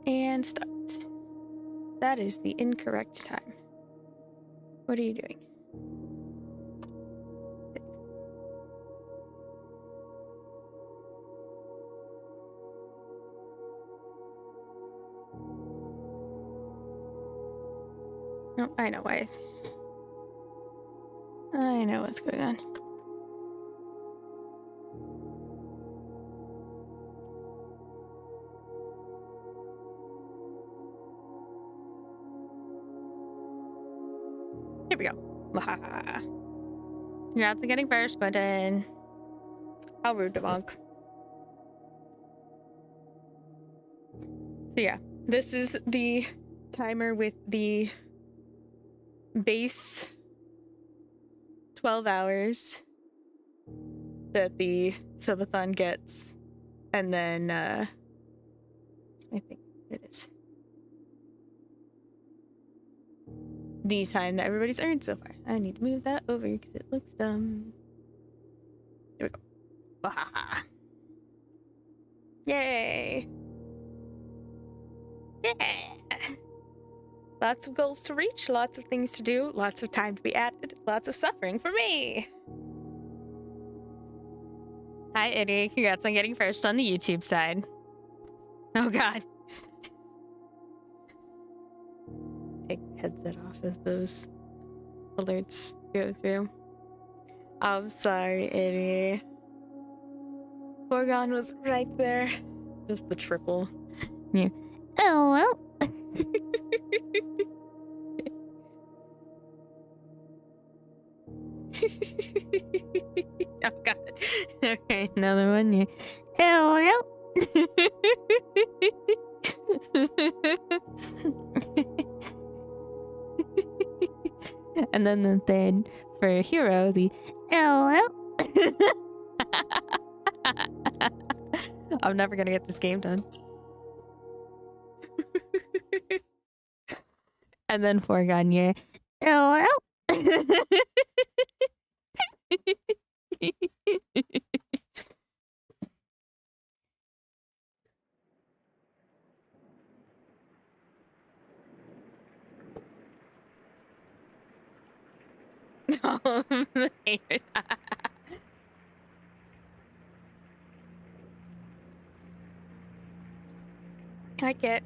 And start. That is the incorrect time. What are you doing? No, I know why it's... I know what's going on. Here we go. Wahaha. Congrats on getting first, Quentin. How rude to Monk. So yeah, this is the timer with the base 12 hours that the subathon gets, and then I think it is the time that everybody's earned so far. I need to move that over because it looks dumb. There we go. Wahaha. Yay! Yeah! Lots of goals to reach, lots of things to do, lots of time to be added, lots of suffering for me! Hi, Eddie. Congrats on getting first on the YouTube side. Oh god. Take the headset off as those alerts go through. I'm sorry, Eddie. Foregone was right there. Just the triple. Yeah. Oh, well. Oh god. Okay, another one. Yeah. Oh, well. And then the third for hero, the oh, well. I'm never gonna get this game done. And then for Gagne, oh, well. I get.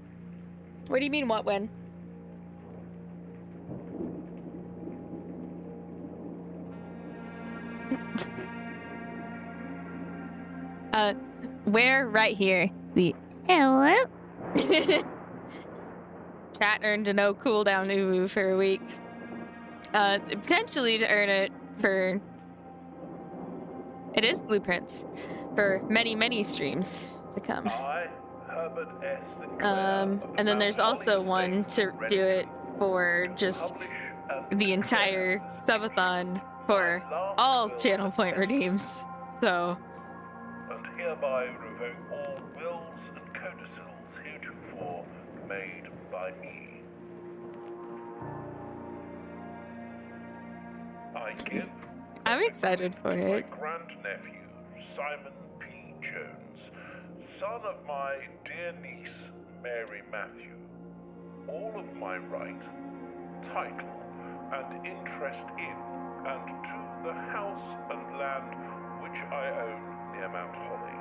What do you mean, what, when? Where? Right here. The hello. Chat earned a no cooldown uwu for a week. Potentially to earn it for... It is blueprints for many, many streams to come. And then there's also one to do it for just the entire subathon for all channel point redeems. So... And hereby revoke all wills and codicils heretofore made by me. I give... I'm excited for it. My grandnephew, Simon P. Jones, son of my dear niece, Mary Matthew, all of my right, title, and interest in, and to the house and land which I own near Mount Holly.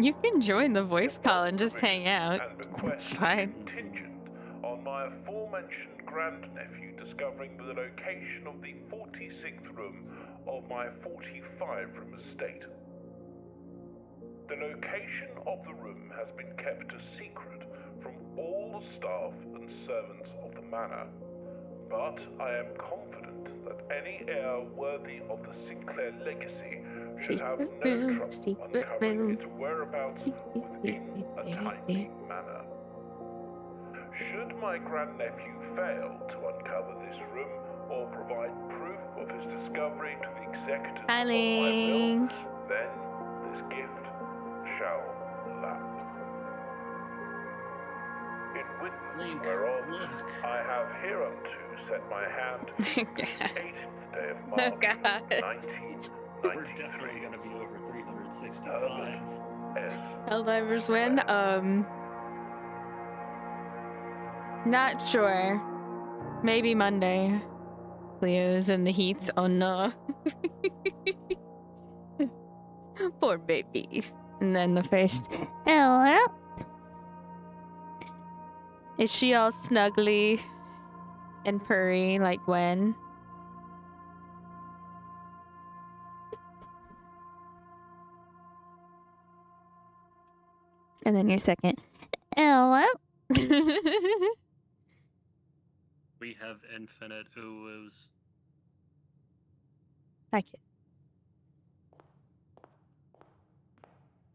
You can join the voice call and just hang out. It's fine. Contingent on my aforementioned grandnephew discovering the location of the 46th room of my 45-room estate. The location of the room has been kept a secret from all the staff and servants of the manor, but I am confident that any heir worthy of the Sinclair legacy should have no trouble uncovering its whereabouts within a timely manner. Should my grandnephew fail to uncover this room or provide proof of his discovery to the executors of my will, then this gift shall lapse. In witness whereof I have hereunto set my hand the 8th day of March, 1993. We're definitely going to be over 365. Helldivers win. Not sure. Maybe Monday. Leo's in the heat. Oh no. Poor baby. And then the first. Hello. Is she all snuggly and purry like Gwen? And then your second. Hello. We have infinite oohs. Hi, kid.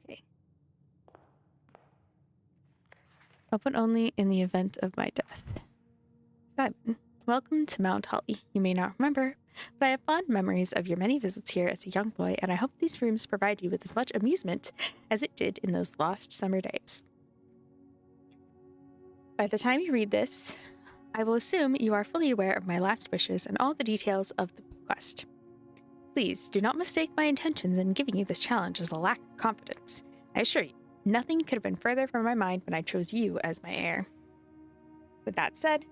Okay. Open only in the event of my death. Simon, welcome to Mount Holly. You may not remember, but I have fond memories of your many visits here as a young boy, and I hope these rooms provide you with as much amusement as it did in those lost summer days. By the time you read this, I will assume you are fully aware of my last wishes and all the details of the quest. Please do not mistake my intentions in giving you this challenge as a lack of confidence. I assure you, nothing could have been further from my mind when I chose you as my heir. With that said,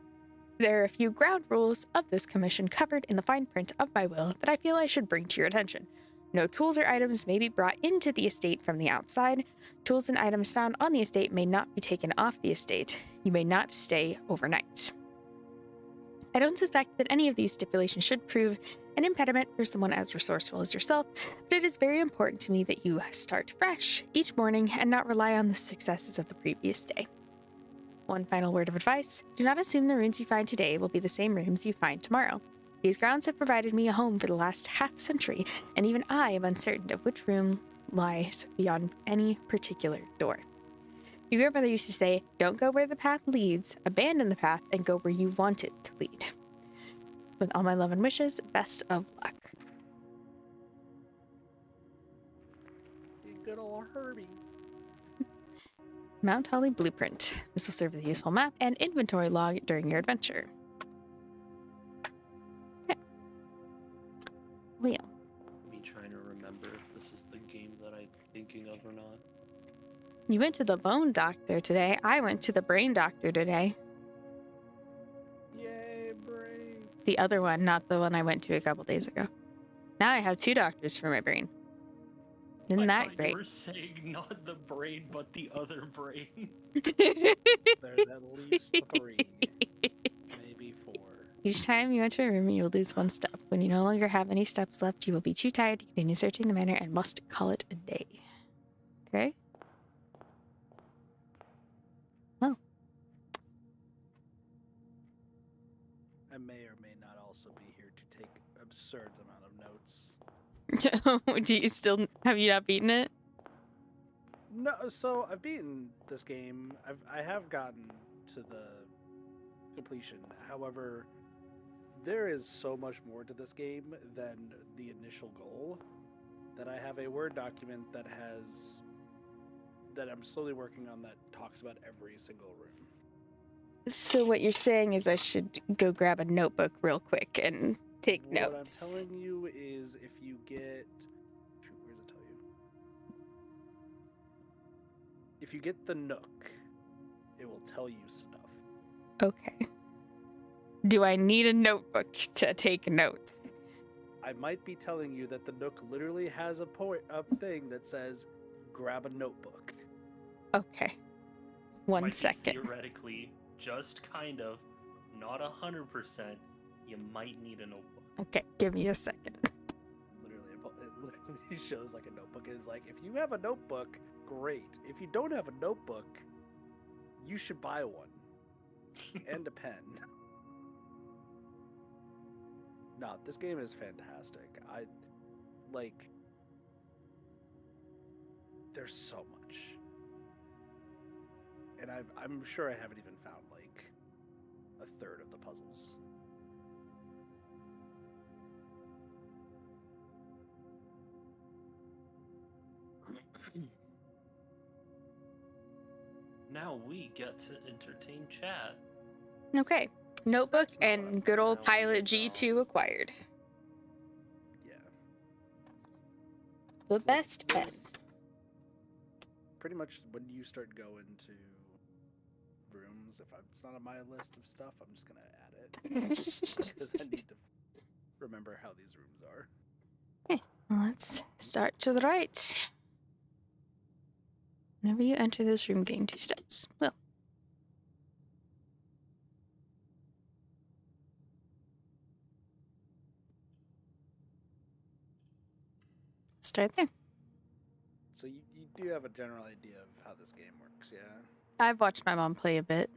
there are a few ground rules of this commission covered in the fine print of my will that I feel I should bring to your attention. No tools or items may be brought into the estate from the outside. Tools and items found on the estate may not be taken off the estate. You may not stay overnight. I don't suspect that any of these stipulations should prove an impediment for someone as resourceful as yourself, but it is very important to me that you start fresh each morning and not rely on the successes of the previous day. One final word of advice: do not assume the runes you find today will be the same runes you find tomorrow. These grounds have provided me a home for the last half-century, and even I am uncertain of which room lies beyond any particular door. Your grandmother used to say, don't go where the path leads, abandon the path, and go where you want it to lead. With all my love and wishes, best of luck. You good old Herbie. Mount Holly Blueprint. This will serve as a useful map and inventory log during your adventure. Okay. Leo. Me trying to remember if this is the game that I'm thinking of or not. You went to the bone doctor today. I went to the brain doctor today. Yay, brain. The other one, not the one I went to a couple days ago. Now I have 2 doctors for my brain. Isn't that great? You were saying not the brain, but the other brain. There's at least 3, maybe 4. Each time you enter a room, you will lose 1 step. When you no longer have any steps left, you will be too tired to continue searching the manor and must call it a day. Okay? Oh. I may or may not also be here to take absurd amount of notes. Do you still have you not beaten it? No, so I've beaten this game. I have gotten to the completion. However, there is so much more to this game than the initial goal that I have a Word document that I'm slowly working on that talks about every single room. So what you're saying is I should go grab a notebook real quick and take notes. What I'm telling you is if you get... Shoot, where does it tell you? If you get the Nook, it will tell you stuff. Okay. Do I need a notebook to take notes? I might be telling you that the Nook literally has a thing that says, grab a notebook. Okay. One Might be second. Theoretically, just kind of, not 100%, you might need a notebook. Okay, give me a second. Literally, it literally shows like a notebook. It's like, if you have a notebook, great. If you don't have a notebook, you should buy one. And a pen. No, this game is fantastic. There's so much. And I'm sure I haven't even found like a third of the puzzles. Now we get to entertain chat. Okay. Notebook and good old Now we Pilot go. G2 acquired. Yeah. The best pen. pretty much when you start going to rooms, if it's not on my list of stuff, I'm just gonna add it because I need to remember how these rooms are. Okay, let's start to the right. Whenever you enter this room, gain 2 steps. Well. Start there. So you do have a general idea of how this game works, yeah? I've watched my mom play a bit.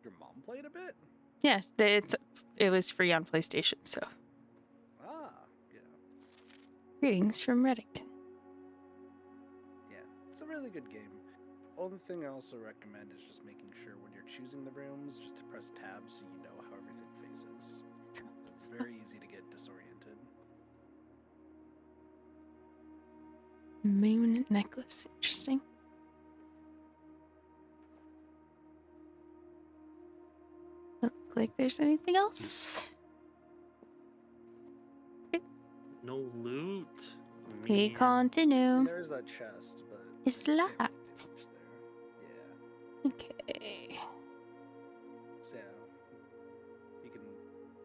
Your mom played a bit? Yes, it was free on PlayStation, so. Ah, yeah. Greetings from Reddington. Yeah, it's a really good game. Only thing I also recommend is just making sure when you're choosing the rooms, just to press tab so you know how everything faces. It's very easy to get disoriented. Moon necklace, interesting. Doesn't look like there's anything else. No loot. We Man. continue. There's that chest, but It's like, can't locked. damage there. Yeah. Okay. So yeah, you can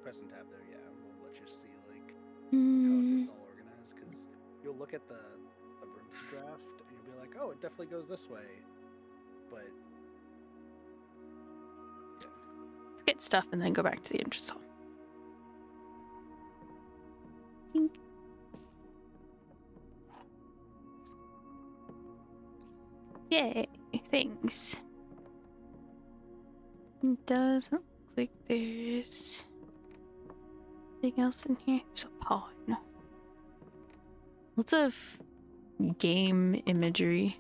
press and tab there. Yeah, we'll let you see like how Hmm. it's all organized because you'll look at the rooms draft and you'll be like, oh, it definitely goes this way, but yeah. Let's get stuff and then go back to the entrance hall. Ding. Yay, things. It doesn't look like there's anything else in here. There's a pawn. Lots of game imagery.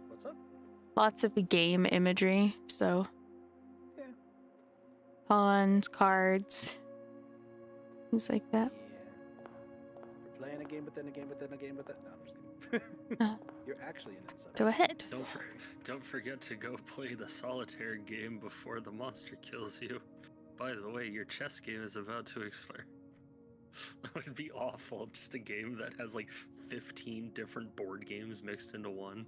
What's up? Lots of game imagery. So, Yeah. pawns, cards, things like that. Yeah. You're playing a game within a game within a game within. No, I'm just kidding. You're actually in Inside. Go ahead. Don't forget to go play the solitaire game before the monster kills you. By the way, your chess game is about to expire. That would be awful. Just a game that has like 15 different board games mixed into one.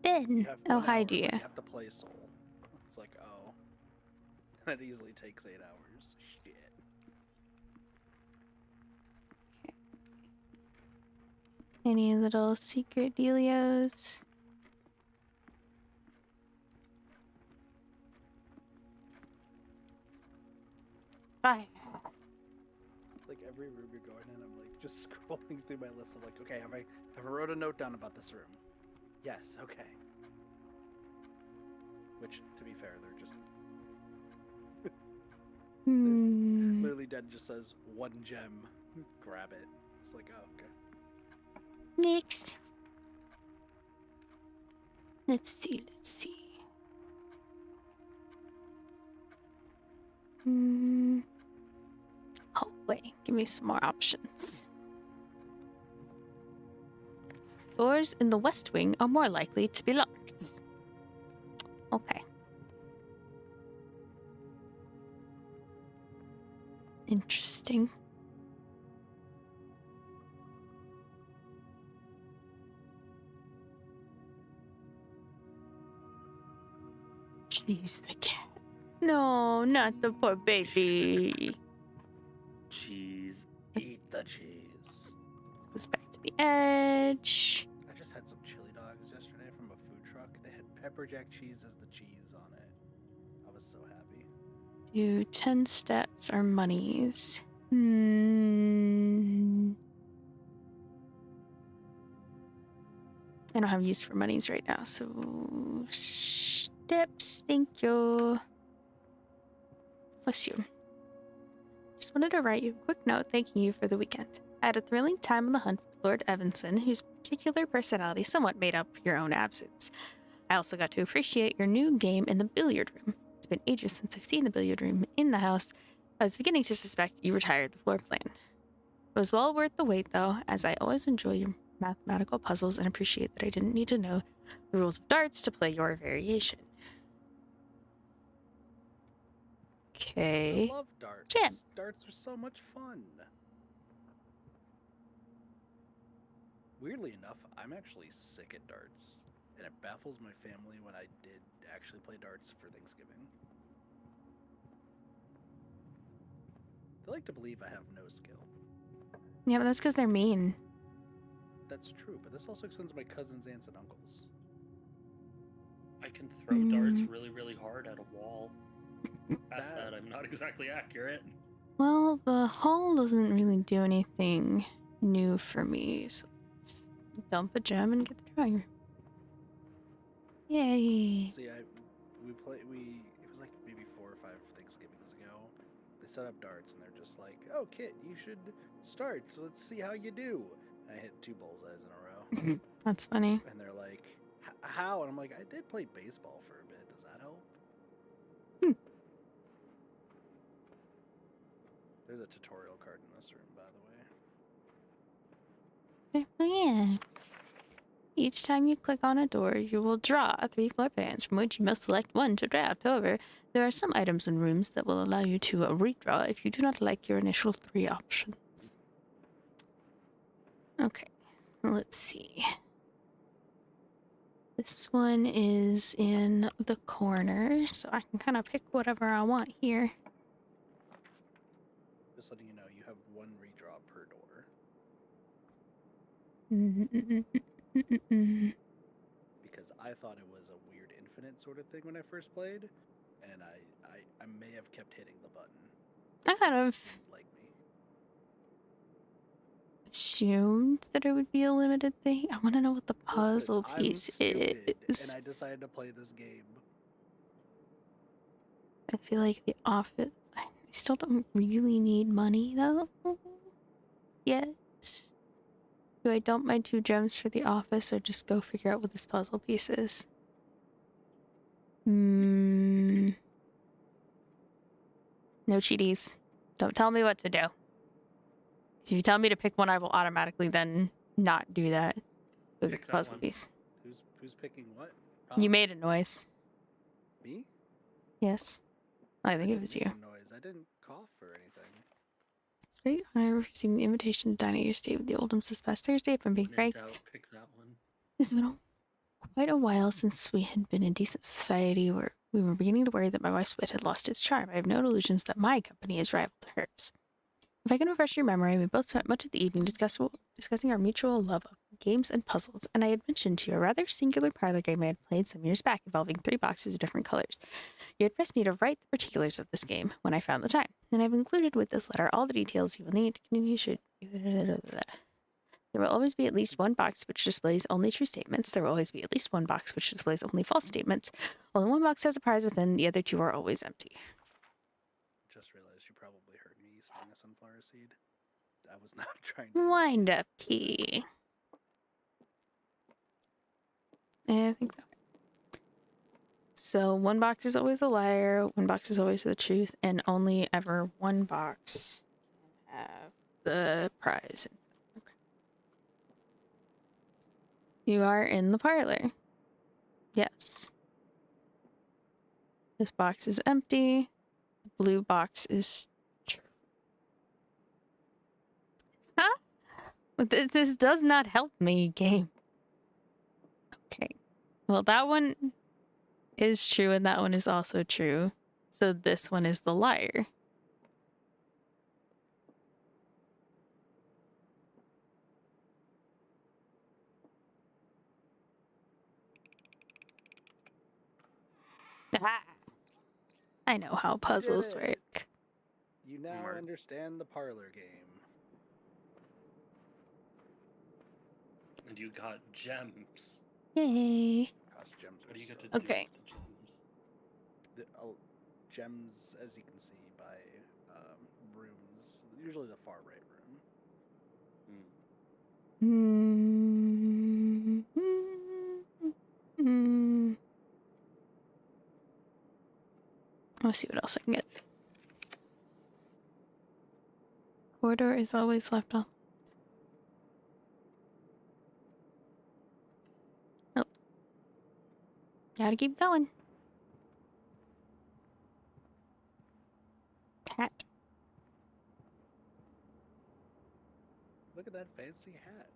You Ben. have Oh, 1 hi, hour, but dear. You have to play Soul. It's like, oh, that easily takes 8 hours. Shit. Any little secret dealios? Bye. Like every room you're going in, I'm like just scrolling through my list of like, okay, have I wrote a note down about this room? Yes, okay. Which, to be fair, they're just literally dead. Just says 1 gem, grab it. It's like, oh, okay. Next. Let's see. Oh, wait. Give me some more options. Doors in the west wing are more likely to be locked. Okay. Interesting. Jeez, the cat. No, not the poor baby. Cheese. Eat the cheese. Goes back to the edge. I just had some chili dogs yesterday from a food truck. They had pepper jack cheese as the cheese on it. I was so happy. Do 10 steps or monies? I don't have use for monies right now, so steps, thank you. Bless you. Just wanted to write you a quick note thanking you for the weekend. I had a thrilling time on the hunt with Lord Evanson, whose particular personality somewhat made up for your own absence. I also got to appreciate your new game in the billiard room. It's been ages since I've seen the billiard room in the house. I was beginning to suspect you retired the floor plan. It was well worth the wait, though, as I always enjoy your mathematical puzzles and appreciate that I didn't need to know the rules of darts to play your variation. Okay. I love darts. Jam. Darts are so much fun. Weirdly enough, I'm actually sick at darts, and it baffles my family when I did actually play darts for Thanksgiving. They like to believe I have no skill. Yeah, but that's because they're mean. That's true, but this also extends to my cousins, aunts, and uncles. I can throw darts really, really hard at a wall. Past that, I'm not exactly accurate. Well, the hall doesn't really do anything new for me, so let's dump a gem and get the drawing room. Yay! See, it was like maybe 4 or 5 Thanksgivings ago. They set up darts and they're just like, "Oh, Kit, you should start. So let's see how you do." And I hit 2 bullseyes in a row. That's funny. And they're like, "How?" And I'm like, "I did play baseball for a bit. Does that help?" There's a tutorial card in this room, by the way. Yeah. Each time you click on a door, you will draw 3 floor plans from which you must select one to draft. However, there are some items in rooms that will allow you to redraw if you do not like your initial 3 options. Okay, let's see. This one is in the corner, so I can kind of pick whatever I want here. Just letting you know, you have 1 redraw per door. Because I thought it was a weird infinite sort of thing when I first played, and I may have kept hitting the button. I kind of Like me. assumed that it would be a limited thing. I want to know what the puzzle piece is. And I decided to play this game. I feel like the office. I still don't really need money though. Yet. Do I dump my 2 gems for the office or just go figure out what this puzzle piece is? No cheaties. Don't tell me what to do. If you tell me to pick one, I will automatically then not do that. Look at the puzzle piece. Who's picking what? You made a noise. Me? Yes. I think it was you. Noise. I didn't cough or anything. It's great when I received the invitation to dine at your stay with the Oldhams this past Thursday. If I'm being frank, Pick that one. it's been quite a while since we had been in decent society where we were beginning to worry that my wife's wit had lost its charm. I have no illusions that my company is rival to hers. If I can refresh your memory, we both spent much of the evening discussing our mutual love of games and puzzles, and I had mentioned to you a rather singular parlor game I had played some years back involving 3 boxes of different colors. You had pressed me to write the particulars of this game when I found the time, and I've included with this letter all the details you will need to continue. There will always be at least 1 box which displays only true statements. There will always be at least 1 box which displays only false statements. Only 1 box has a prize within, the other 2 are always empty. Just realized you probably heard me swing a sunflower seed. I was not trying to... Wind up key. I think so. So 1 box is always a liar, 1 box is always the truth, and only ever 1 box can have the prize. Okay. You are in the parlor. Yes. This box is empty. The blue box is true. Huh? This does not help me, game. Okay. Well, that one is true, and that one is also true. So this one is the liar. Ah, I know how puzzles work. You now understand the parlor game. And you got gems. Yay. Cost gems. What do you get to Okay. do with the gems? The, gems, as you can see by rooms, usually the far right room. Let's see what else I can get. Corridor is always left on. Oh. Gotta keep going. Cat. Look at that fancy hat.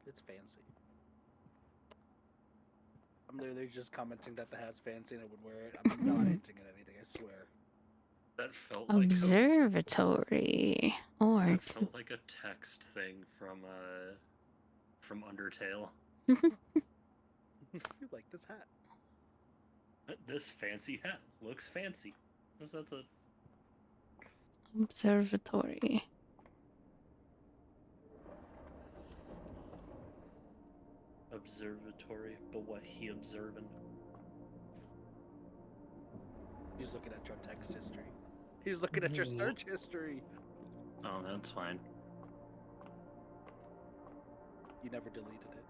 It's fancy. I'm literally just commenting that the hat's fancy and I would wear it. I'm not hinting at anything, I swear. That felt like Observatory. Or that felt like a text thing from Undertale. You like this hat? This fancy hat looks fancy. What's that? observatory. Observatory, but what he observing? He's looking at your text history. He's looking at your search history. Oh, that's fine. You never deleted it.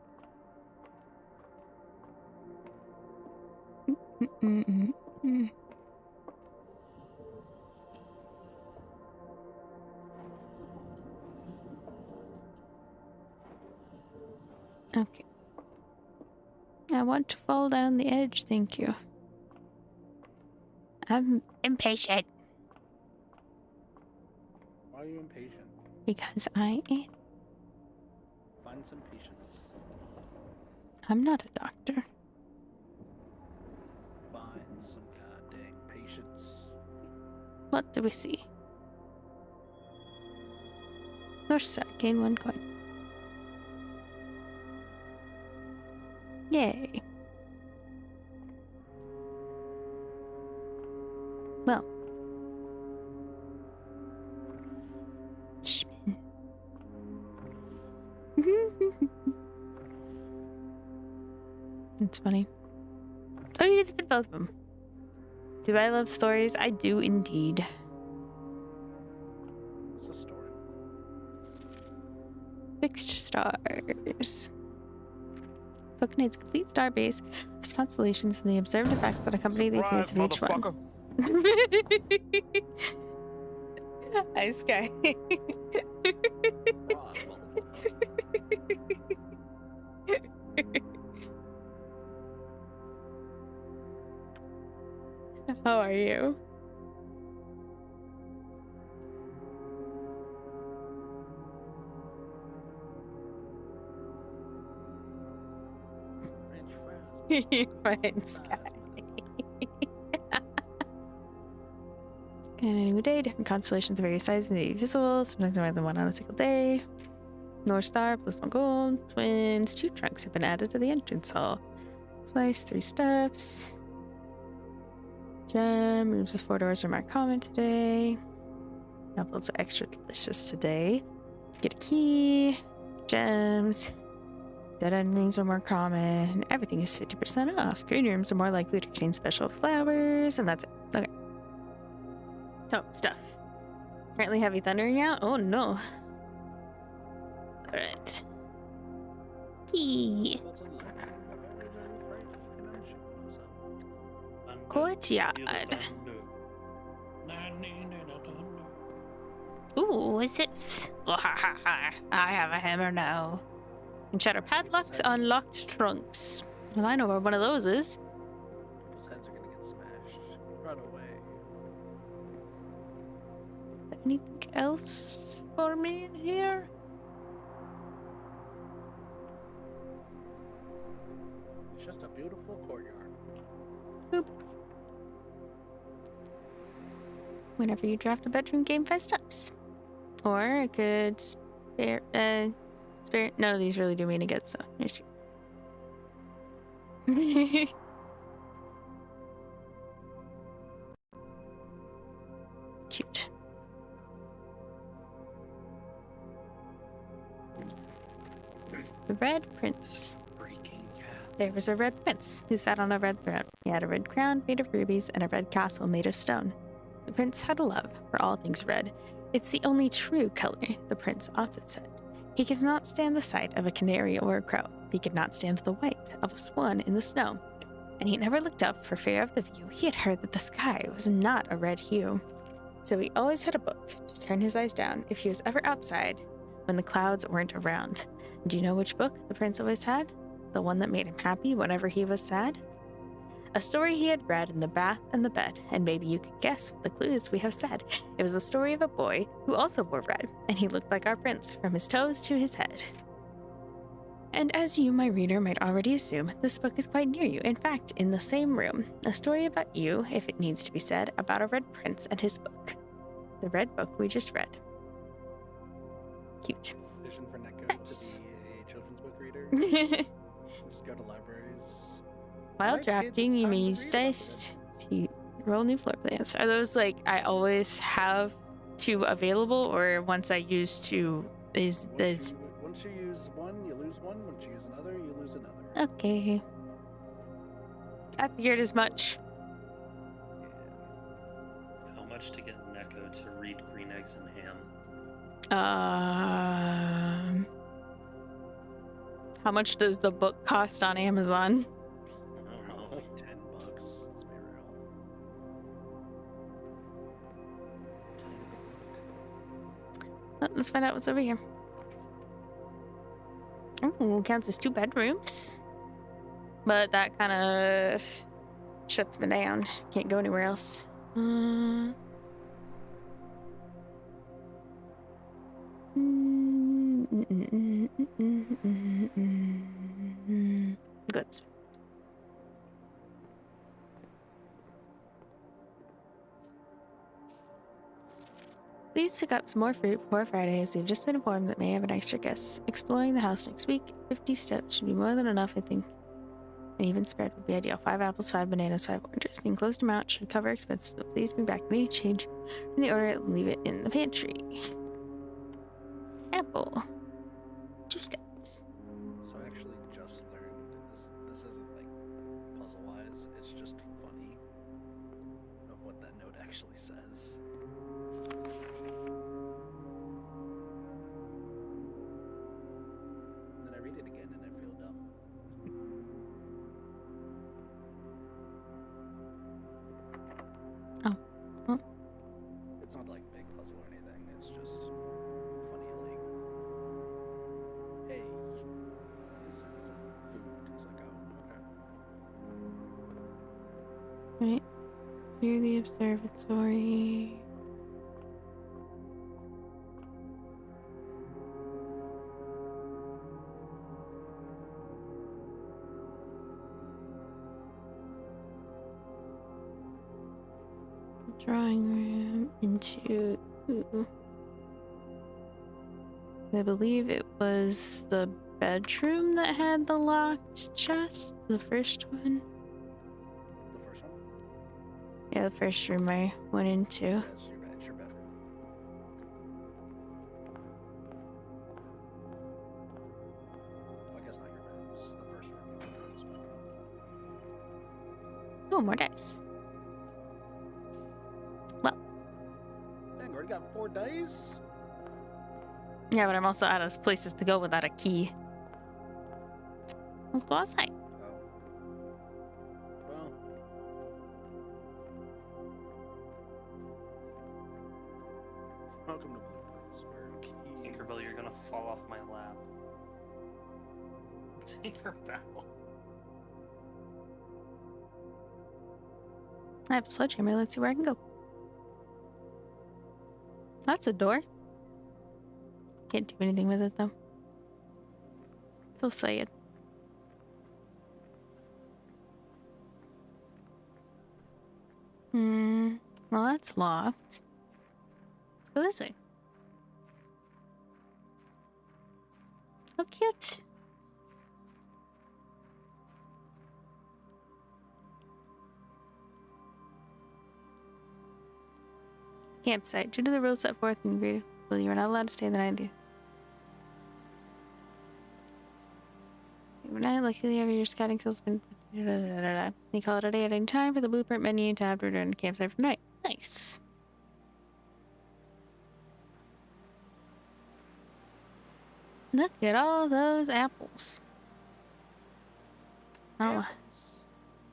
Okay. I want to fall down the edge, thank you. I'm impatient. Why are you impatient? Because I am. Find some patience. I'm not a doctor. Find some goddamn patience. What do we see? North Star, gain 1 coin. Yay. Well. Spin. That's funny. Oh, you can spin both of them. Do I love stories? I do indeed. It's a story. Fixed stars. Book contains a complete star base, with constellations and the observed effects that accompany the appearance of each one. Hi, Sky. How are you? You're fine, Sky. And a new day, different constellations of various sizes may be visible, sometimes more than one on a single day. North Star, plus 1 gold. Twins, 2 trunks have been added to the entrance hall. Slice, 3 steps. Gem, rooms with 4 doors are more common today. Apples are extra delicious today. Get a key. Gems. Dead end rooms are more common. Everything is 50% off. Green rooms are more likely to contain special flowers. And that's it. Okay. Oh, stuff. Apparently heavy thundering out? Oh no. Alright. Key. Courtyard. Ooh, what's this? I have a hammer now. And shutter padlocks, unlocked trunks. Well, I know where one of those is. People's heads are gonna get smashed. Run away. Is there anything else for me in here? It's just a beautiful courtyard. Boop. Whenever you draft a bedroom game, 5 steps. Or I could spare, none of these really do me any good, so here's you. Cute. The Red Prince. There was a red prince who sat on a red throne. He had a red crown made of rubies and a red castle made of stone. The prince had a love for all things red. It's the only true color, the prince often said. He could not stand the sight of a canary or a crow. He could not stand the white of a swan in the snow. And he never looked up for fear of the view. He had heard that the sky was not a red hue. So he always had a book to turn his eyes down if he was ever outside when the clouds weren't around. Do you know which book the prince always had? The one that made him happy whenever he was sad? A story he had read in the bath and the bed, and maybe you could guess with the clues we have said. It was the story of a boy who also wore red, and he looked like our prince from his toes to his head. And as you, my reader, might already assume, this book is quite near you. In fact, in the same room. A story about you, if it needs to be said, about a red prince and his book. The red book we just read. Cute. Vision for Neko Nice. to be a children's book reader. While Just go to libraries. Alright, drafting, kids, you it's may time to use read about dice to roll new floor plans. Are those like I always have two available, or once I use two is this? Once you use one, you lose one. Once you use another, you lose another. Okay. I figured as much. How much to get Neko to read Green Eggs and Ham? How much does the book cost on Amazon? I don't know. Like $10. Let's be real. Let's find out what's over here. Oh, counts as 2 bedrooms. But that kind of shuts me down. Can't go anywhere else. Goods. Please pick up some more fruit before Fridays. We've just been informed that may have an extra guest. Exploring the house next week. 50 steps should be more than enough, I think. An even spread would be ideal. 5 apples, 5 bananas, 5 oranges. The enclosed amount should cover expenses, but please bring back any change in the order and leave it in the pantry. Apple. 2 steps. So I actually just learned this isn't like puzzle wise, it's just funny of what that note actually says. And then I read it again and I feel dumb. Oh. Well. It's not like a big puzzle or anything, it's just funny, like, hey, this is food. It's like, oh, okay. Right. Through the observatory. Drawing room into. I believe it was the bedroom that had the locked chest. The first one. The first one? Yeah, the first room I went into. Yes, you're right, it's your bedroom. Well, I guess not your bedroom, it's the first room you went into. Oh, more dice. Dang, already got 4 dice? Yeah, but I'm also out of places to go without a key. Let's go outside. Oh. Well. Welcome to Blueprints, where keys... Tinkerbell, you're gonna fall off my lap. Tinkerbell. I have a sledgehammer. Let's see where I can go. That's a door. Can't do anything with it, though. So sad. Well, that's locked. Let's go this way. How cute. Campsite. Due to the rules set forth in agreed, well, you are not allowed to stay the night. When I luckily have your scouting skills been. You call it a day at any time for the blueprint menu tab to return to campsite for the night. Nice. Look at all those apples. I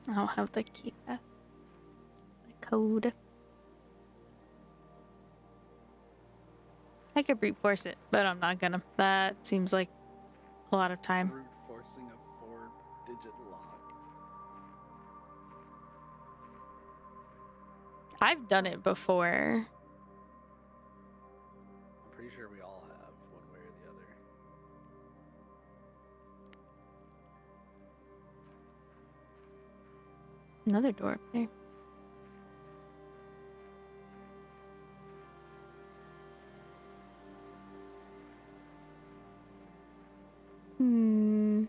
don't have the key pass. The code. I could brute force it, but I'm not gonna. That seems like a lot of time. Brute forcing a 4-digit lock. I've done it before. I'm pretty sure we all have, one way or the other. Another door up there. Hmm.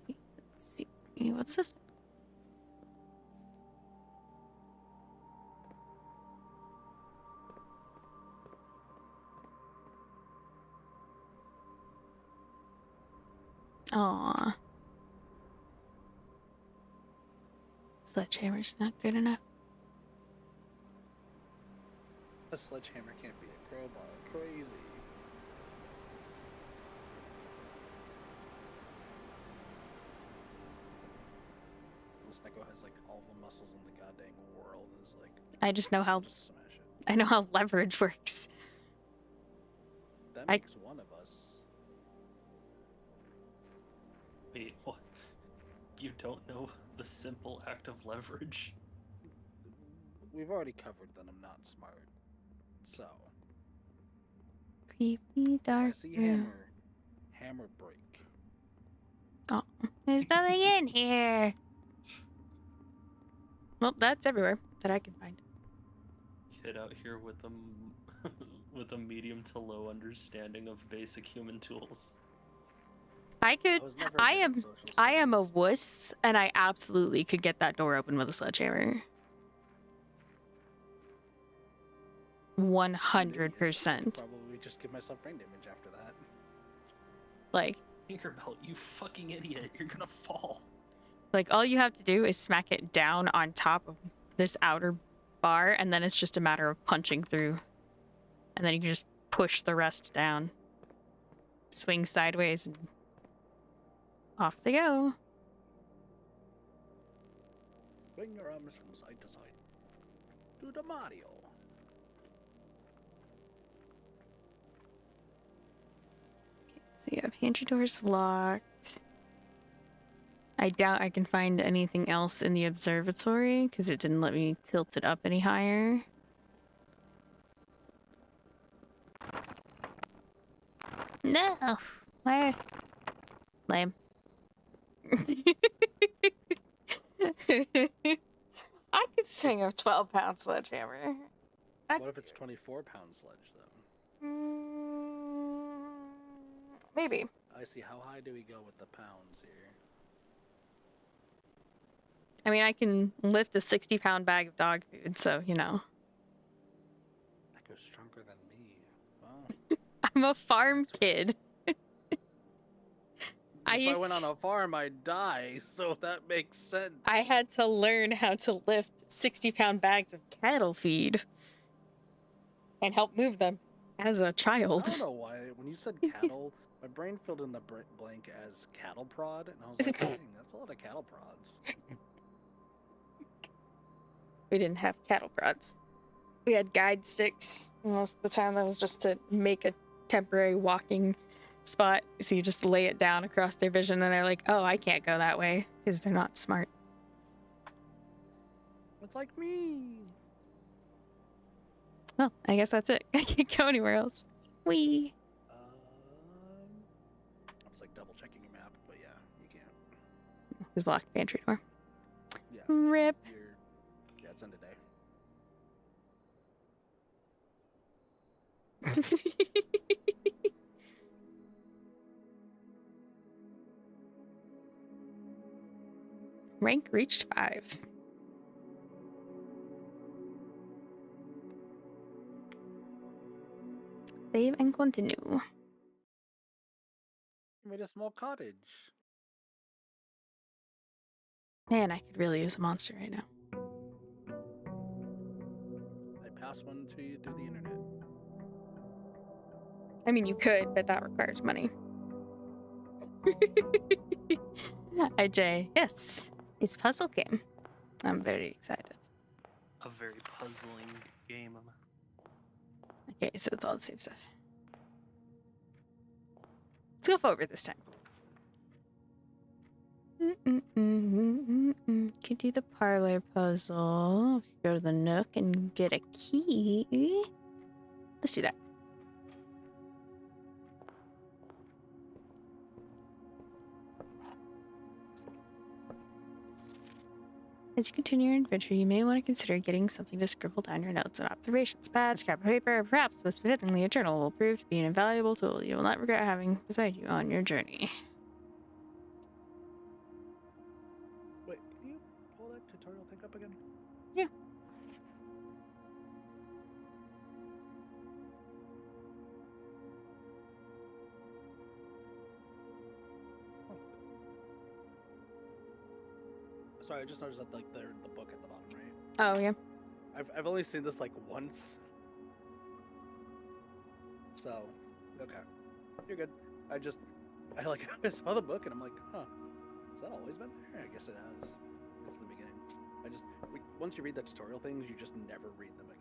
Let's see. What's this? Aw. Sledgehammer's not good enough. A sledgehammer can't be a crowbar. Crazy. This Neko has like all the muscles in the goddamn world. Is like. I just know how Just smash it. I know how leverage works. That I- makes one of us. Wait, what? You don't know the simple act of leverage? We've already covered that I'm not smart. So. Creepy If dark I see room. hammer break. Oh, there's nothing in here. Well, that's everywhere that I can find. Kid out here with a with a medium to low understanding of basic human tools. I could. was never I good at am. social I am a studies. wuss, and I absolutely could get that door open with a sledgehammer. 100%. Probably just give myself brain damage after that. Like, Tinkerbell, you fucking idiot! You're gonna fall. all you have to do is smack it down on top of this outer bar, and then it's just a matter of punching through. And then you can just push the rest down. Swing sideways, and off they go. Swing your arms from side to side. Do the Mario. So yeah, pantry door's locked. I doubt I can find anything else in the observatory because it didn't let me tilt it up any higher. No, where? Lame. I could swing a 12-pound sledgehammer. What if it's 24-pound sledge though? Maybe. I see. How high do we go with the pounds here? I mean, I can lift a 60-pound bag of dog food, so, you know. That goes stronger than me. Wow. I'm a farm kid. If I went on a farm, I'd die, so that makes sense. I had to learn how to lift 60-pound bags of cattle feed and help move them as a I child. don't know why. When you said cattle, my brain filled in the blank as cattle prod, and I was like, dang, that's a lot of cattle prods. We didn't have cattle prods. We had guide sticks. Most of the time that was just to make a temporary walking spot. So you just lay it down across their vision and they're like, oh, I can't go that way because they're not smart. It's like me. Well, I guess that's it. I can't go anywhere else. Wee. I was like double checking your map, but yeah, you can't. There's a locked pantry door. Yeah. Rip. Yeah, it's end of day. Rank reached 5. Save and continue. Made a small cottage. Man, I could really use a monster right now. I passed one to you through the internet. I mean, you could, but that requires money. IJ, yes, it's a puzzle game. I'm very excited. A very puzzling game. Okay, so it's all the same stuff. Let's go forward this time. Could do the parlor puzzle. Go to the Nook and get a key. Let's do that. As you continue your adventure, you may want to consider getting something to scribble down your notes and observations. Pad, scrap of paper, or perhaps most fittingly, a journal will prove to be an invaluable tool you will not regret having beside you on your journey. Wait, can you pull that tutorial thing up again? Yeah. Sorry, I just noticed that like the book at the bottom, right? Oh, yeah. I've only seen this like once. So, okay. You're good. I saw the book and I'm like, huh. Has that always been there? I guess it has. It's the beginning. Once you read the tutorial things, you just never read them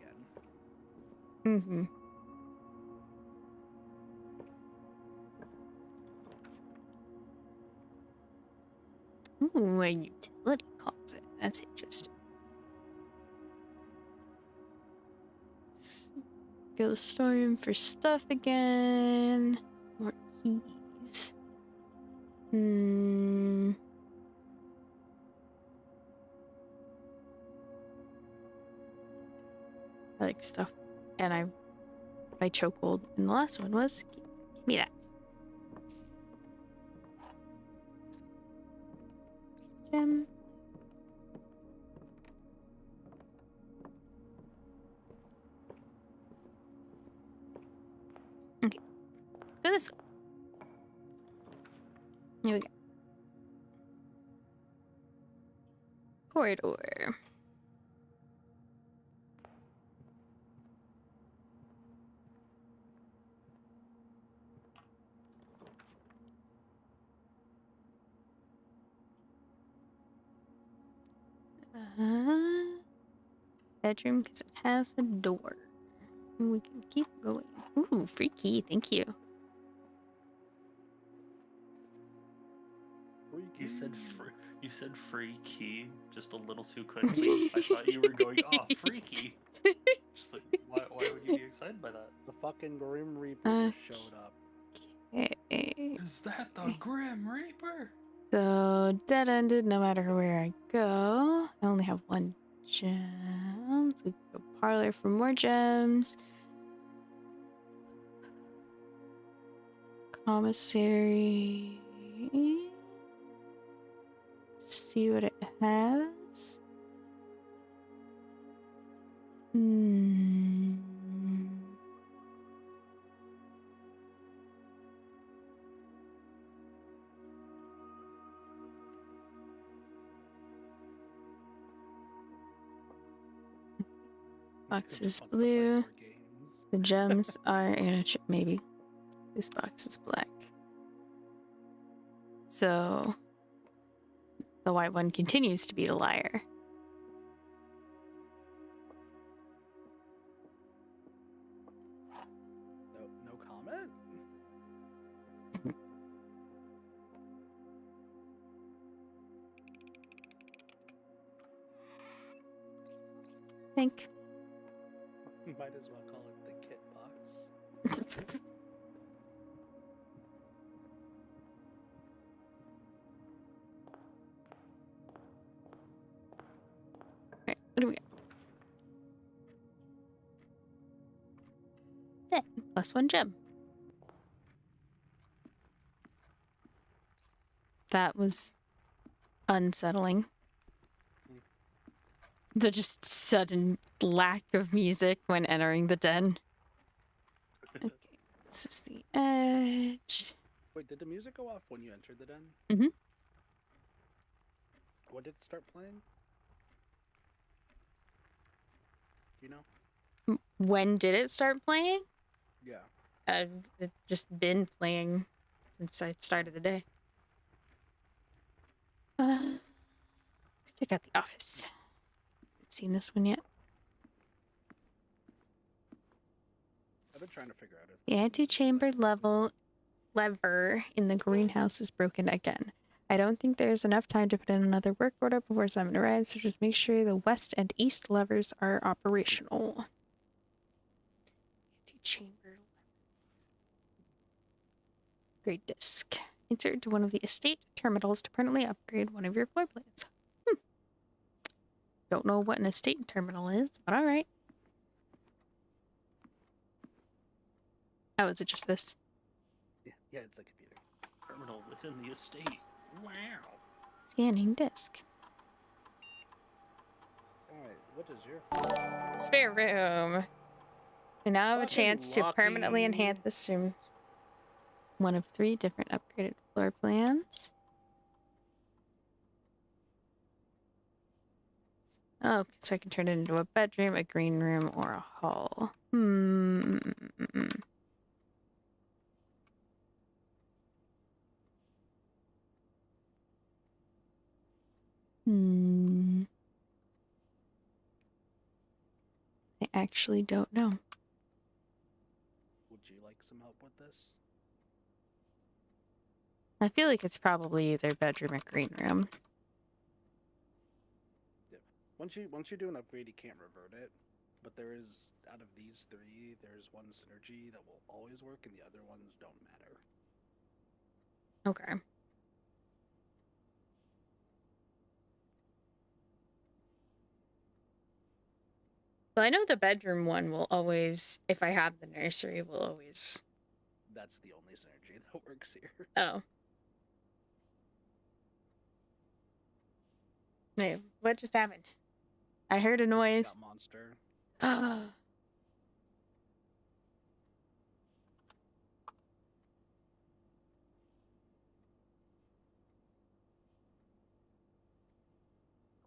again. Mm-hmm. Ooh, a utility closet. That's interesting. Go to the storeroom for stuff again. More keys. I like stuff. And my chokehold in the last one was, give me that. Gem. Okay. Go this way. Here we go. Corridor. Bedroom because it has a door. And we can keep going. Ooh, free key. Thank you. You said free key just a little too quickly. I thought you were going, oh, freaky. Just like, why would you be excited by that? The fucking Grim Reaper just showed up. Okay. Is that the Grim Reaper? So, dead-ended no matter where I go. I only have one gem. So we can go parlor for more gems. Commissary. See what it has. Box is blue. The gems are in a chip, maybe. This box is black. So the white one continues to be the liar. No comment? Think. Might as well call it the kit box. Alright, what do we got? 10 plus 1 gem. That was unsettling. The just sudden lack of music when entering the den. Okay, this is the edge. Wait, did the music go off when you entered the den? Mm-hmm. When did it start playing? Do you know? When did it start playing? Yeah. It's just been playing since I started the day. Let's check out the office. Haven't seen this one yet. I've been trying to figure out if The antechamber level lever in the greenhouse is broken again. I don't think there's enough time to put in another work order before Simon arrives, so just make sure the west and east levers are operational. Chamber lever. Upgrade disk. Insert to one of the estate terminals to permanently upgrade one of your floor plans. Don't know what an estate terminal is, but alright. Oh, is it just this? Yeah, it's a computer. Terminal within the estate. Wow. Scanning disk. Alright, what is your Spare room. We now have a Fucking chance to permanently lucky. enhance this room. One of 3 different upgraded floor plans. Oh, so I can turn it into a bedroom, a green room, or a hall. I actually don't know. Would you like some help with this? I feel like it's probably either bedroom or green room. Once you do an upgrade, you can't revert it. But there is, out of these 3, there's one synergy that will always work, and the other ones don't matter. Okay. So I know the bedroom one will always, if I have the nursery, will always... That's the only synergy that works here. Oh. Wait, what just happened? I heard a noise. Got monster.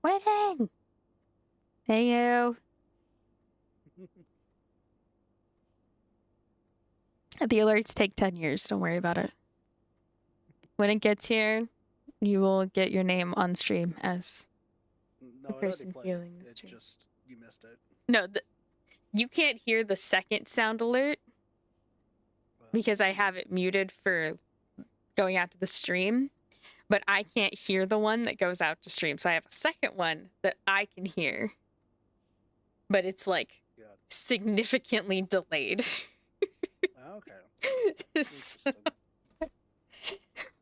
Quitting! Hey, you. The alerts take 10 years. Don't worry about it. When it gets here, you will get your name on stream as No, the person feeling this It's stream. just you missed it. No, you can't hear the second sound alert because I have it muted for going out to the stream, but I can't hear the one that goes out to stream. So I have a second one that I can hear, but it's like significantly delayed. Okay.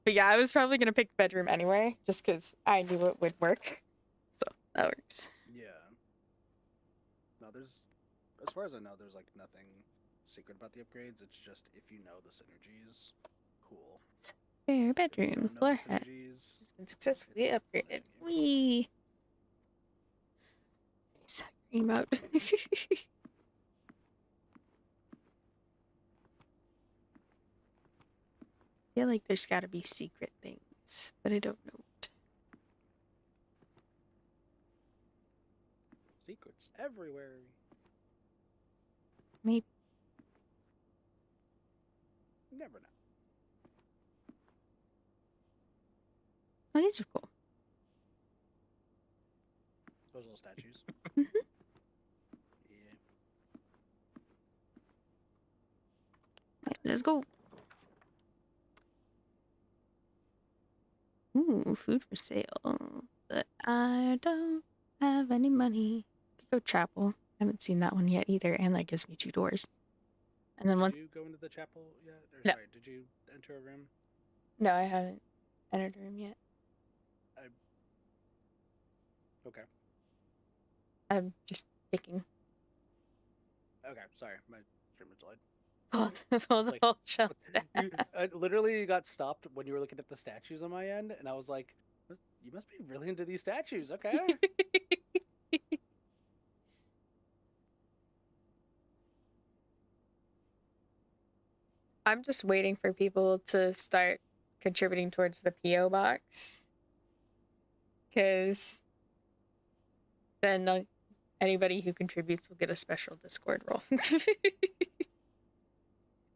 But yeah, I was probably going to pick bedroom anyway, just because I knew it would work. So that works. Yeah. No, as far as I know, there's like nothing secret about the upgrades. It's just if you know the synergies, cool. Spare bedroom, floor hat. Has been successfully upgraded. Wee. Scream out. I feel like there's got to be secret things, but I don't know what. Secrets everywhere. Maybe. Never know. Oh, these are cool. Those little statues. Yeah. Right, let's go. Ooh, food for sale. But I don't have any money. Could go chapel. I haven't seen that one yet either, and that gives me 2 doors. And then Did you go into the chapel yet? Or, no. Sorry, did you enter a room? No, I haven't entered a room yet. Okay. I'm just picking. Okay, sorry, my stream was delayed. Pull the whole shelf down. I literally got stopped when you were looking at the statues on my end, and I was like, you must be really into these statues, okay? I'm just waiting for people to start contributing towards the P.O. box. Because then anybody who contributes will get a special Discord role.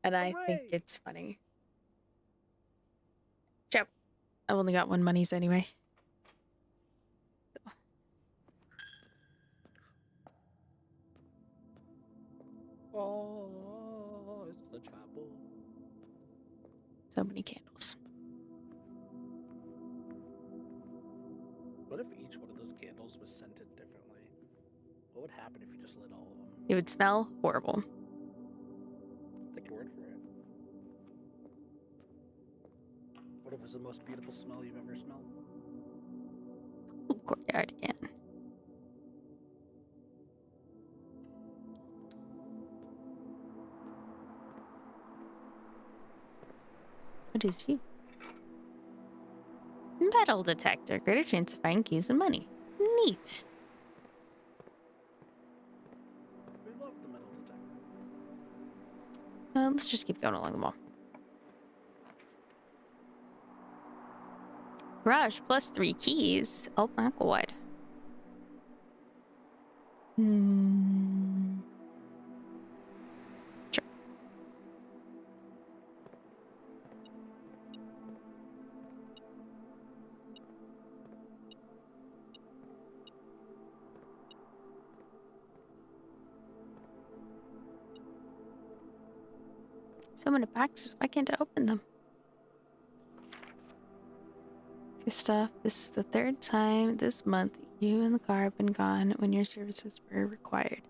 And I think it's funny. Ciao. I've only got 1 monies anyway. Oh, it's the chapel. So many candles. What if each one of those candles was scented differently? What would happen if you just lit all of them? It would smell horrible. Take your word for it. What if it's the most beautiful smell you've ever smelled? Ooh, courtyard again. What is you? Metal detector. Greater chance of finding keys and money. Neat. We love the metal detector. Let's just keep going along the wall. Garage plus 3 keys. Oh my god. Sure. So many boxes. Why can't I open them? Your stuff. This is the 3rd time this month you and the car have been gone when your services were required.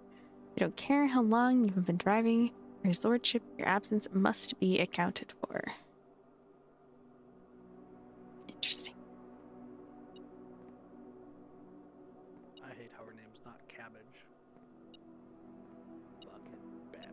I don't care how long you have been driving, or his lordship, your absence must be accounted for. Interesting. I hate how her name's not Cabbage. Bucket Babbitt.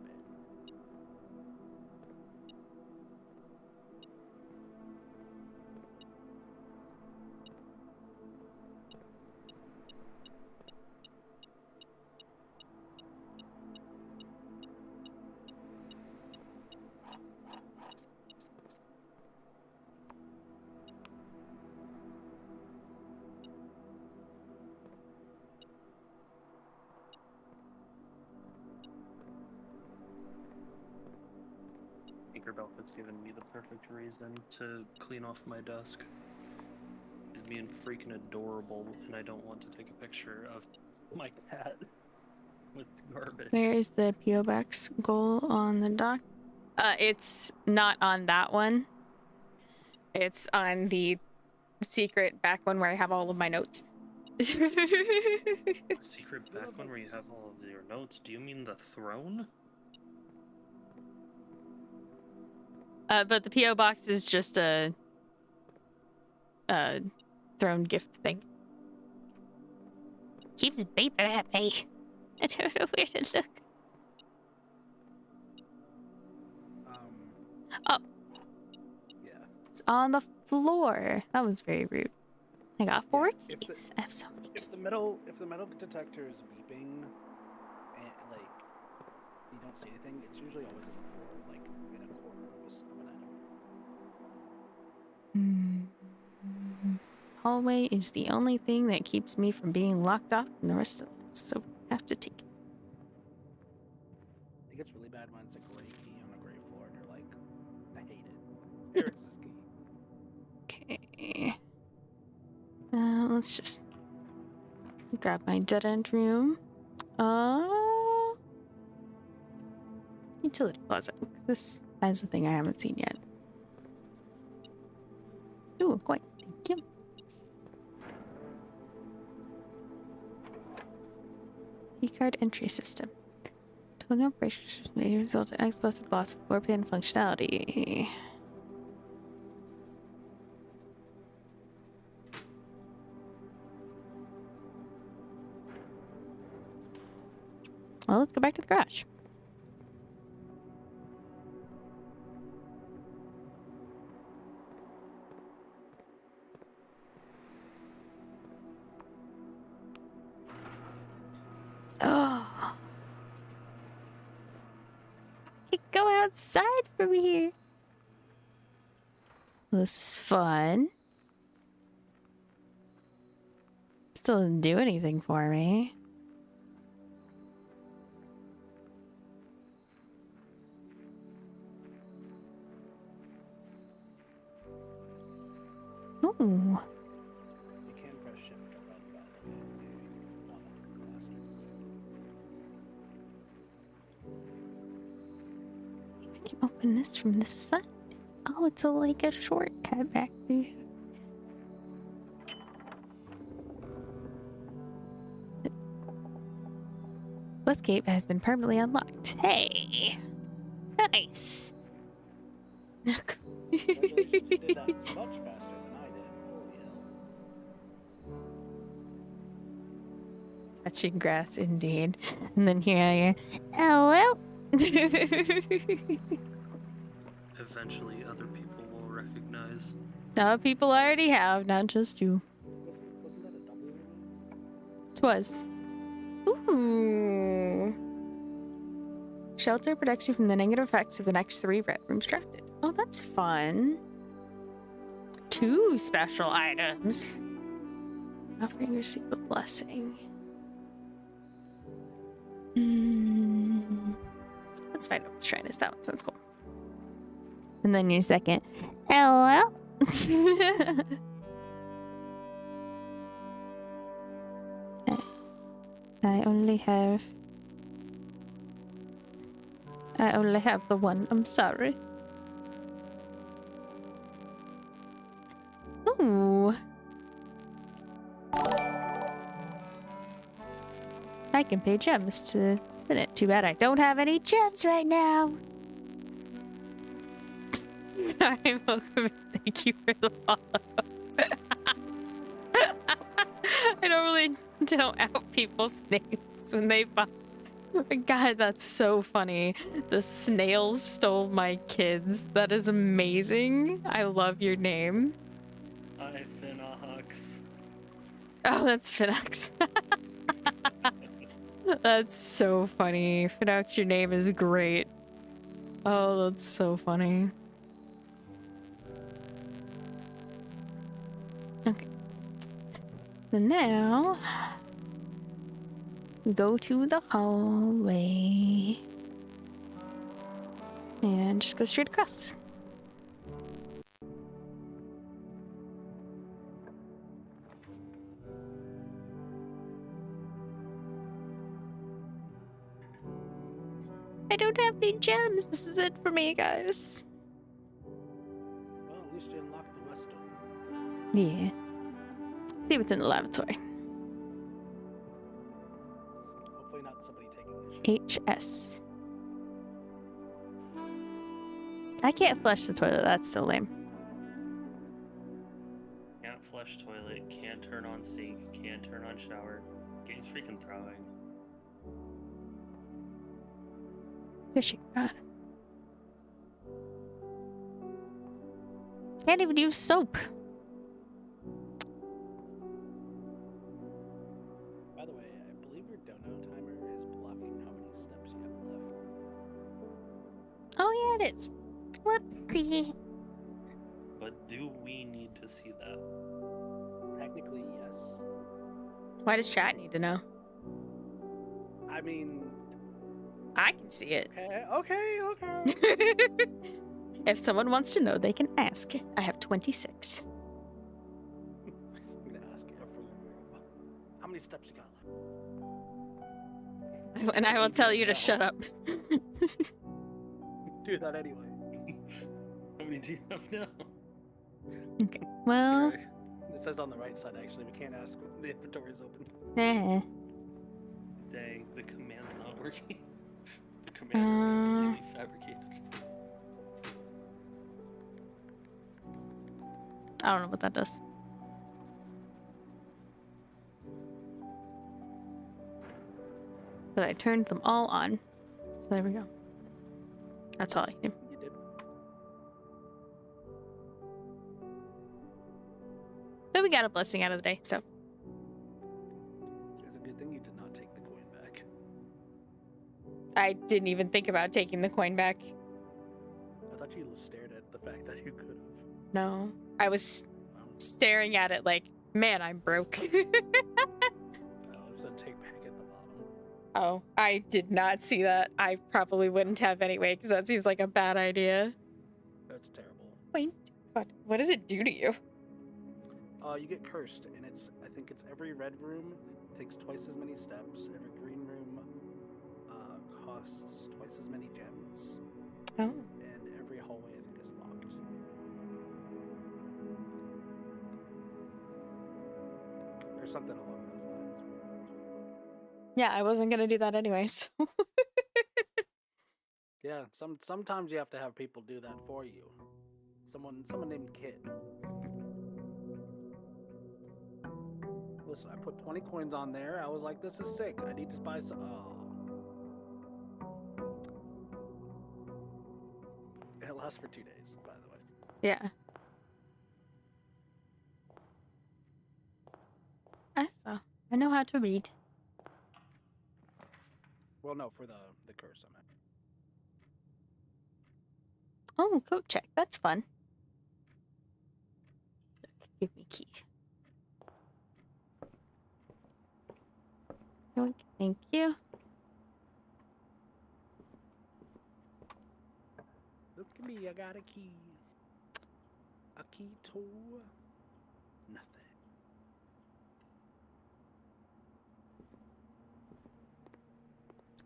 Tinkerbell has given me the perfect reason to clean off my desk. He's being freaking adorable, and I don't want to take a picture of my cat with garbage. Where is the P.O. Box goal on the dock? It's not on that one. It's on the secret back one where I have all of my notes. Secret back one where you have all of your notes? Do you mean the throne? But the P.O. Box is just a throne gift thing. Keeps beeping at me. I don't know where to look. Oh. Yeah. It's on the floor. That was very rude. I got 4 Yeah, keys. I have so many keys. If the metal detector is beeping and like you don't see anything, it's usually always on the floor, like in a corner of an item. Hallway is the only thing that keeps me from being locked off from the rest of them, so I have to take it. It gets really bad when it's a gray key on a gray floor and you're like, I hate it. Where is this key? Okay. Let's just grab my dead end room. Utility closet. This is the thing I haven't seen yet. Ooh, quite. Thank you. Keycard entry system. Tolling operations may result in unexpected loss of floor plan functionality. Well, let's go back to the garage. Oh. I can go outside from here. This is fun. Still doesn't do anything for me. Ooh. You can press shift to run, by the way, if you want to go faster. I can open this from this side. Oh, it's like a shortcut back there. West gate has been permanently unlocked. Hey, nice. Congratulations, you did that much faster than I did. Holy hell. Touching grass, indeed. And then here I am. Oh well. Eventually, other people will recognize. No, people already have, not just you. Wasn't that a W? Twas. Ooh. Shelter protects you from the negative effects of the next 3 red rooms drafted. Oh, that's fun. 2 special items. Offering your secret blessing. Let's find out what the shrine is. That one sounds cool. And then your second. LOL. I only have the one. I'm sorry. Ooh. I can pay gems to spin it. Too bad I don't have any gems right now. I'm welcome. Thank you for the follow. I normally don't out people's names when they follow. God, that's so funny. The snails stole my kids. That is amazing. I love your name. Hi, Finox. Oh, that's Finox. That's so funny. Finox, your name is great. Oh, that's so funny. Okay. So now, go to the hallway. And just go straight across. I don't have any gems. This is it for me, guys. Well, at least you unlocked the west door. Yeah. Let's see what's in the lavatory. Hopefully not somebody taking this shit. HS. I can't flush the toilet. That's so lame. Can't flush toilet, can't turn on sink, can't turn on shower. Game's freaking throwing. Fishing rod. Can't even use soap. By the way, I believe your dono timer is blocking how many steps you have left. Oh yeah, it is. Whoopsie. But do we need to see that? Technically, yes. Why does chat need to know? I mean, I can see it. okay. If someone wants to know, they can ask. I have 26. I'm gonna ask every how many steps you got left. And I will tell you to shut up. Do that anyway. How many do you have now? Okay. Well, It says on the right side, actually. We can't ask when the inventory is open. Dang, the command's not working. The command completely fabricated. I don't know what that does. But I turned them all on. So there we go. That's all I can do. You did. But we got a blessing out of the day, so. It's a good thing you did not take the coin back. I didn't even think about taking the coin back. I thought you stared at the fact that you could have. No. I was staring at it like, man, I'm broke. No, it said take back at the bottom. Oh, I did not see that. I probably wouldn't have anyway, because that seems like a bad idea. That's terrible. Wait, what does it do to you? You get cursed, and I think it's every red room takes twice as many steps. Every green room costs twice as many gems. Oh. And every hallway, I think, is locked. something along those lines. Yeah, I wasn't gonna do that anyways. Yeah, sometimes you have to have people do that for you. Someone named Kit. Listen, I put 20 coins on there. I was like, this is sick. I need to buy some. Oh. It lasts for 2 days, by the way. Yeah. I saw. I know how to read. Well, no, for the curse, I meant. Oh, coat check. That's fun. Give me key. Yoink. Thank you. Look at me, I got a key. A key to nothing.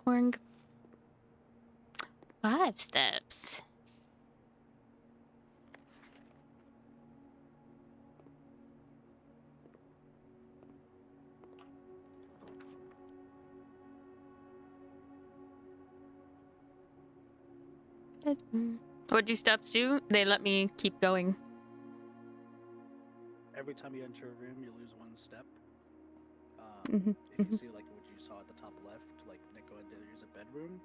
Oring. 5 steps. What do steps do? They let me keep going. Every time you enter a room, you lose 1 step. Mhm, If you see like what you saw at the top left, like Nico and there's a bedroom.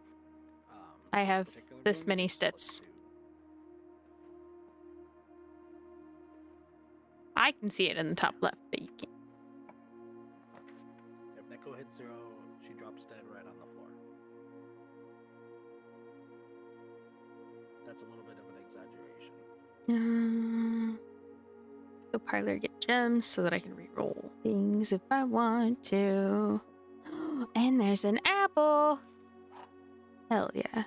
I this have particular this room, many it's steps. +2. I can see it in the top left, but you can't. If Nico hits 0, she drops dead right on the floor. That's a little bit of an exaggeration. Go parlor, get gems so that I can reroll things if I want to. And there's an apple. Hell yeah.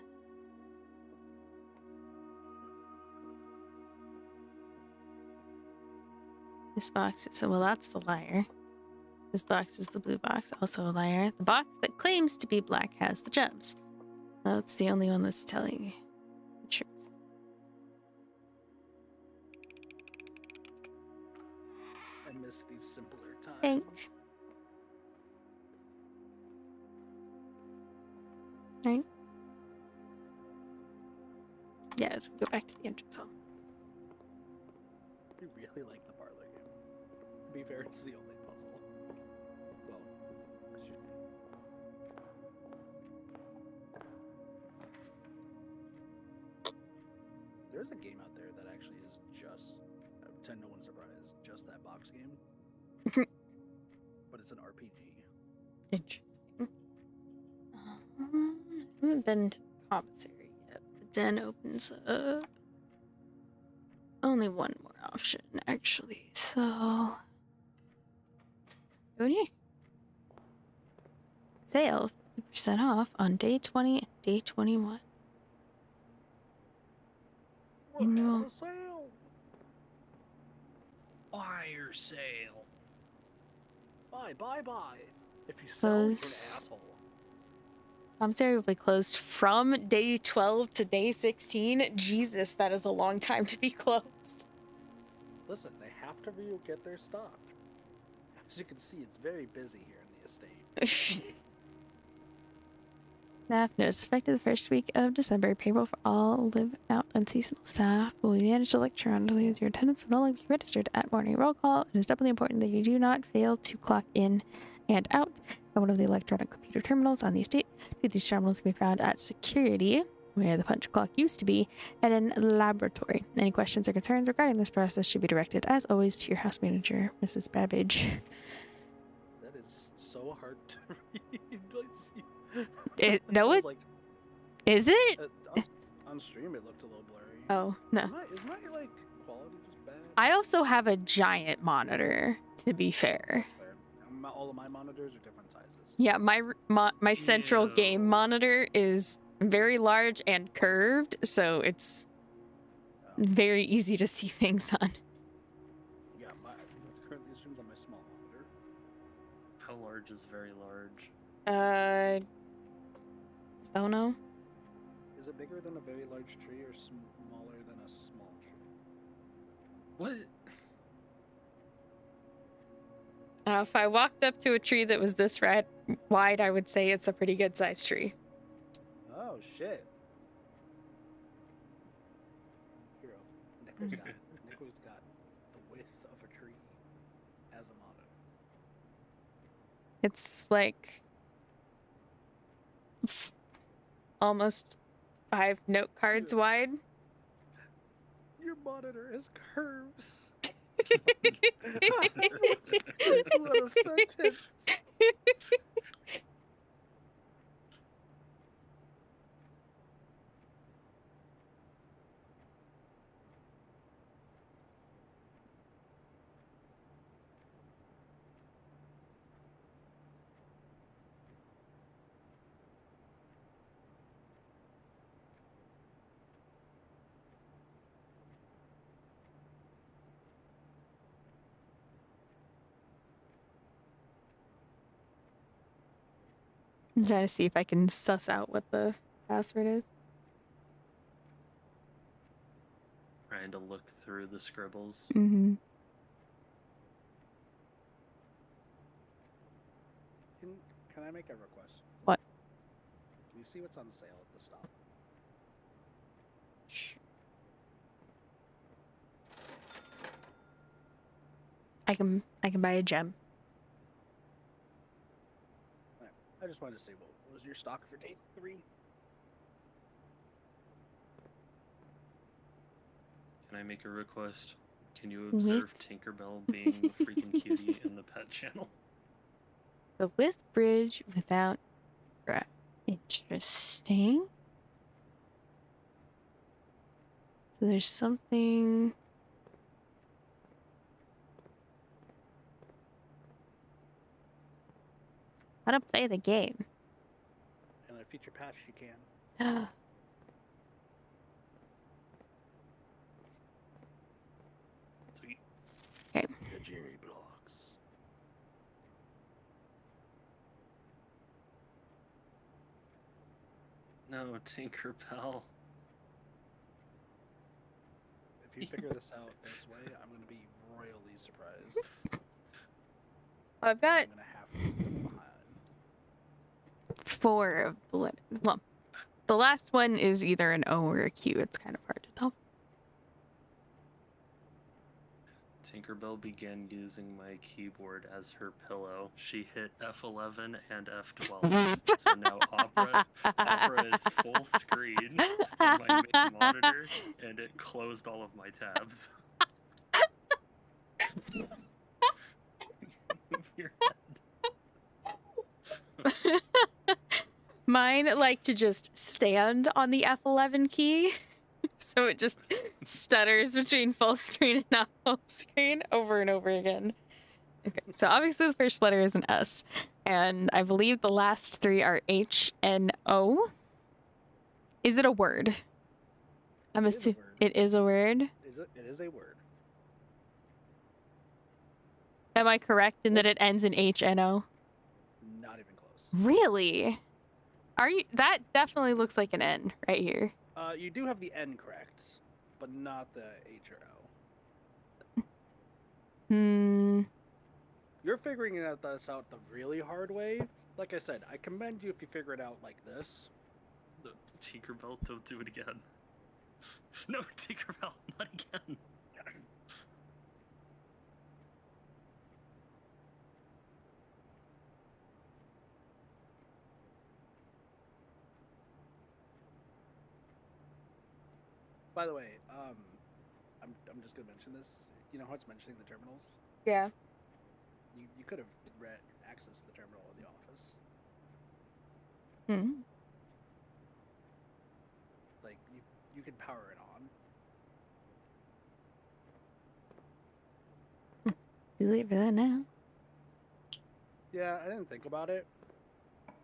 This box is, well, that's the liar. This box is the blue box, also a liar. The box that claims to be black has the gems. That's the only one that's telling the truth. I miss these simpler times. Thanks. Right? Yeah, as we go back to the entrance hall. I really like the parlor game. To be fair, it's the only puzzle. Well, excuse me. There's a game out there that actually is just, to no one's surprise, just that box game. But it's an RPG. Interesting. I haven't been to the commissary yet. The den opens up. Only one more option, actually. So, go in here. Sale 50% off on day 20 and day 21. We're Annual. having a sale. Fire sale. Buy. If you sell, you're an Close. asshole. Commissary will be closed from day 12 to day 16. Jesus, that is a long time to be closed. Listen, they have to get their stock. As you can see, it's very busy here in the estate. Staff notice effective the first week of December. Payroll for all live out and seasonal staff will be managed electronically as your attendance will no longer be registered at morning roll call. It is doubly important that you do not fail to clock in and out at one of the electronic computer terminals on the estate. These terminals can be found at security, where the punch clock used to be, and in laboratory. Any questions or concerns regarding this process should be directed, as always, to your house manager, Mrs. Babbage. That is so hard to read. No, I was it like, is it? on stream, it looked a little blurry. Oh no. Is my like quality just bad? I also have a giant monitor, to be fair. Fair. All of my monitors are different sizes. Yeah, my central Ew. game monitor is very large and curved, so it's very easy to see things on. Yeah, currently streams on my small monitor. How large is very large? Don't know. Is it bigger than a very large tree or smaller than a small tree? What? If I walked up to a tree that was this wide, I would say it's a pretty good sized tree. Oh shit. Hero. Nicho's got the width of a tree as a monitor. It's like almost 5 note cards wide. Your monitor has curves. What What a sentence. I'm trying to see if I can suss out what the password is. Trying to look through the scribbles. Mm-hmm. Can I make a request? What? Can you see what's on sale at the stop? Shh. I can buy a gem. I just wanted to see what was your stock for day 3. Can I make a request? Can you observe Tinkerbell being the freaking cutie in the pet channel? The with bridge without. Interesting. So there's something. How to play the game. And a feature patch you can. Sweet. Okay. The Jerry blocks. No, Tinkerbell. If you figure this out this way, I'm going to be royally surprised. I've got I'm going to have to leave them behind. 4 of the letters. Well, the last one is either an O or a Q. It's kind of hard to tell. Tinkerbell began using my keyboard as her pillow. She hit F11 and F12. So now Opera is full screen on my main monitor, and it closed all of my tabs. Move your head. Mine like to just stand on the F11 key. So it just stutters between full screen and not full screen over and over again. Okay, so obviously the first letter is an S. And I believe the last 3 are H and O. Is it a word? I'm assuming it is a word. It is a word. Am I correct in that it ends in H and O? Not even close. Really? Are you? That definitely looks like an N right here. You do have the N correct, but not the H or O. You're figuring this out the really hard way. Like I said, I commend you if you figure it out like this. No, Tinkerbell, don't do it again. No, Tinkerbell, not again. By the way, I'm just gonna mention this. You know how it's mentioning the terminals? Yeah. You could have accessed the terminal in the office. Hmm. Like you could power it on. Too late for that now. Yeah, I didn't think about it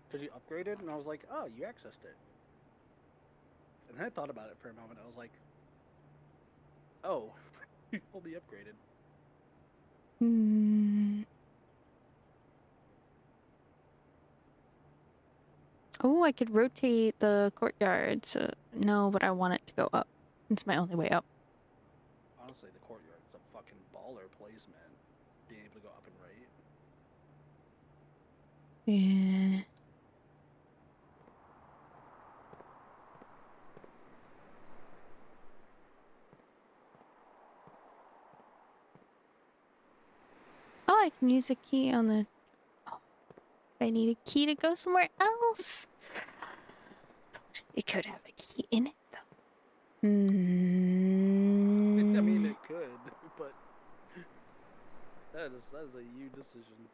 because you upgraded, and I was like, oh, you accessed it. And then I thought about it for a moment. I was like, oh, you only upgraded. Oh, I could rotate the courtyard. So no, but I want it to go up. It's my only way up. Honestly, the courtyard is a fucking baller place, man. Being able to go up and right. Yeah. Oh, I can use a key on the... Oh, I need a key to go somewhere else. It could have a key in it, though. I mean, it could, but that is a you decision.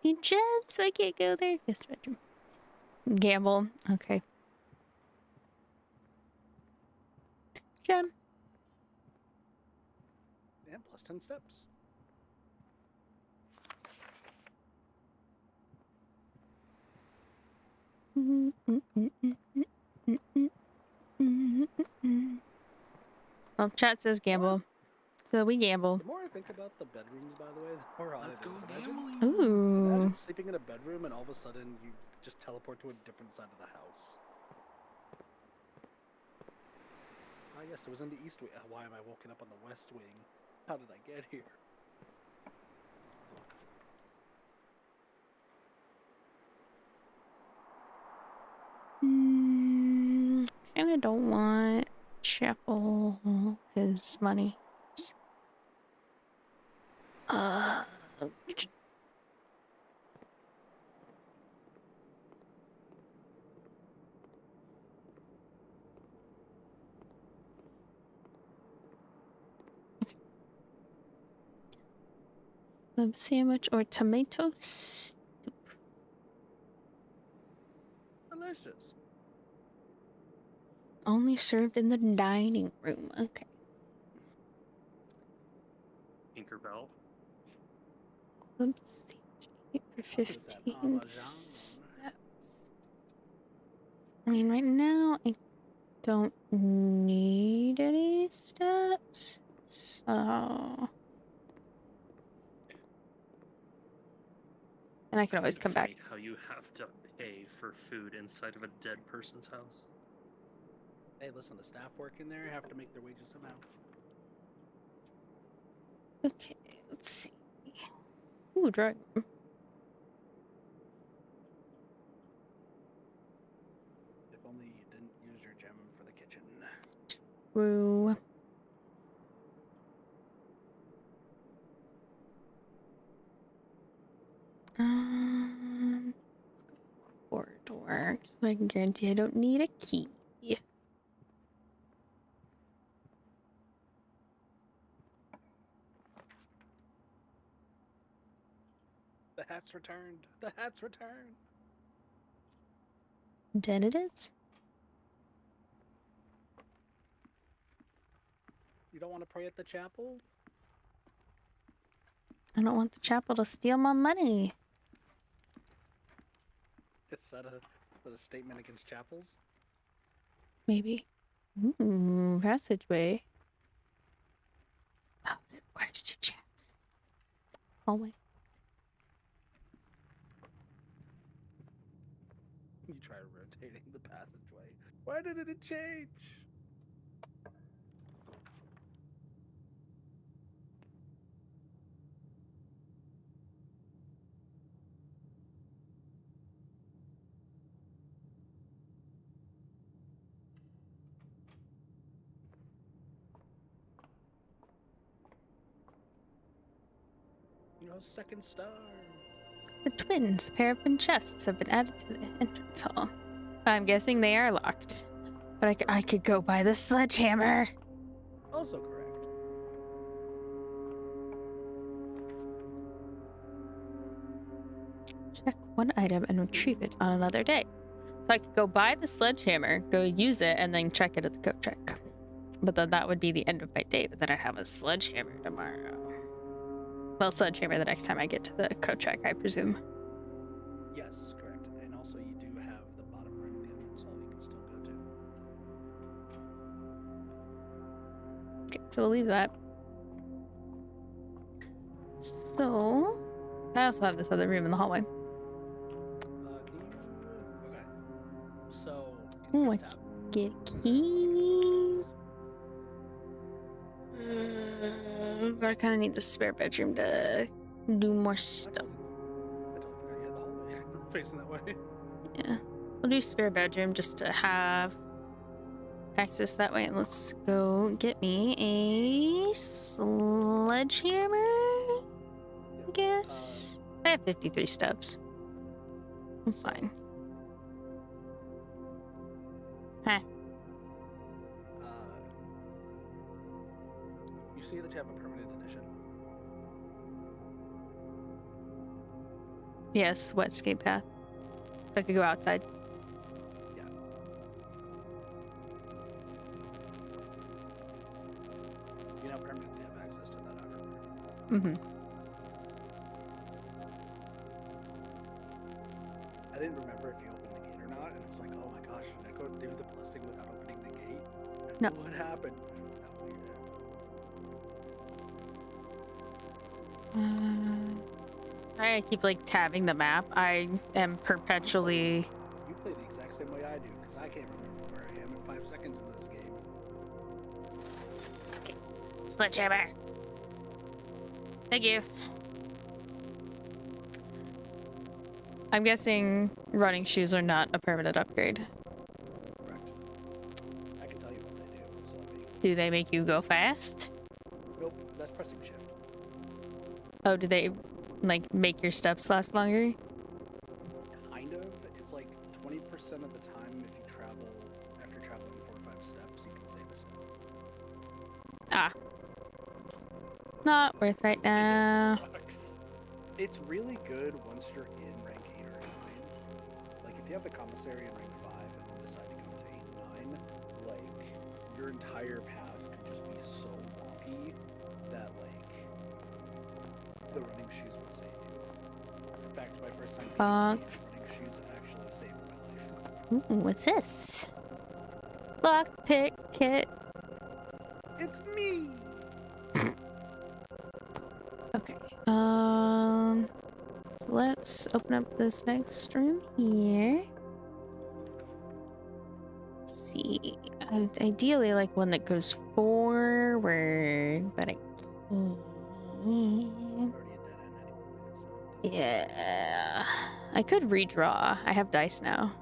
Need gems, so I can't go there. This bedroom. Gamble. Okay. Gem. And plus 10 steps. Well, chat says gamble. So we gamble. The more I think about the bedrooms, by the way, the more odd Let's it go is. gambling. Ooh. Imagine sleeping in a bedroom and all of a sudden you just teleport to a different side of the house. I guess it was in the east wing. Why am I woken up on the west wing? How did I get here? Kinda don't want chapel because money. Club sandwich or tomato soup. Delicious. Only served in the dining room. Okay. Tinkerbell. Club sandwich 8 for What is that? 15 Parmesan? steps. I mean, right now I don't need any steps. So. And I can always come back. Funny how you have to pay for food inside of a dead person's house. Hey, listen, the staff working there have to make their wages somehow. Okay, let's see. Ooh, drug. If only you didn't use your gem for the kitchen. True. Let's go corridor. So I can guarantee I don't need a key. The hat's returned. The hat's returned. Then it is. You don't want to pray at the chapel? I don't want the chapel to steal my money. Is that a statement against chapels? Maybe. Ooh, passageway. Oh, it requires 2 gems. Hallway. You try rotating the passageway. Why did it change? You know, second star. The twins, a pair of open chests, have been added to the entrance hall. I'm guessing they are locked. But I could go buy the sledgehammer. Also correct. Check one item and retrieve it on another day. So I could go buy the sledgehammer, go use it, and then check it at the coat check. But then that would be the end of my day. But then I'd have a sledgehammer tomorrow. Well, sledgehammer the next time I get to the coat check, I presume. Yes, correct. And also you do have the bottom right of the entrance hall you can still go to. Okay, so we'll leave that. So, I also have this other room in the hallway. Okay. So, Ooh, I tap. get a key. I kind of need the spare bedroom to do more stuff. I totally forgot you had the hallway facing that way. Yeah. I'll do spare bedroom just to have access that way. And let's go get me a sledgehammer, I guess. I have 53 steps. I'm fine. Huh. You see that you have a permanent addition? Yes, wet skate path. If I could go outside. Yeah. You now permanently have access to that outer part. Mm-hmm. I didn't remember if you opened the gate or not, and I was like, oh my gosh, should I go do the blessing without opening the gate? No. What happened? Sorry, I keep like tabbing the map. I am perpetually. You play the exact same way I do, because I can't remember where I am in 5 seconds into this game. Sledgehammer. Thank you. I'm guessing running shoes are not a permanent upgrade. Correct. I can tell you what they do, so Do they make you go fast? nope, that's pressing shift. Oh, do they like make your steps last longer? Kind of. It's like 20% of the time if you travel, after traveling 4 or 5 steps, you can save a step. Ah. Not worth right now. Sucks. It's really good once you're in rank 8 or 9. Like, if you have the commissary in rank 5 and then decide to go to 8 and 9, like, your entire path could just be so wonky that, like, the running shoes would save you. In fact, my first time Bonk. running shoes actually saved my life. Ooh, what's this? Lockpick kit. It's me! Okay. So let's open up this next room here. Let's see. I'd ideally like one that goes forward, but I can't. Already a dead end anyway, so... Yeah. I could redraw. I have dice now.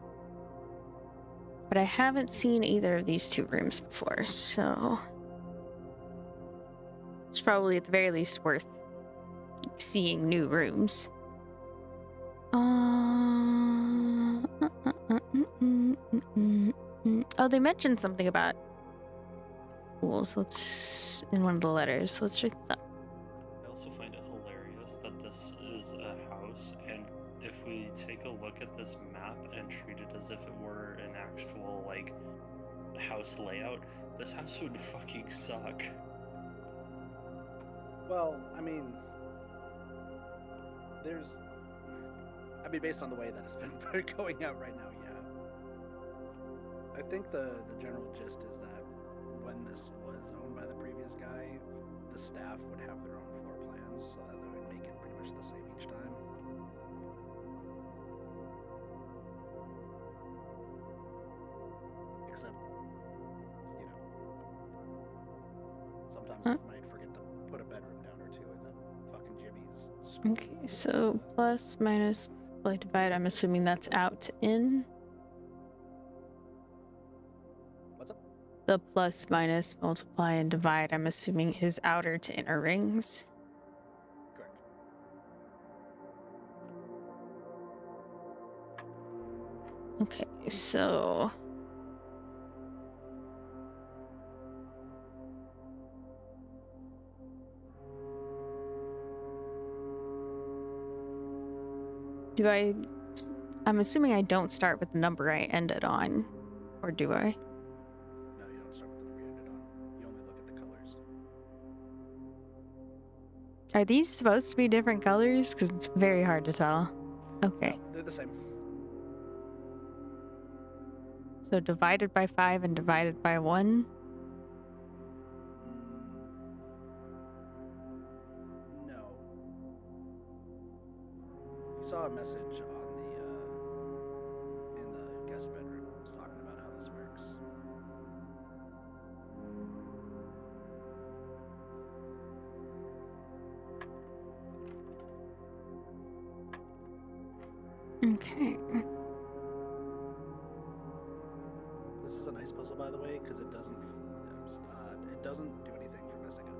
But I haven't seen either of these two rooms before, so it's probably at the very least worth seeing new rooms. Oh, they mentioned something about pools. Let's in one of the letters. Let's check this out. I also find it hilarious that this is a house, and if we take a look at this map and treat it as if it were an actual, like, house layout, this house would fucking suck. Well, I mean, based on the way that it's been going out right now, yeah. I think the general gist is that when this was owned by the previous guy, the staff would have their own floor plans, so that they would make it pretty much the same each time. Except, you know, sometimes you might forget to put a bedroom down or two, and then fucking Jimmy's. Okay, so plus, minus, multiply, divide. I'm assuming that's out to in. What's up? The plus, minus, multiply, and divide, I'm assuming is outer to inner rings. Correct. Okay, so I'm assuming I don't start with the number I ended on, or do I? No, you don't start with the number you ended on. You only look at the colors. Are these supposed to be different colors? Because it's very hard to tell. Okay, No, they're the same. so divided by 5 and divided by 1. No. You saw a message on in the guest bedroom. It was talking about how this works. Okay. This is a nice puzzle, by the way, because it doesn't do anything for messing up.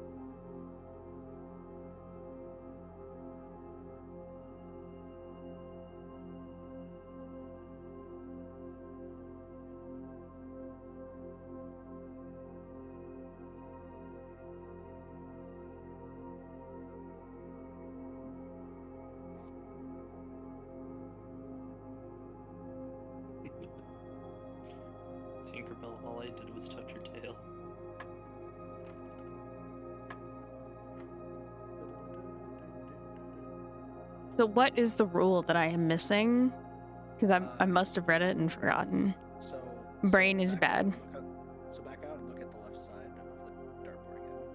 Tinkerbell, all I did was touch your tail. So what is the rule that I am missing? Because I must have read it and forgotten. So Brain is back out bad. and so back out and look at the left side of the dartboard again.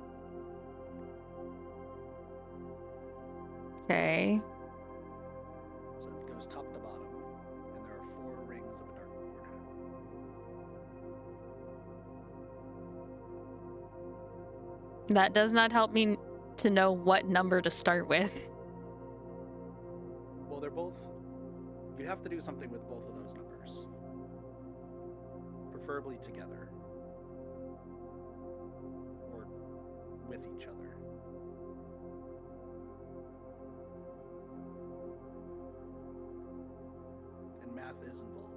Okay. So it goes top to bottom, and there are 4 rings of a dartboard. That does not help me to know what number to start with. Well, they're both. You have to do something with both of those numbers, preferably together or with each other. And math is involved.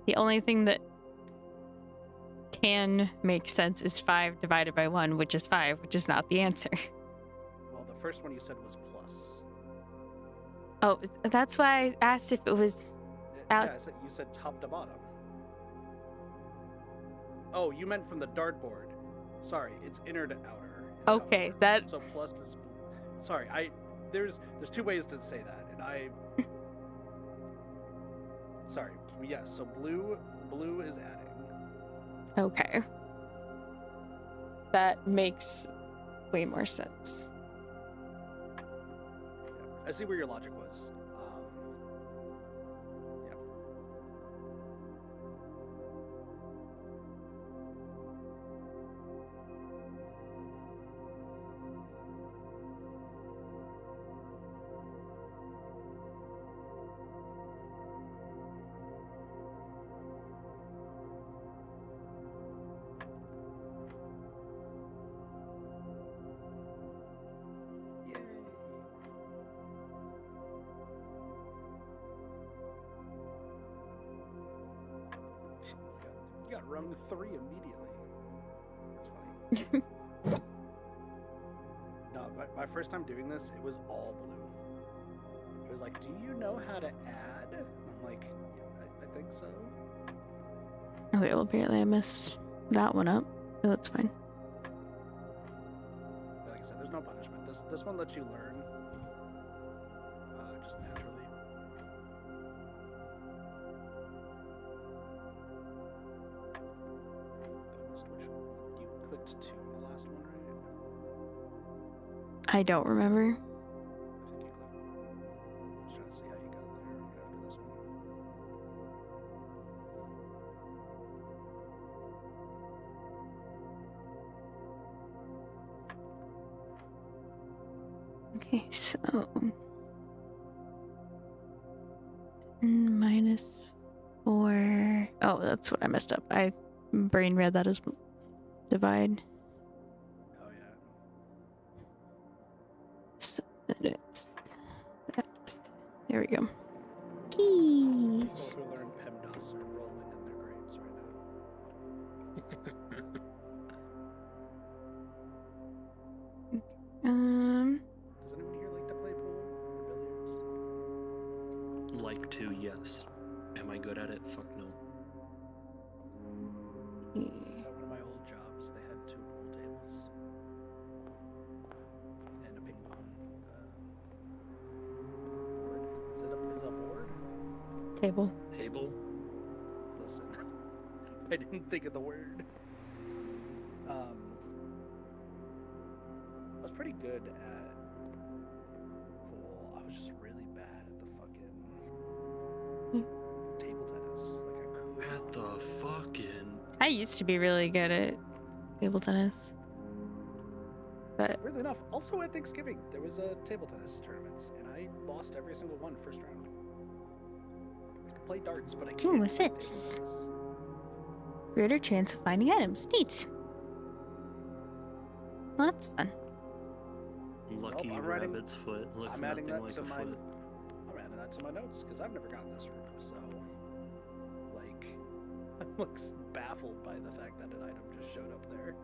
The only thing that can make sense is 5 divided by 1, which is 5, which is not the answer. Well, the first one you said was plus. Oh, that's why I asked if it was out. Yeah, you said top to bottom. Oh, you meant from the dartboard. Sorry, it's inner to outer. Is Okay, outer. that. So plus is. Sorry, there's 2 ways to say that, and I. Sorry, yes. So blue is adding. Okay. That makes way more sense. I see where your logic was. Yeah. Yay. You got rung 3 immediately. That's funny. No, my first time doing this, it was all blue. It was like, do you know how to add? And I'm like, yeah, I think so. Okay, well, apparently I messed that one up. But that's fine. But like I said, there's no punishment. This one lets you learn just naturally. I missed which one. You clicked 2 on the last one, right? I don't remember. I think you clicked. Just trying to see how you got there after this one. Okay, so 10 minus 4. Oh, that's what I messed up. I brain read that as divide. Oh yeah. So it's that. There we go. Keys. People who learn PEMDAS are rolling in their graves right now. Does anyone here like to play pool or billiards? Like to, yes. Am I good at it? Fuck no. At one of my old jobs, they had 2 pool tables and a ping pong board. Is a board? Table. Table? Listen, I didn't think of the word. I was pretty good at pool. I was just really bad at the fucking table tennis. Like I could. At the fucking... I used to be really good at table tennis. But Weirdly enough, also at Thanksgiving, there was a table tennis tournament, and I lost every single one first round. play darts, but I can't. Ooh, what's this? Greater chance of finding items. Neat. Well, that's fun. Lucky I'm writing- rabbit's foot looks I'm adding nothing that like to a my. foot. I'm adding that to my notes because I've never gotten this room. So, like, I'm like baffled by the fact that an item just showed up there.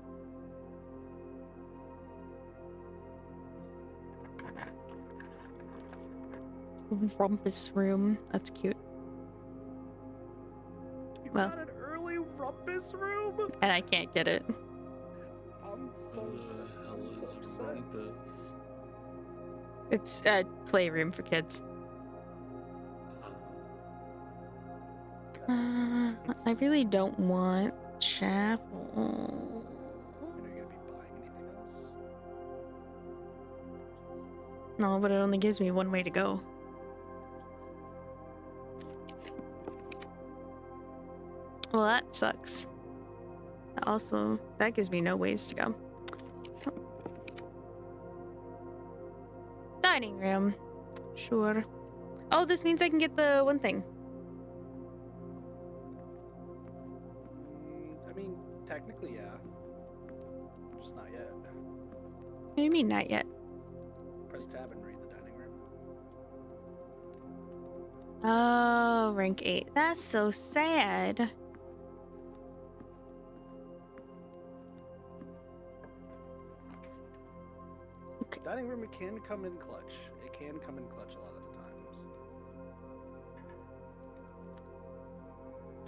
Rumpus room. That's cute. You Well. got an early rumpus room. And I can't get it. I'm so upset. It's a playroom for kids. I really don't want chapel. Are you gonna be buying anything else? No, but it only gives me one way to go. Well, that sucks. Also, that gives me no ways to go. Dining room. Sure. Oh, this means I can get the one thing. I mean, technically, yeah. Just not yet. What do you mean, not yet? Press tab and read the dining room. Oh, rank 8. That's so sad. Dining room, it can come in clutch. It can come in clutch a lot of the times.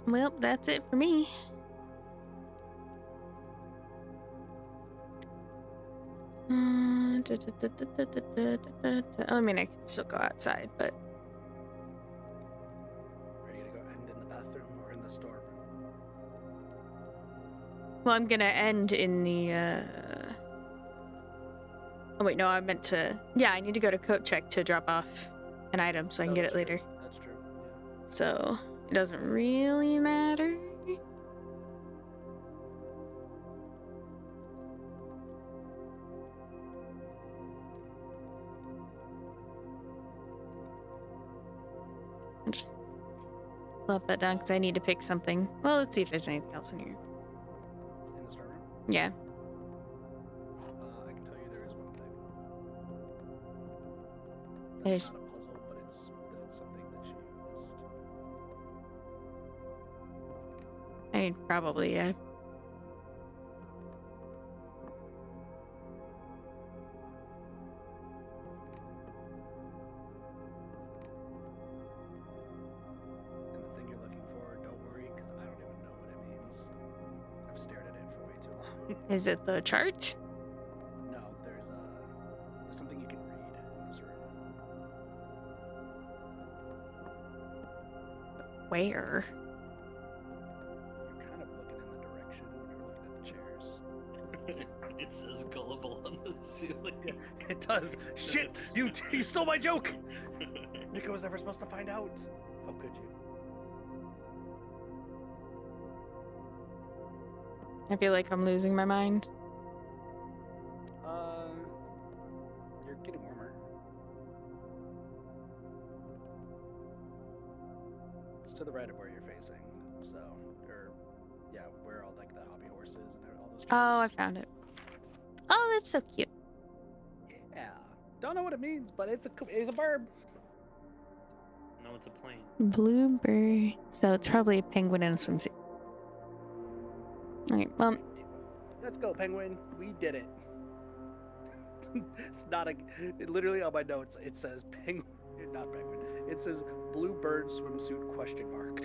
Well, that's it for me. I mean, I can still go outside, but Are you gonna go end in the bathroom or in the storeroom? well, I'm gonna end in the. Oh wait, no, I meant to. Yeah, I need to go to coat check to drop off an item so I can get it That's later. true. That's true. Yeah. So it doesn't really matter. I'll just flop that down because I need to pick something. Well, let's see if there's anything else in here. In the storeroom? Yeah. I can tell you there is one thing. There's- That's not a puzzle, but it's something that you missed. I mean, probably, yeah. And the thing you're looking for, don't worry, because I don't even know what it means. I've stared at it for way too long. Is it the chart? No, there's something you can read in this room. Where? You're kind of looking in the direction when you're looking at the chairs. It says gullible on the ceiling. It does. Shit! You stole my joke! Nico was never supposed to find out. How could you? I feel like I'm losing my mind. You're getting warmer. It's to the right of where you're facing. So, or yeah, where all like the hobby horses and all those. Oh, I chairs. found it. Oh, that's so cute. Yeah. Don't know what it means, but it's a bird. No, it's a plane. Bluebird. So it's probably a penguin in a swimsuit. Okay, well, Let's go, penguin. We did it. It's not literally on my notes. It says penguin, not penguin. It says bluebird swimsuit question mark.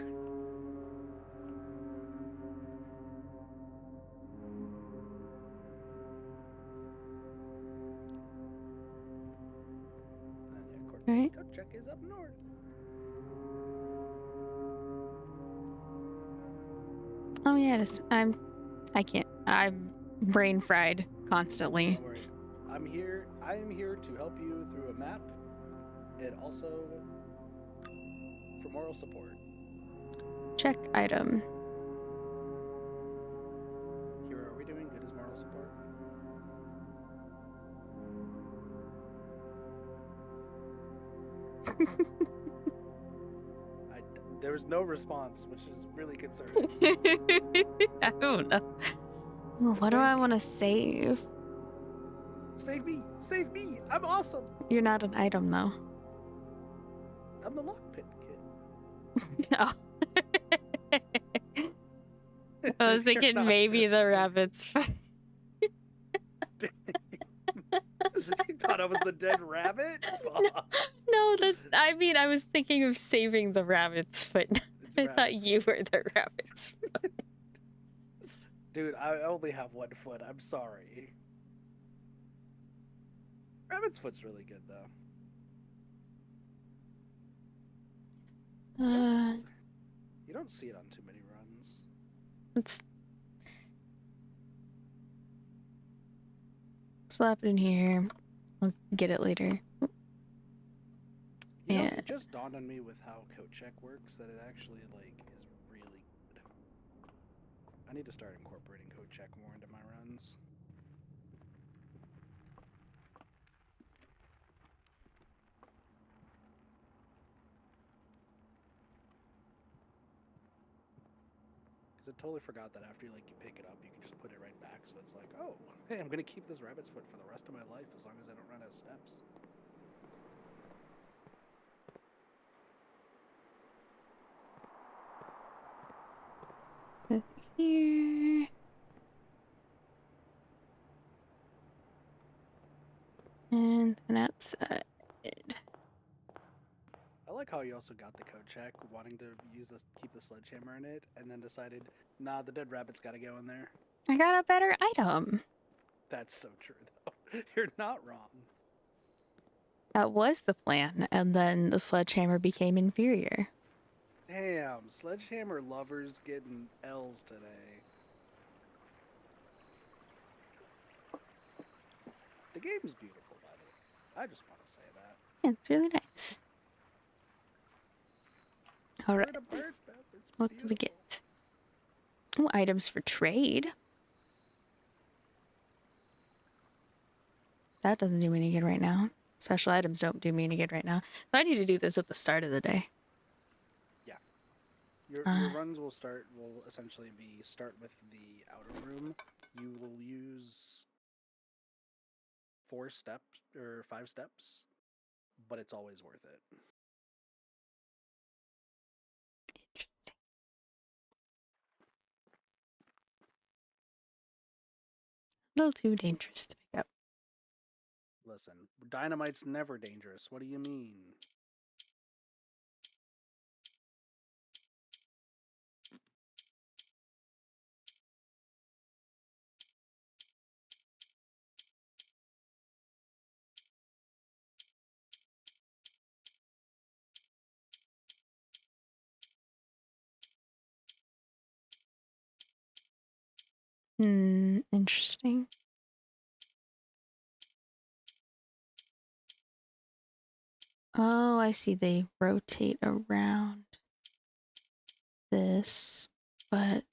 Alright. Coat check is up north. Oh yeah, it is. I can't. I'm brain fried constantly. Don't worry. I am here to help you through a map and also for moral support. Check item. Hero, are we doing good as moral support? There was no response, which is really concerning. I don't know. What do I want to save? Save me! Save me! I'm awesome! You're not an item, though. I'm the lockpick Oh. kid. I was thinking You're not maybe this the kid. rabbit's. You thought I was the dead rabbit? Fuck. No, that's. I mean, I was thinking of saving the rabbit's foot. It's I thought rabbit's you foot. were the rabbit's. Dude, I only have one foot. I'm sorry. Rabbit's foot's really good, though. You don't see it on too many runs. Let's slap it in here. I'll get it later. You know, Yeah. it just dawned on me with how coat check works that it actually like is really good. I need to start incorporating coat check more into my runs. Because I totally forgot that after you pick it up, you can just put it right back. So it's like, oh, hey, I'm gonna keep this rabbit's foot for the rest of my life as long as I don't run out of steps. Here. And then outside. I like how you also got the coat check, wanting to keep the sledgehammer in it, and then decided, nah, the dead rabbit's got to go in there. I got a better item. That's so true, though. You're not wrong. That was the plan, and then the sledgehammer became inferior. Damn, sledgehammer lovers getting L's today. The game's beautiful, by the way. I just want to say that. Yeah, it's really nice. All right. Bird of bird, it's What do we beautiful. get? Oh, items for trade. That doesn't do me any good right now. Special items don't do me any good right now. So I need to do this at the start of the day. Your runs will essentially start with the outer room. You will use 4 steps or 5 steps, but it's always worth it. Interesting. A little too dangerous to pick up. Listen, dynamite's never dangerous. What do you mean? Interesting. Oh, I see. They rotate around this, but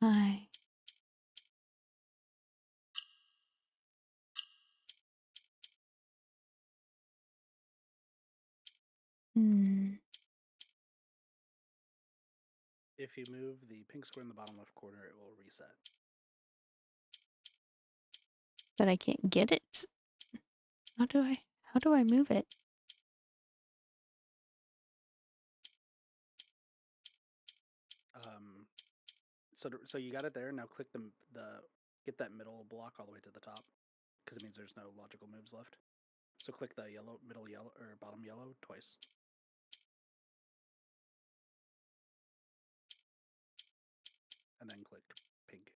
I If you move the pink square in the bottom left corner, it will reset. But I can't get it. How do I move it? So you got it there. Now click get that middle block all the way to the top, because it means there's no logical moves left. So click the middle yellow or bottom yellow twice. And then click pink.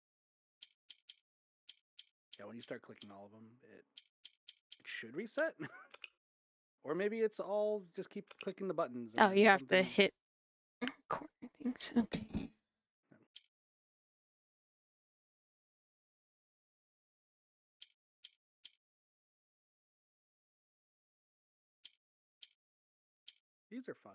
Yeah, when you start clicking all of them, it should reset. Or maybe it's all just keep clicking the buttons. Oh, you have to something- hit corner things. Okay. These are fun.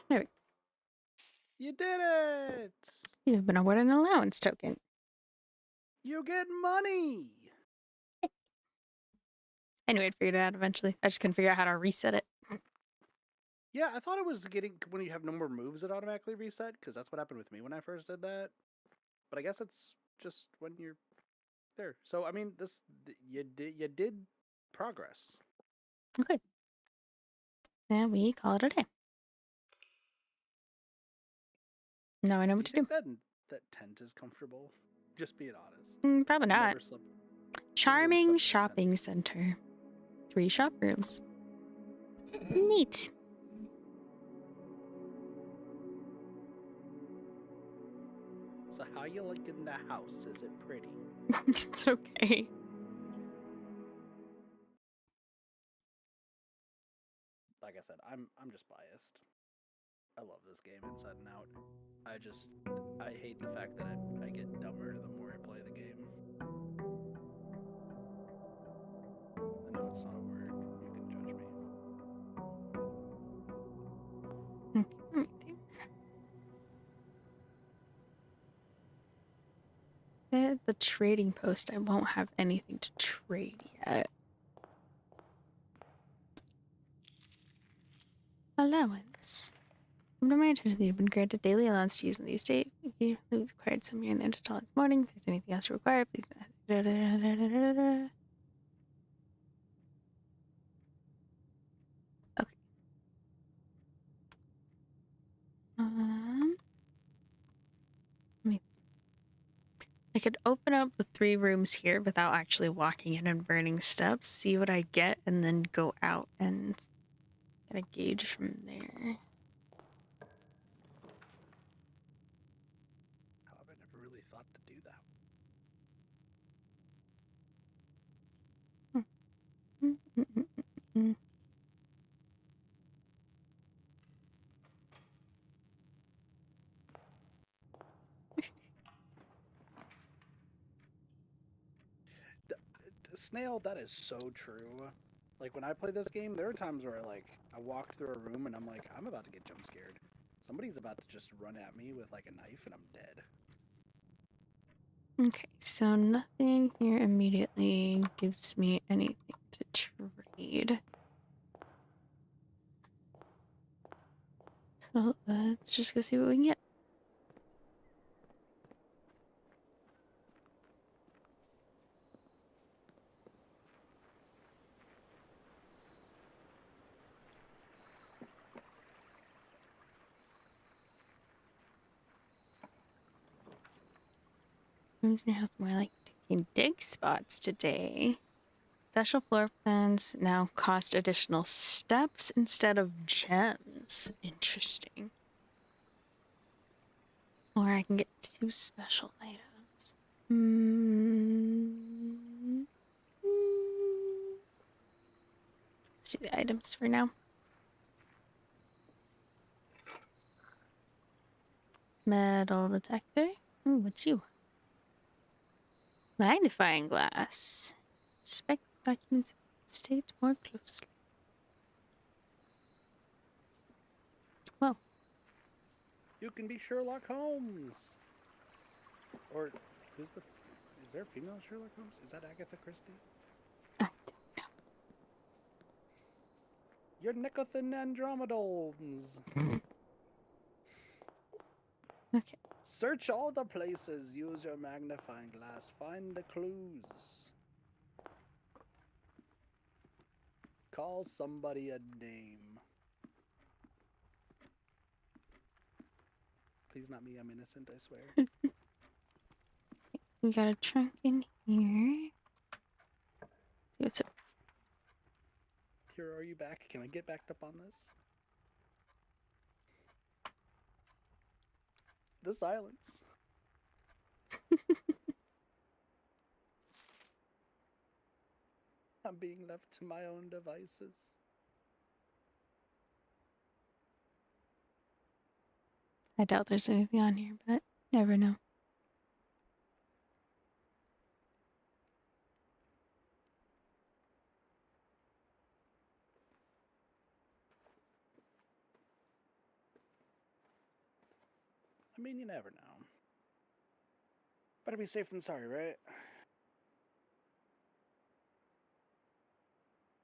There we go. You did it! You've been awarded an allowance token. You get money! I knew I'd figure it out eventually. I just couldn't figure out how to reset it. Yeah, I thought it was getting when you have no more moves, it automatically reset, because that's what happened with me when I first did that. But I guess it's just when you're there. So I mean, you did progress. Okay. And we call it a day. Now I know what to do. Think that tent is comfortable? Just being honest. Probably I've not. never slept- Charming slept in a shopping center. 3 shop rooms. Neat. So how you liking the house? Is it pretty? It's okay. Like I said, I'm just biased. I love this game inside and out. I hate the fact that I get dumber the more I play the game. I know it's not a word. You can judge me. Okay, let me think. At the trading post, I won't have anything to trade yet. Allowance. From my attention, you've been granted daily allowance to use on these days. You required some here in the install this morning. If there's anything else required, please. Okay. I could open up the 3 rooms here without actually walking in and burning steps, see what I get, and then go out and get a gauge from there. How have I never really thought to do that? Snail, that is so true. Like when I play this game, there are times where I walk through a room and I'm like, I'm about to get jump scared. Somebody's about to just run at me with like a knife and I'm dead. Okay, so nothing here immediately gives me anything to trade. So let's just go see what we can get. Rooms in your house more like taking dig spots today. Special floor plans now cost additional steps instead of gems. Interesting. Or I can get 2 special items. Let's do the items for now. Metal detector. Ooh, what's you? Magnifying glass. Inspect documents state more closely. Well, You can be Sherlock Holmes. Or is there a female Sherlock Holmes? Is that Agatha Christie? I don't know. You're Nicothan Andromedomes. Okay. Search all the places. Use your magnifying glass. Find the clues. Call somebody a name. Please, not me. I'm innocent, I swear. We got a trunk in here. See what's up. Here, are you back? Can I get backed up on this? The silence. I'm I'm being left to my own devices. I doubt there's anything on here, but never know. I mean, you never know. Better be safe than sorry, right?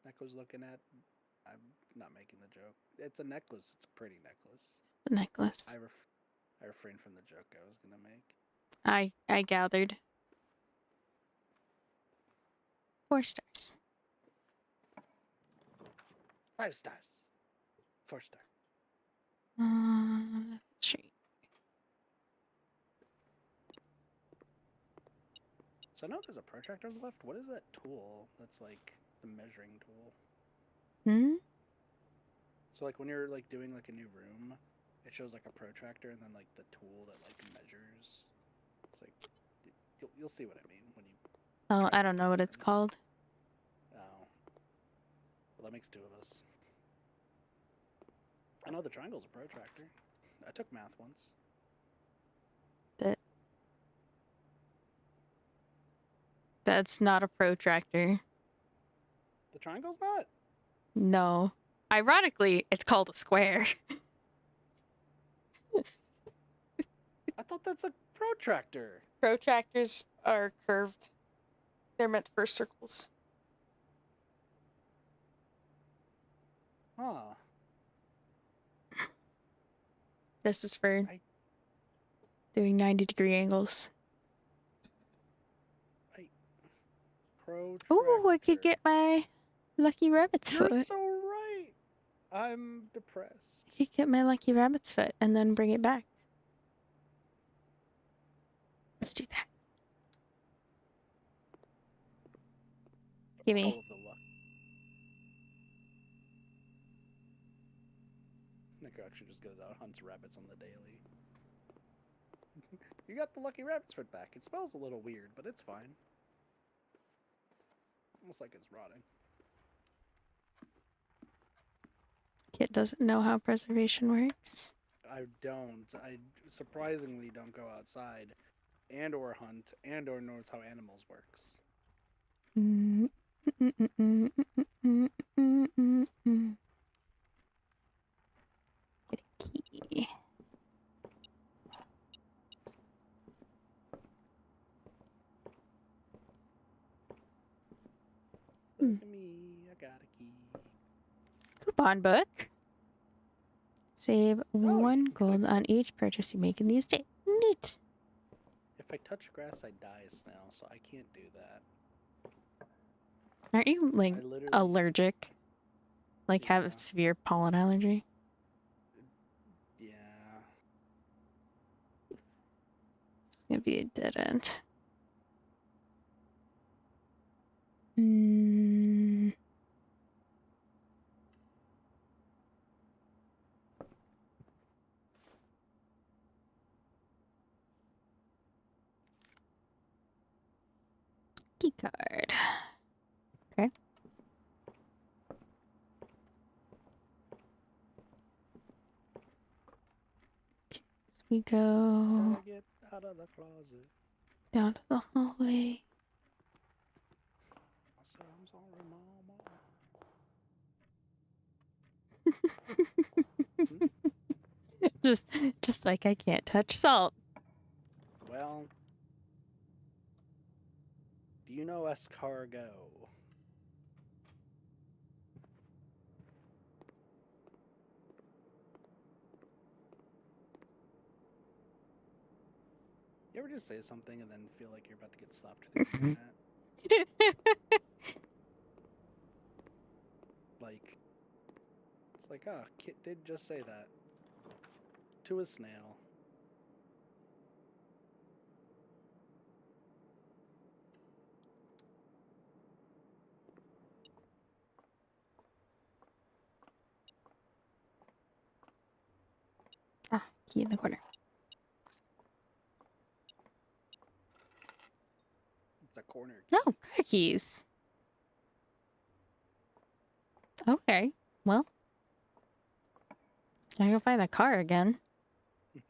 Neko's looking at... I'm not making the joke. It's a necklace. It's a pretty necklace. The necklace. I refrained from the joke I was gonna make. I gathered. 4 stars. 5 stars. 4 star. Sure. So I know there's a protractor on the left. What is that tool? That's like the measuring tool. Hmm? So like when you're like doing like a new room, it shows like a protractor and then like the tool that like measures. It's like you'll see what I mean when you. Oh, I don't know what it's called. Oh. Well, that makes 2 of us. I know the triangle's a protractor. I took math once. That's not a protractor. The triangle's not? No. Ironically, it's called a square. I thought that's a protractor. Protractors are curved. They're meant for circles. Huh. This is for doing 90-degree angles. Protractor. Ooh, I could get my lucky rabbit's You're foot. so right. I'm depressed. I could get my lucky rabbit's foot and then bring it back. Let's do that. Gimme. All of the luck. Nico actually just goes out, hunts rabbits on the daily. You got the lucky rabbit's foot back. It smells a little weird, but it's fine. Almost like it's rotting. Kid doesn't know how preservation works. I don't. I surprisingly don't go outside and or hunt and or knows how animals works. Get a key. Look at me, I got a key. Coupon book. Save 1 gold on each purchase you make in these days. Neat. If I touch grass, I die a snail, so I can't do that. Aren't you, like, allergic? Like, have a severe pollen allergy? Yeah. It's gonna be a dead end. Key card. Okay. So we go Get out of the closet. down to the hallway. So I'm sorry, Mama. Just like I can't touch salt. Well, do you know escargot? You ever just say something and then feel like you're about to get slapped through the internet? Like, it's like, ah, Kit did just say that. To a snail. Ah, key in the corner. It's a corner. No, car keys. Okay. Well, I go find that car again.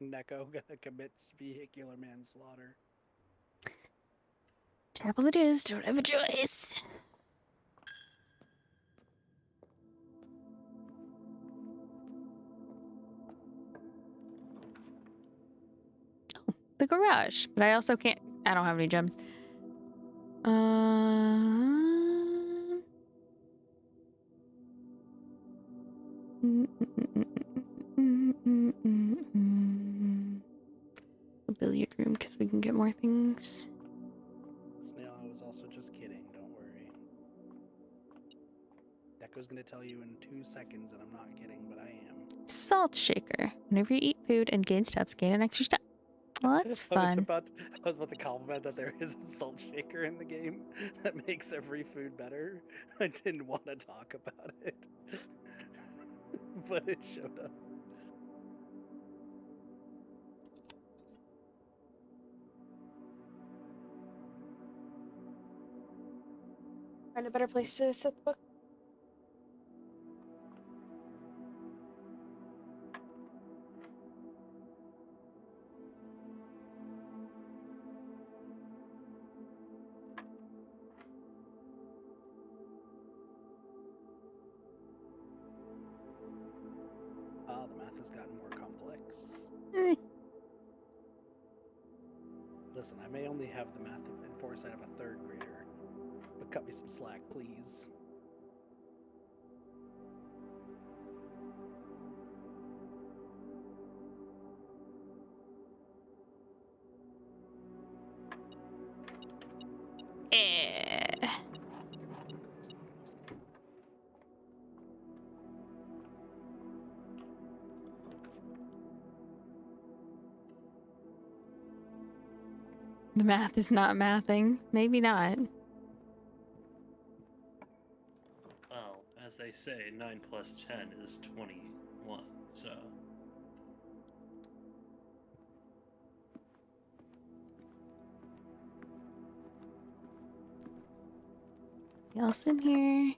Neko commits vehicular manslaughter. Trouble it is, don't have a choice. Oh, the garage. But I also can't. I don't have any gems. A billiard room because we can get more things. Snail, I was also just kidding. Don't worry. Neko's gonna tell you in 2 seconds that I'm not kidding, but I am. Salt shaker. Whenever you eat food and gain steps, gain an extra step. Well, that's fun. I was about to compliment that there is a salt shaker in the game that makes every food better. I didn't want to talk about it, but it showed up. Find a better place to set the book. The math has gotten more complex. Listen, I may only have the math and foresight of a 3rd grader, but cut me some slack, please. The math is not mathing. Maybe not. Well, as they say, 9 plus 10 is 21, so... Anything else in here?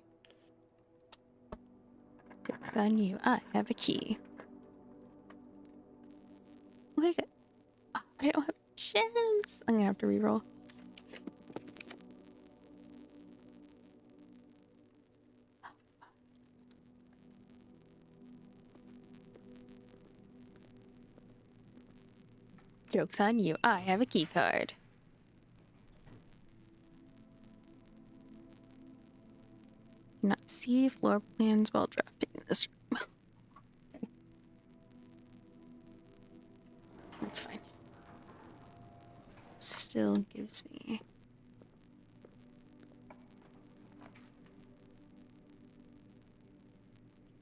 Joke's on you. I have a key. Okay, good. Oh, I don't have gems. I'm gonna have to reroll. Joke's on you. I have a key card. Cannot see floor plans while drafting in this room. Okay. That's fine. It still gives me...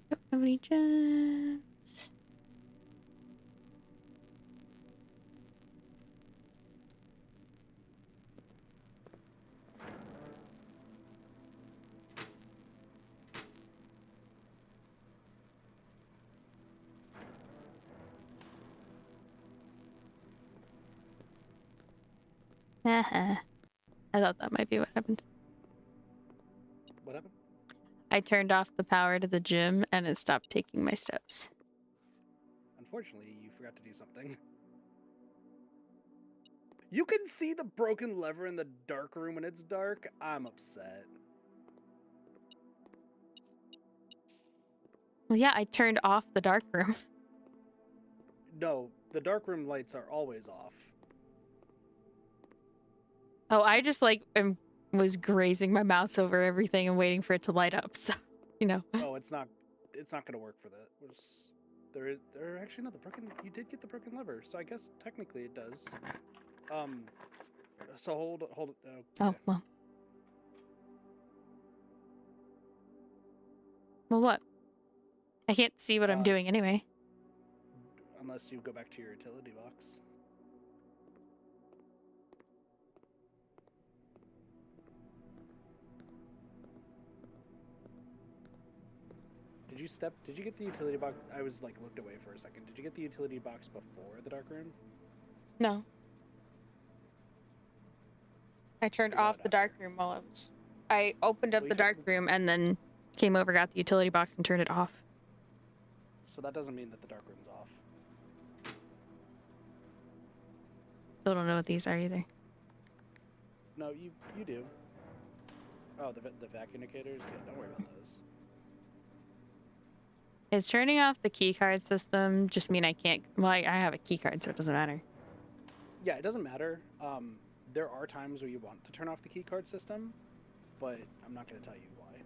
Don't have any gems. I thought that might be what happened. What happened? I turned off the power to the gym and it stopped taking my steps. Unfortunately, you forgot to do something. You can see the broken lever in the dark room when it's dark. I'm upset. Well, yeah, I turned off the dark room. No, the dark room lights are always off. Oh, I just was grazing my mouse over everything and waiting for it to light up. So, you know. Oh, it's not gonna work for that. There actually no, the broken. You did get the broken lever, so I guess technically it does. So hold it. Oh, well. Well, what? I can't see what I'm doing anyway. Unless you go back to your utility box. Did you get the utility box? I was looked away for a second. Did you get the utility box before the dark room? No. I turned off the dark room while I opened up the dark room and then came over, got the utility box, and turned it off. So that doesn't mean that the dark room's off. Still don't know what these are either. No, you do. Oh, the vac indicators? Yeah, don't worry about those. Is turning off the keycard system just mean I can't... Well, I have a keycard, so it doesn't matter. Yeah, it doesn't matter. There are times where you want to turn off the keycard system, but I'm not going to tell you why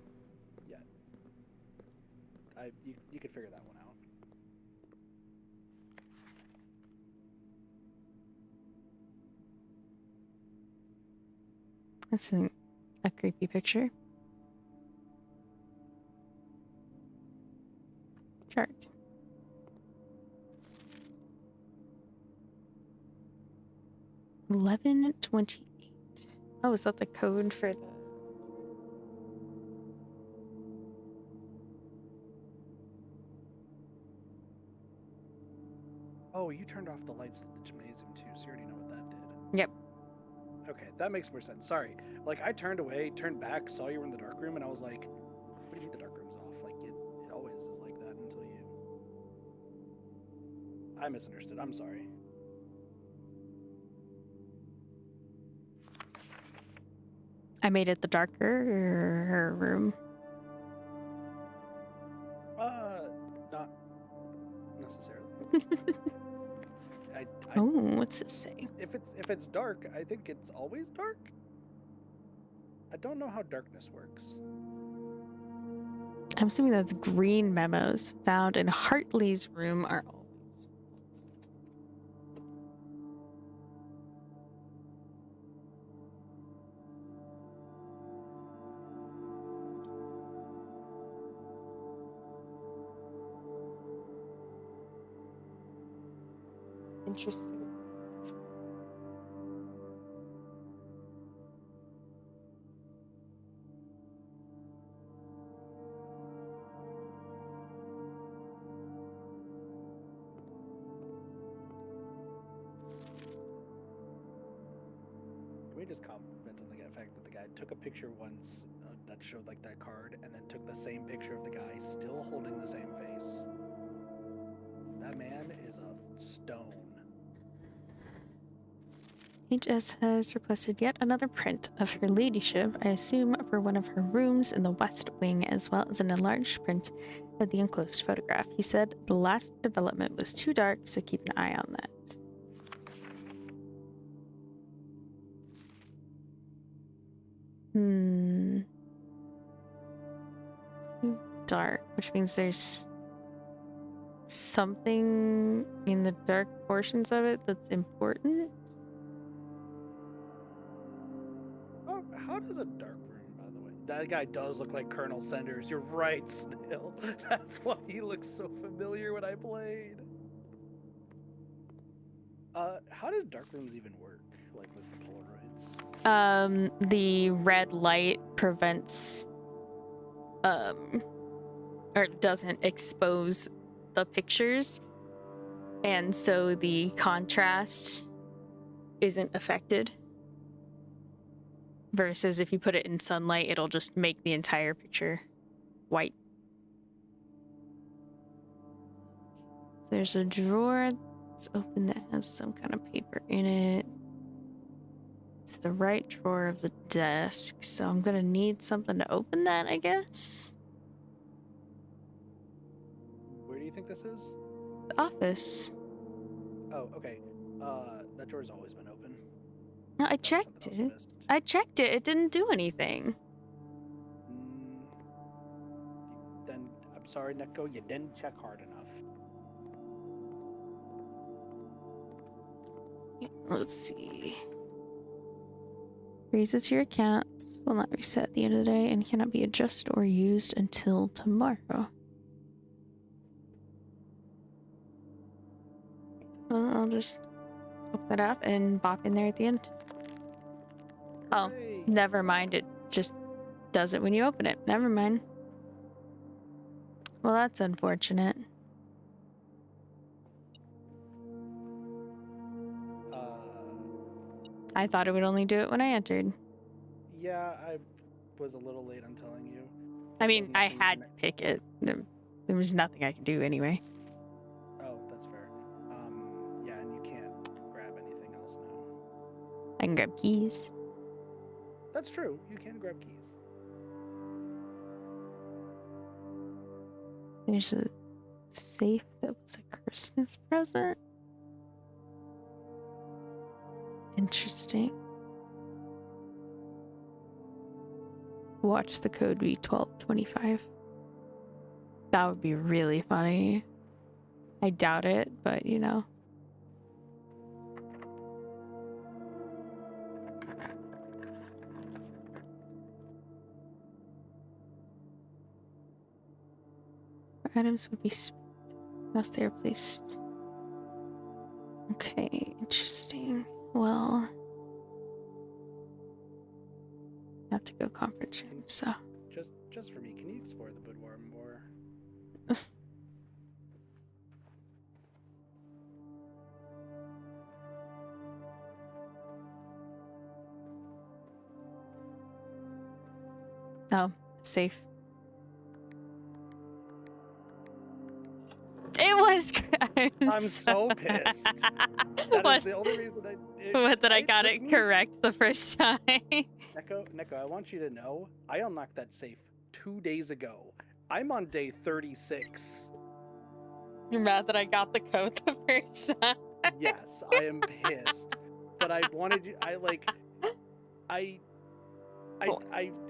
yet. You could figure that one out. That's a creepy picture. Chart. $11.28. Oh, is that the code for the... Oh, you turned off the lights at the gymnasium too, so you already know what that did. Yep. Okay, that makes more sense. Sorry. Like, I turned away, turned back, saw you were in the dark room, and I was like, what do you mean the dark room's off? Like, it always is like that until you... I misunderstood. I'm sorry. I made it the darker room. Not necessarily. Oh, what's it say? If it's dark, I think it's always dark. I don't know how darkness works. I'm assuming that's green memos found in Hartley's room are always. Interesting. Can we just comment on the fact that the guy took a picture once that showed like that card, and then took the same picture of the guy still holding the same face? That man is a stone. HS has requested yet another print of her ladyship, I assume for one of her rooms in the West Wing, as well as an enlarged print of the enclosed photograph. He said the last development was too dark, so keep an eye on that. Too dark, which means there's something in the dark portions of it that's important. Oh, how does a dark room, by the way? That guy does look like Colonel Sanders. You're right, Snail. That's why he looks so familiar when I played. How does dark rooms even work? Like with the Polaroids? The red light prevents, or doesn't expose the pictures, and so the contrast isn't affected. Versus if you put it in sunlight, it'll just make the entire picture white. There's a drawer that's open that has some kind of paper in it. It's the right drawer of the desk, so I'm gonna need something to open that, I guess. Where do you think this is? The office. Oh, okay. That door's always been open. No, I That's checked something else it. I missed. I checked it. It didn't do anything. Then I'm sorry, Neko, you didn't check hard enough. Let's see. Freezes your accounts, will not reset at the end of the day, and cannot be adjusted or used until tomorrow. Well, I'll just open it up and bop in there at the end. Oh, Hooray. never mind. It just does it when you open it. Never mind. Well, that's unfortunate. I thought it would only do it when I entered. Yeah, I was a little late on telling you. I mean, I nothing had can- to pick it. There was nothing I could do anyway. Oh, that's fair. Yeah, and you can't grab anything else now. I can grab keys. That's true. You can grab keys. There's a safe that was a Christmas present. Interesting. Watch the code be 1225. That would be really funny. I doubt it, but you know. Items would be once they are placed. Okay, interesting. Well, I have to go conference room, so. Just for me, can you explore the boudoir more? Oh, safe. It was. I'm so pissed. That What? is the only reason What, that I got took it me- correct the first time? Neko, I want you to know, I unlocked that safe 2 days ago. I'm on day 36. You're mad that I got the code the first time? Yes, I am pissed. But I wanted you. So I had need to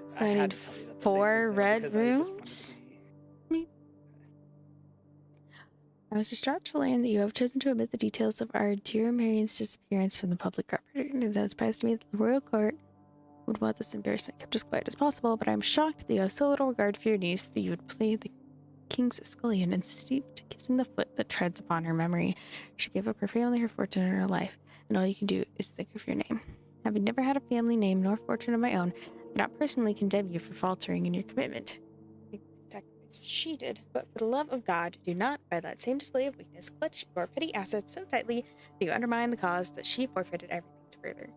tell you that the safe 4 is there red because I just wanted rooms? to be- I was distraught to learn that you have chosen to omit the details of our dear Marion's disappearance from the public record. It surprised me that the royal court would want this embarrassment kept as quiet as possible, but I'm shocked that you have so little regard for your niece that you would play the king's scullion and stoop to kissing the foot that treads upon her memory. She gave up her family, her fortune, and her life, and all you can do is think of your name. Having never had a family name nor fortune of my own, I cannot personally condemn you for faltering in your commitment. Exactly as she did, but for the love of God, do not, by that same display of weakness, clutch your petty assets so tightly that you undermine the cause that she forfeited everything to further.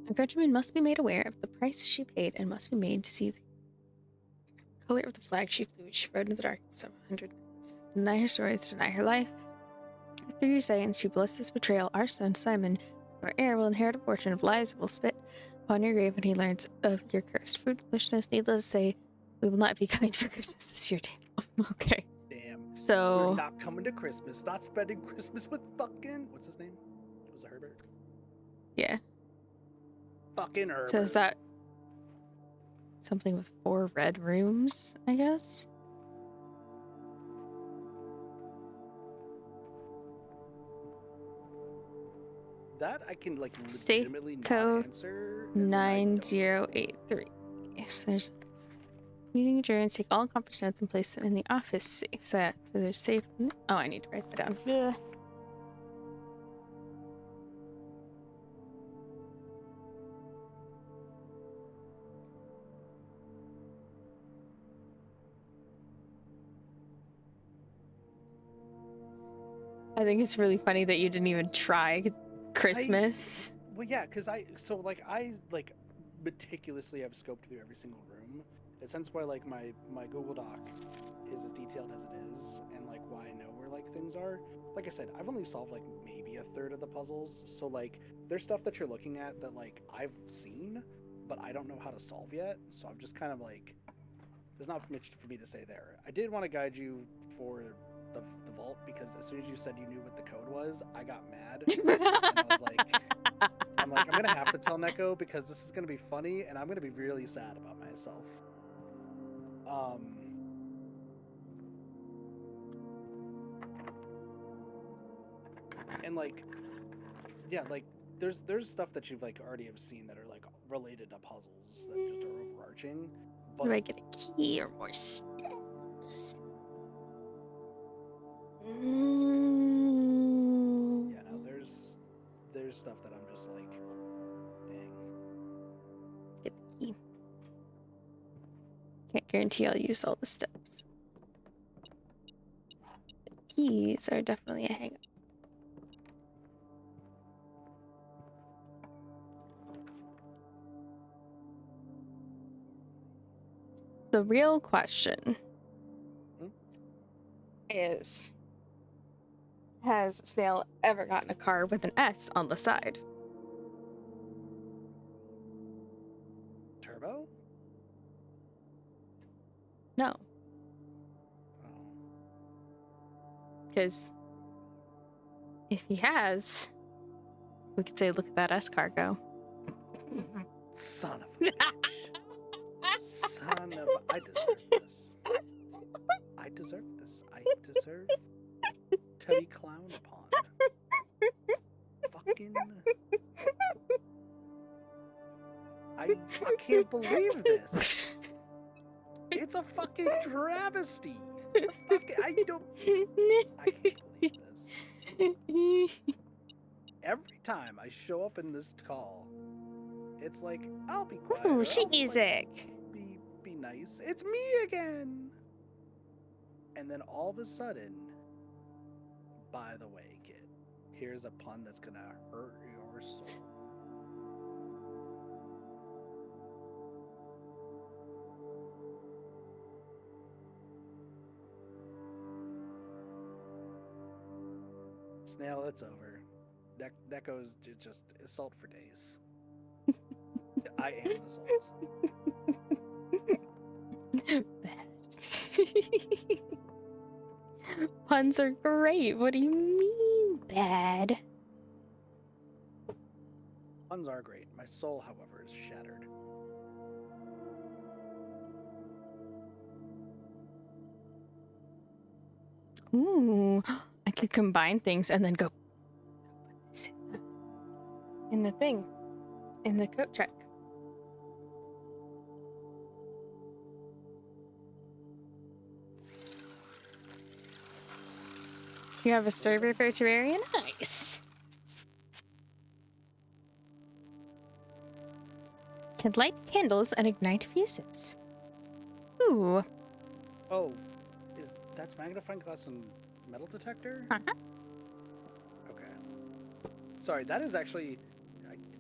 A countryman must be made aware of the price she paid and must be made to see the color of the flag she flew, which she rode in the darkness of 100 nights. Deny her swords, deny her life. After your sayings, she blessed this betrayal. Our son Simon, your heir, will inherit a fortune of lies and will spit upon your grave when he learns of your cursed foolishness. Needless to say, we will not be kind for Christmas this year, Daniel. Okay. Damn. So. We're not coming to Christmas. Not spending Christmas with fucking. What's his name? Was it Herbert? Yeah. Fucking Herbert. So is that something with 4 red rooms, I guess? That I can like Safe legitimately not code answer. as in I don't know. 9083. So there's meeting adjourned. Take all conference notes and place them in the office safe. So yeah, so there's safe. Oh, I need to write that down. Yeah. I think it's really funny that you didn't even try Christmas. Well, yeah, because I meticulously have scoped through every single room. It's hence why like my Google Doc is as detailed as it is, and like why I know where like things are. Like I said, I've only solved like maybe a third of the puzzles, so like there's stuff that you're looking at that like I've seen, but I don't know how to solve yet. So I'm just kind of like, there's not much for me to say there. I did want to guide you for the vault because as soon as you said you knew what the code was, I got mad. And I was like, I'm gonna have to tell Neko because this is gonna be funny and I'm gonna be really sad about myself. And like, yeah, like there's stuff that you've like already have seen that are like related to puzzles that just are overarching. But Do I get a key or more steps? yeah, no, there's stuff that I'm just like, dang. Get the key. Can't guarantee I'll use all the steps. keys are definitely a hang-up. The real question is, has Snail ever gotten a car with an S on the side? Turbo? No, Oh. because if he has, we could say, look at that S car go. Son of a bitch. Son of a... I deserve this. I deserve this. I deserve to be clowned upon. Fucking... I can't believe this. It's a fucking travesty. I can't believe this. Every time I show up in this call, it's like, I'll be quiet. Ooh, or sheet I'll, music. Like, be nice. It's me again. And then all of a sudden, by the way, kid, here's a pun that's gonna hurt your soul. Snail, it's over. Neko's just assault for days. I am assault. Puns are great. What do you mean, bad? Puns are great. My soul, however, is shattered. Ooh, I could combine things and then go put this in the thing, in the coat check. You have a server for Terraria? Nice. Can light candles and ignite fuses. Ooh. Oh, that's magnifying glass and metal detector? Uh-huh. Okay. Sorry, that is actually...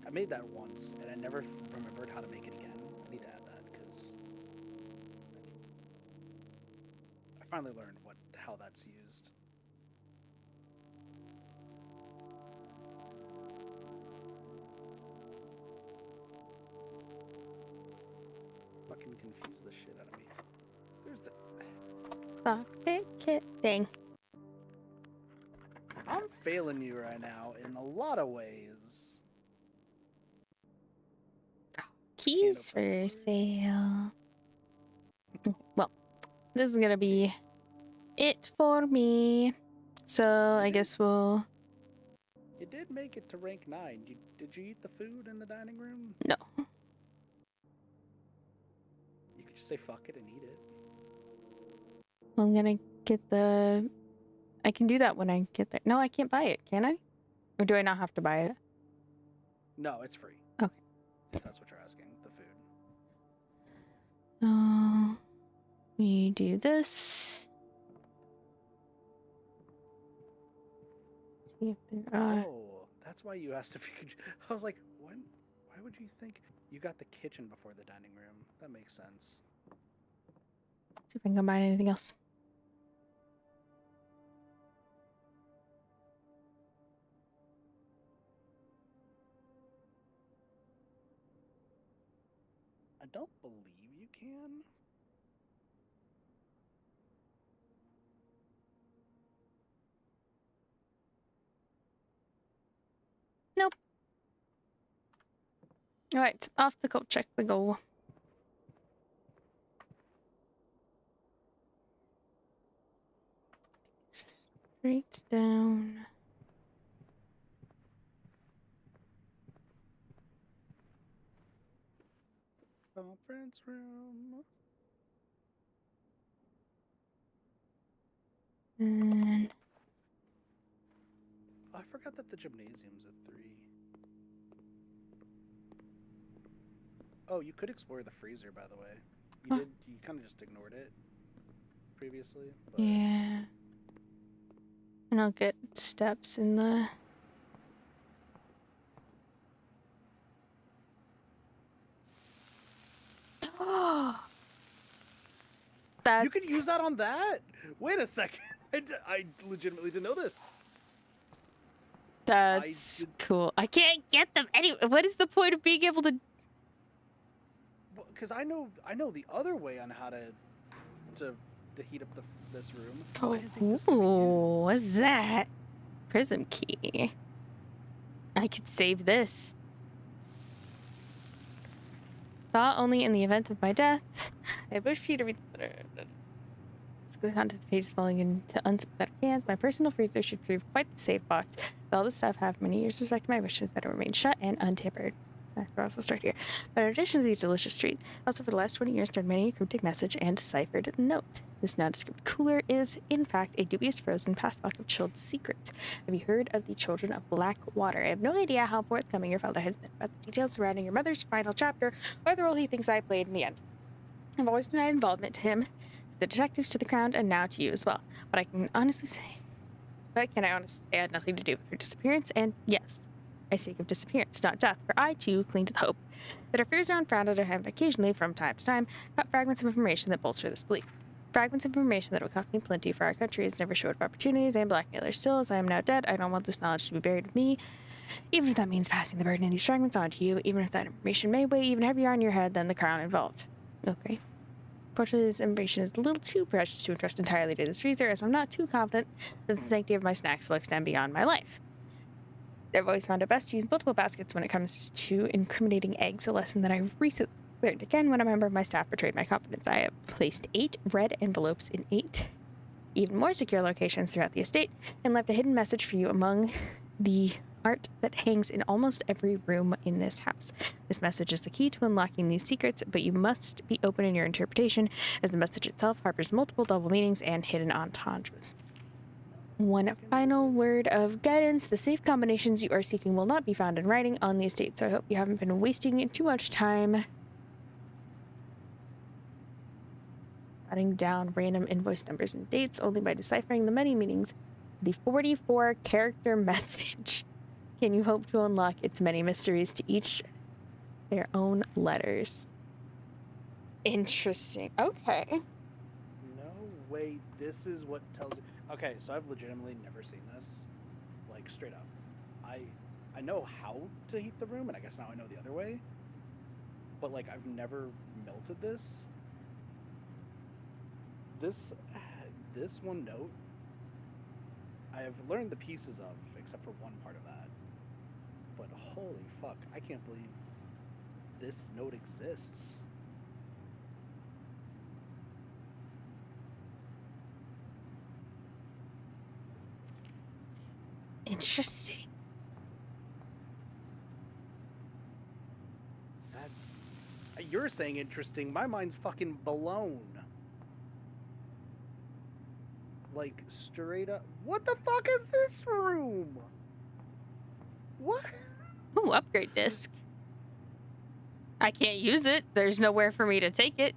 I made that once, and I never remembered how to make it again. I need to add that, because... I finally learned how that's used. Fucking confuse the shit out of me. There's the... Lockpick kit thing. I'm failing you right now in a lot of ways. Keys for sale. Well, this is gonna be it for me. So I guess we'll... You did make it to rank 9. Did you eat the food in the dining room? No. You could just say fuck it and eat it. I'm gonna get the... I can do that when I get there. No, I can't buy it, can I? Or do I not have to buy it? No, it's free. Okay. If that's what you're asking, the food. We do this. See if there are... Oh, that's why you asked if you could... I was like, why would you think... You got the kitchen before the dining room. That makes sense. See if I can combine anything else. I don't believe you can. Nope. Alright, off the code check we go. Straight down. Conference room. And Oh, I forgot that the gymnasium's at 3. Oh, you could explore the freezer, by the way. You Huh. did. You kind of just ignored it previously. But yeah. And I'll get steps in the... That's... You can use that on that? Wait a second. I legitimately didn't know this. That's cool. I can't get them anyway. What is the point of being able to... Because I know the other way on how to heat up this room. Oh, I didn't think this could be used. what's that? Prism key. I could save this. Thought only in the event of my death. I wish for you to read the contents of pages falling into unsympathetic hands. My personal freezer should prove quite the safe box. With all the stuff, have many years respect my wishes that it remain shut and untampered. We'll also start here. But in addition to these delicious treats, also for the last 20 years, turned many a cryptic message and deciphered note. This nondescript cooler is, in fact, a dubious frozen passbox of chilled secrets. Have you heard of the Children of Black Water? I have no idea how forthcoming your father has been about the details surrounding your mother's final chapter or the role he thinks I played in the end. I've always denied involvement to him, to the detectives, to the Crown, and now to you as well. But I can honestly say I had nothing to do with her disappearance, and yes, I speak of disappearance, not death, for I, too, cling to the hope that our fears are unfounded and have occasionally, from time to time, got fragments of information that bolster this belief. Fragments of information that would cost me plenty, for our country has never showed opportunities and blackmailers. Still, as I am now dead, I don't want this knowledge to be buried with me, even if that means passing the burden of these fragments on to you, even if that information may weigh even heavier on your head than the Crown involved. Okay. Unfortunately, this information is a little too precious to entrust entirely to this freezer, as I'm not too confident that the sanctity of my snacks will extend beyond my life. I've always found it best to use multiple baskets when it comes to incriminating eggs, a lesson that I recently learned again when a member of my staff betrayed my confidence. I have placed 8 red envelopes in 8 even more secure locations throughout the estate and left a hidden message for you among the art that hangs in almost every room in this house. This message is the key to unlocking these secrets, but you must be open in your interpretation, as the message itself harbors multiple double meanings and hidden entendres. One final word of guidance. The safe combinations you are seeking will not be found in writing on the estate, so I hope you haven't been wasting too much time jotting down random invoice numbers and dates only by deciphering the many meanings of the 44-character message. Can you hope to unlock its many mysteries, to each their own letters? Interesting. Okay. No, wait, this is what tells you. Okay, so I've legitimately never seen this. Like, straight up. I know how to heat the room, and I guess now I know the other way. But, like, I've never melted this. This one note, I have learned the pieces of, except for one part of that. But holy fuck, I can't believe this note exists. Interesting. You're saying interesting. My mind's fucking blown. Like, straight up. What the fuck is this room? What? Ooh, upgrade disc. I can't use it. There's nowhere for me to take it.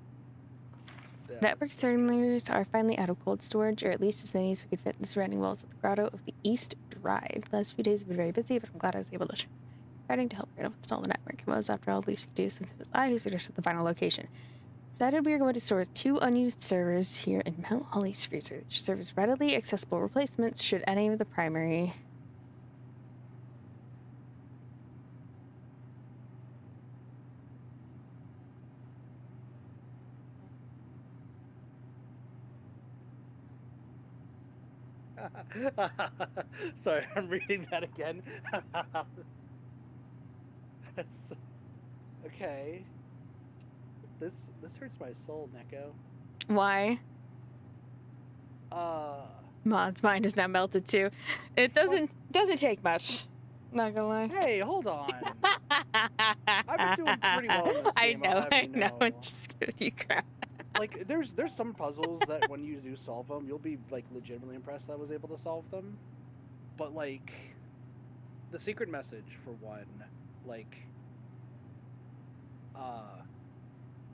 Yeah, Network cylinders are finally out of cold storage, or at least as many as we could fit in the surrounding walls of the grotto of the East Drive. The last few days have been very busy, but I'm glad I was able to starting to help Randall install the network. It was, after all, the least we could do, since it was I who suggested the final location. Decided we are going to store 2 unused servers here in Mount Holly's freezer, which serve as readily accessible replacements should any of the primary Sorry, I'm reading that again. That's okay. This hurts my soul, Neko. Why? Mod's mind is now melted too. It doesn't take much. Not gonna lie. Hey, hold on. I've been doing pretty well in this game. I know. I'm just giving you crap. Like, there's some puzzles that when you do solve them, you'll be like legitimately impressed that I was able to solve them. But like, the secret message for one, like,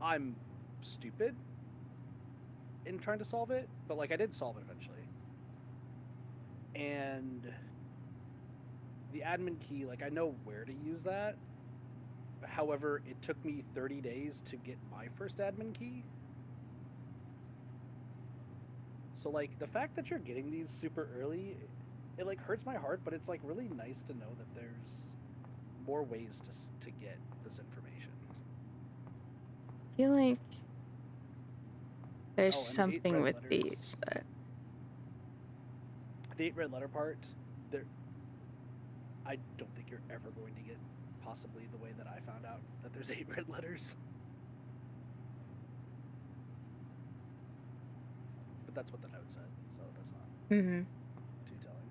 I'm stupid in trying to solve it, but like I did solve it eventually. And the admin key, like, I know where to use that. However, it took me 30 days to get my first admin key. So, like, the fact that you're getting these super early, it like hurts my heart, but it's like really nice to know that there's more ways to get this information. I feel like there's Oh, and the 8 something red with letters. these, but The 8 red letter part, there, I don't think you're ever going to get possibly the way that I found out that there's 8 red letters. But that's what the note said, so that's not mm-hmm. too telling.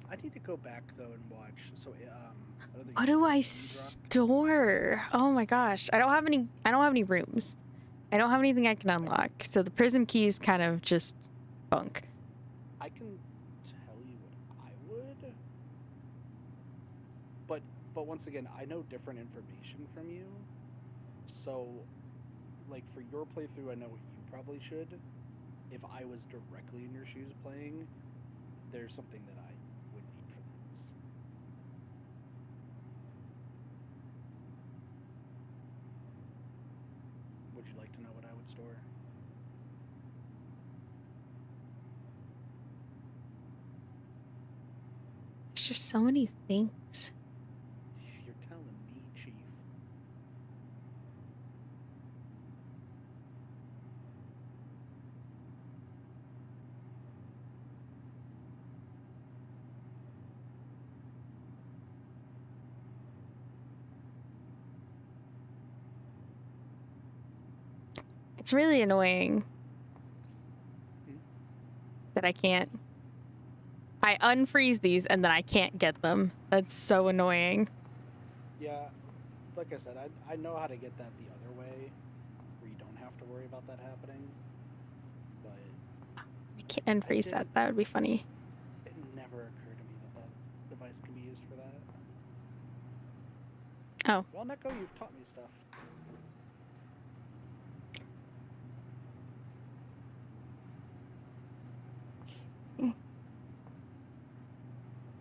I need to go back though and watch. So, What do I store? Oh my gosh, I don't have any rooms. I don't have anything I can unlock. So the prism key is kind of just bunk. I can tell you what I would, but once again, I know different information from you. So, like for your playthrough, I know what you probably should. If I was directly in your shoes playing, there's something that I would need for this. Would you like to know what I would store? There's just so many things. You're telling me, Chief. It's really annoying that I can't. I unfreeze these and then I can't get them. That's so annoying. Yeah, like I said, I know how to get that the other way, where you don't have to worry about that happening. But I can't unfreeze that. That would be funny. it never occurred to me that that device can be used for that. Oh. Well, Neko, you've taught me stuff.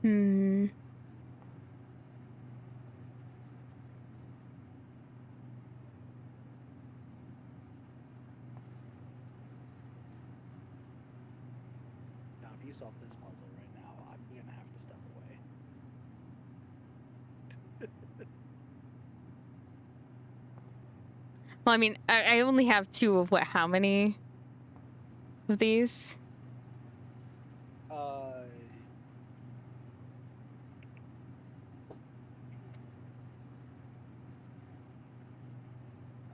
Hmm. Now, if you solve this puzzle right now, I'm gonna have to step away. Well, I mean, I only have 2 of what? How many of these?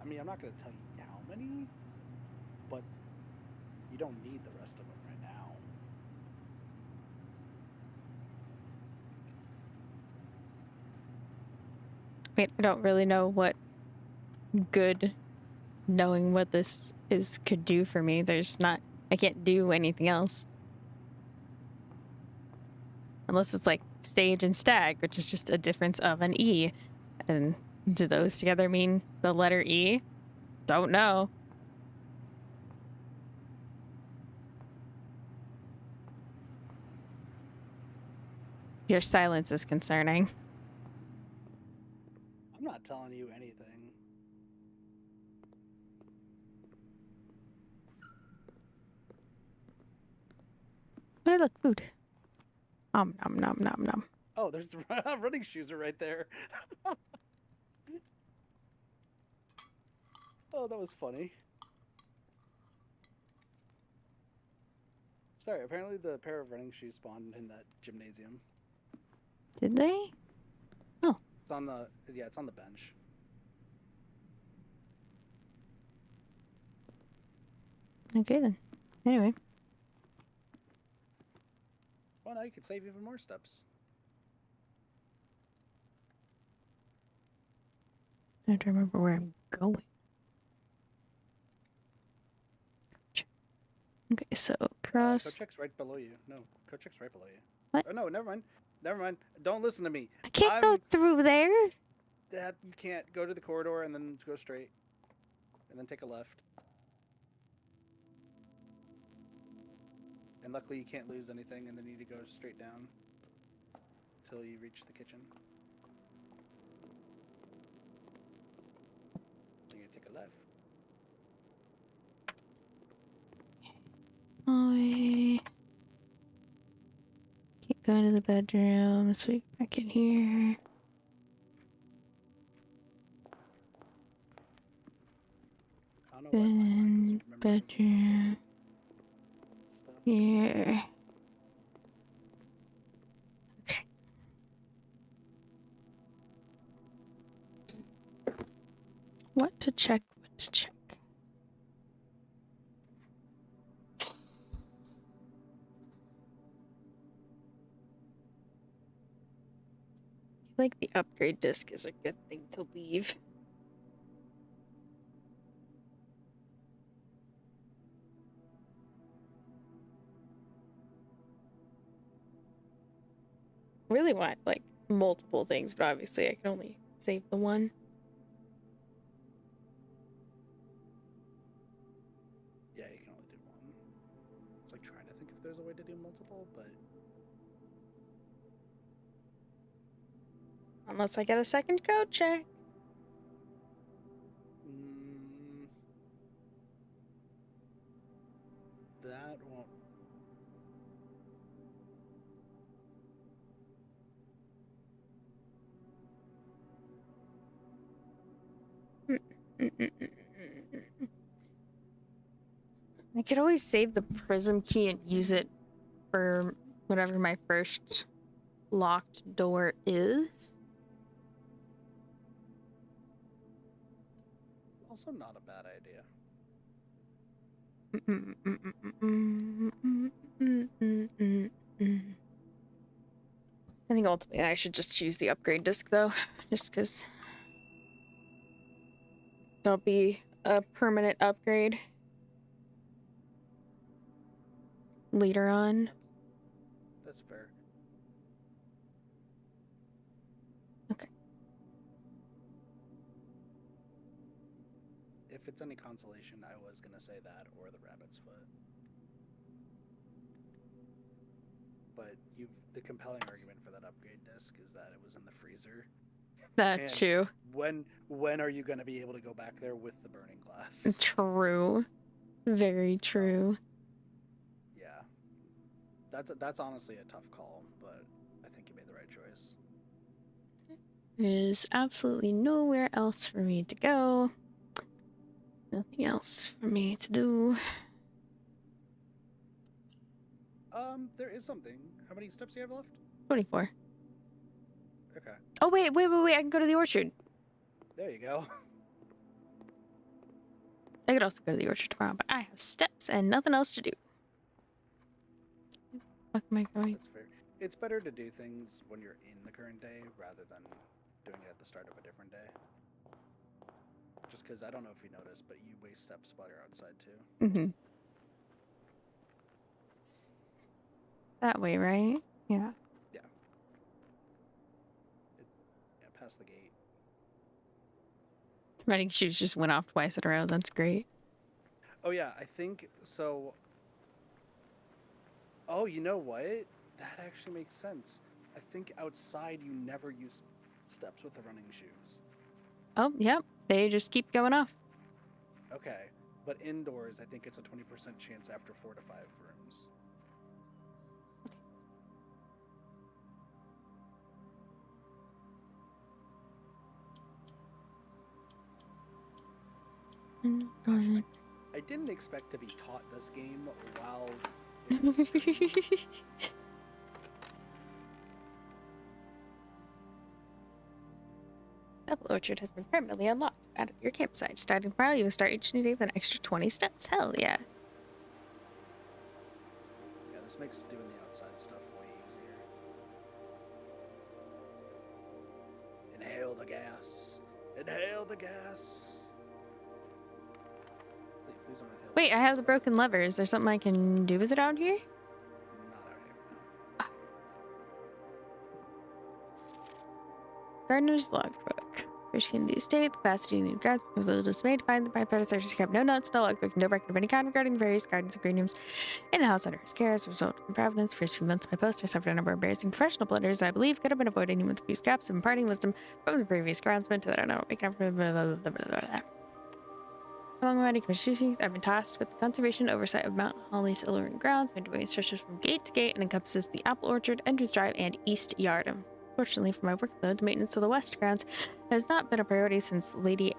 I mean, I'm not gonna tell you how many, but you don't need the rest of them right now. Wait, I don't really know what good knowing what this is could do for me. I can't do anything else. Unless it's like stage and stag, which is just a difference of an E. And do those together mean the letter E? Don't know. Your silence is concerning. I'm not telling you anything. Oh, look, food. Nom nom nom nom. Oh, there's the running shoes are right there. Oh, that was funny. Sorry, apparently the pair of running shoes spawned in that gymnasium. Did they? Oh. It's on the it's on the bench. Okay then. Anyway. Well, now you can save even more steps. I have to remember where I'm going. Okay, so cross. Kochek's right below you. No, Kochek's right below you. What? Oh, no, never mind. Never mind. Don't listen to me. I can't go through there. That you can't go to the corridor and then go straight, and then take a left. And luckily you can't lose anything, and then you need to go straight down until you reach the kitchen. Then you take a left. I keep going to the bedroom so we get back in here. I don't know why my mind Then doesn't remember bedroom stuff. here. Okay. What to check? What to check? I feel like the upgrade disc is a good thing to leave. I really want like multiple things, but obviously I can only save the one. Yeah, you can only do one. It's like trying to think if there's a way to do multiple, but Unless I get a second code check. that won't. I could always save the prism key and use it for whatever my first locked door is. Also, not a bad idea. I think ultimately I should just choose the upgrade disc though, just because it'll be a permanent upgrade later on. That's fair. Okay. If it's any consolation, I was gonna say that or the rabbit's foot. But the compelling argument for that upgrade disc is that it was in the freezer. That And too. When are you gonna be able to go back there with the burning glass? True. Very true. Yeah. That's honestly a tough call, but I think you made the right choice. There's absolutely nowhere else for me to go. Nothing else for me to do. There is something. How many steps do you have left? 24. Okay. Oh, wait. I can go to the orchard. There you go. I could also go to the orchard tomorrow, but I have steps and nothing else to do. Fuck am I going? That's fair. It's better to do things when you're in the current day rather than doing it at the start of a different day. Just because I don't know if you noticed, but you waste steps while you're outside too. Mm-hmm. That way, right? Yeah. Yeah, past the gate. Running shoes just went off twice in a row. That's great. Oh yeah, I think so. Oh, you know what? That actually makes sense. I think outside you never use steps with the running shoes. Oh, yep. They just keep going off. Okay, but indoors I think it's a 20% chance after 4 to 5 rooms. I didn't expect to be taught this game while it was streaming. Apple Orchard has been permanently unlocked. At your campsite. Starting tomorrow, you will start each new day with an extra 20 steps. Hell yeah. Yeah, this makes doing the outside stuff way easier. Inhale the gas. Inhale the gas. Please don't inhale. Wait, I have the broken lever. Is there something I can do with it out here? Not out here, no. Gardener's logbook. First came to the estate, the capacity needed grounds was a little dismayed to find that my predecessors kept no notes, no logbook, no record of any kind regarding the various gardens and green rooms in the house under his care. As a result of improvidence, first few months of my post, I suffered a number of embarrassing professional blunders that I believe could have been avoided with a few scraps of imparting wisdom from the previous groundsman to that I don't know, making up for blah, blah, blah, blah, blah. Among my many commissions, I've been tasked with the conservation oversight of Mount Holly's alluring grounds. My domain stretches from gate to gate and encompasses the apple orchard, entrance drive, and east yard. Fortunately for my workload, the maintenance of the west grounds has not been a priority since Lady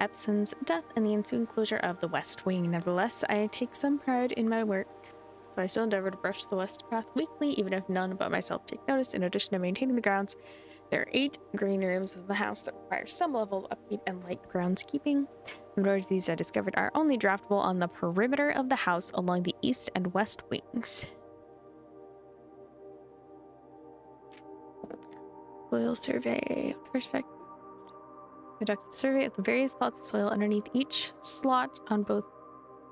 Epson's death and the ensuing closure of the west wing. Nevertheless, I take some pride in my work, so I still endeavor to brush the west path weekly, even if none but myself take notice. In addition to maintaining the grounds, there are 8 green rooms of the house that require some level of upkeep and light groundskeeping. The majority of these I discovered are only draftable on the perimeter of the house along the east and west wings. Soil survey. First fact. Conduct a survey of the various plots of soil underneath each slot on both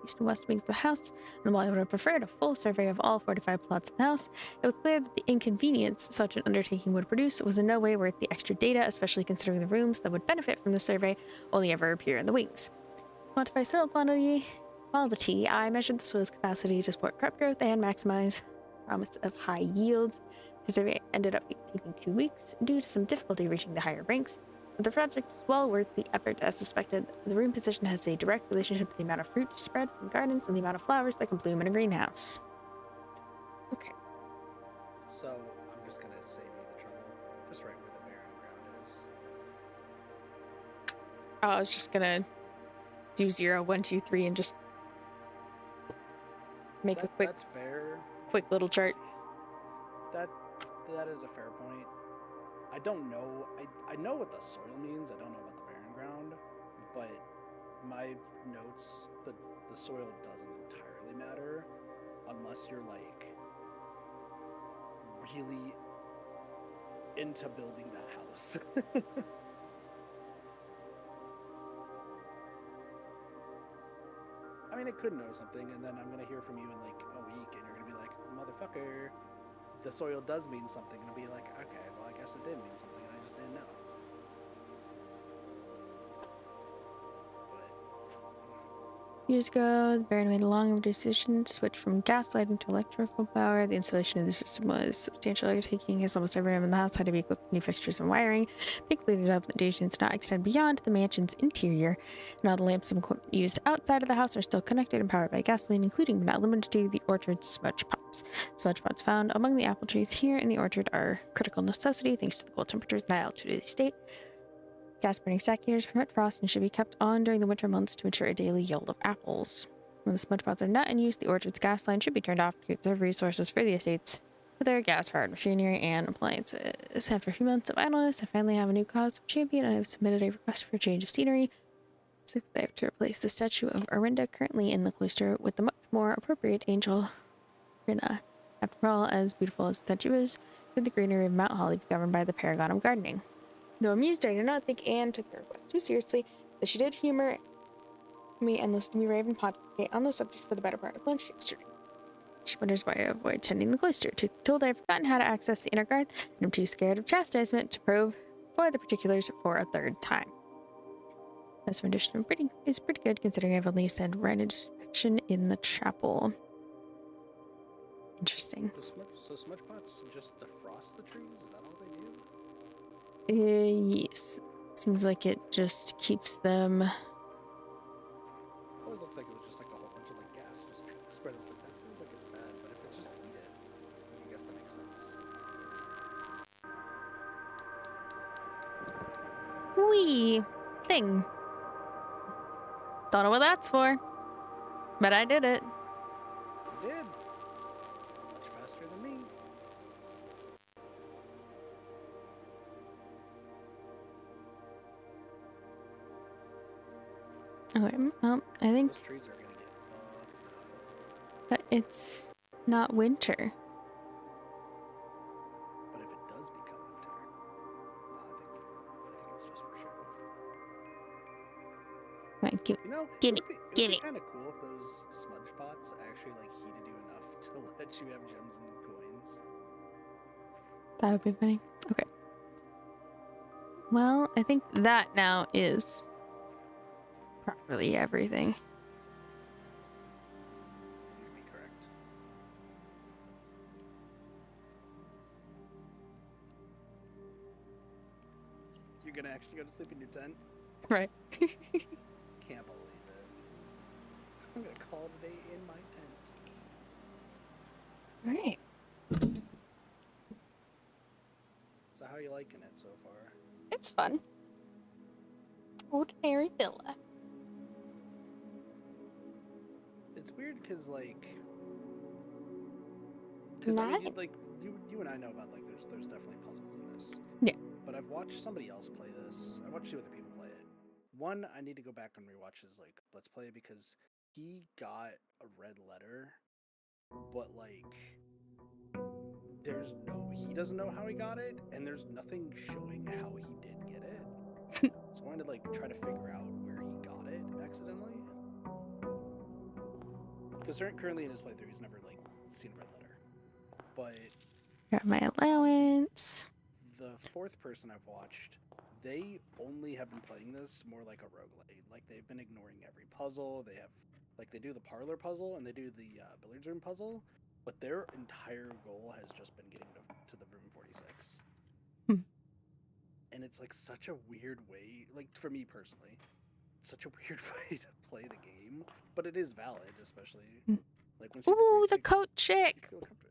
east and west wings of the house, and while I would have preferred a full survey of all 45 plots in the house, it was clear that the inconvenience such an undertaking would produce was in no way worth the extra data, especially considering the rooms that would benefit from the survey only ever appear in the wings. To quantify soil quality, I measured the soil's capacity to support crop growth and maximize promise of high yields. The survey ended up taking 2 weeks due to some difficulty reaching the higher ranks. But the project was well worth the effort. As suspected, the room position has a direct relationship to the amount of fruit spread from gardens and the amount of flowers that can bloom in a greenhouse. Okay. So I'm just gonna save you the trouble. Just right where the barren ground is. I was just gonna do 0, 1, 2, 3 and just make a That's fair. quick little chart. That is a fair point. I don't know. I know what the soil means. I don't know about the barren ground, but my notes, the soil doesn't entirely matter unless you're like really into building that house. I mean, it could know something, and then I'm gonna hear from you in like a week, and you're gonna be like, motherfucker, the soil does mean something, and I'll be like, okay, well, I guess it did mean something, and I just didn't know. Years ago, the Baron made a long decision to switch from gas lighting to electrical power. The installation of the system was substantial undertaking, as almost every room in the house had to be equipped with new fixtures and wiring. Thankfully, the development did not extend beyond the mansion's interior, and all the lamps and equipment used outside of the house are still connected and powered by gasoline, including but not limited to the orchard's smudge pots. Smudge pots found among the apple trees here in the orchard are a critical necessity thanks to the cold temperatures and high altitude of the estate. Gas-burning stack heaters permit frost and should be kept on during the winter months to ensure a daily yield of apples. When the smudge pots are not in use, the orchard's gas line should be turned off to conserve resources for the estates for their gas-powered machinery and appliances. After a few months of idleness, I finally have a new cause for champion, and I've submitted a request for a change of scenery. Sixth, I have to replace the statue of Arinda currently in the cloister with the much more appropriate angel Rina. After all, as beautiful as the statue is, could the greenery of Mount Holly be governed by the paragon of gardening? Though amused, I did not think Anne took the request too seriously, though she did humor me and listened to me rave and pontificate on the subject for the better part of lunch yesterday. She wonders why I avoid attending the cloister. Told I've forgotten how to access the inner guard, and I'm too scared of chastisement to probe for the particulars for a third time. This rendition is pretty good, considering I've only said right inspection in the chapel. Interesting. So smudge pots just defrost the trees? Is that all they do? Yes. Seems like it just keeps them. Always looks like it was just like a whole bunch of like gas just spread. It's like that feels like it's bad, but if it's just heated, I guess that makes sense. Wee thing. Don't know what that's for, but I did it. You did. Much faster than me. Okay, well, I think Those trees are gonna get fucked that it's not winter. But if it does become winter, I think it's just for show. Right, give You know, Give it it, would be, give it. kind of cool if those smudge pots actually like heated you enough to let you have gems and coins. That would be funny. Okay. Well, I think that now is properly everything. You'd be correct. You're gonna actually go to sleep in your tent? Right. Can't believe it. I'm gonna call today in my tent. All right. So how are you liking it so far? It's fun. Ordinary villa. It's weird because like, Not. you and I know about like there's definitely puzzles in this. Yeah. But I've watched somebody else play this. I watched 2 other people play it. One, I need to go back and rewatch his like let's play because he got a red letter, but like he doesn't know how he got it, and there's nothing showing how he did get it. So I wanted to like try to figure out where he got it accidentally. Because currently in his playthrough, he's never like seen a red letter. But Got my allowance. the 4th person I've watched, they only have been playing this more like a roguelite. Like they've been ignoring every puzzle. They have like they do the parlor puzzle and they do the billiards room puzzle, but their entire goal has just been getting to the room 46. And it's like such a weird way, like for me personally, such a weird way to play the game, but it is valid, especially like once you Ooh, the 46, coat you chick. feel comfortable.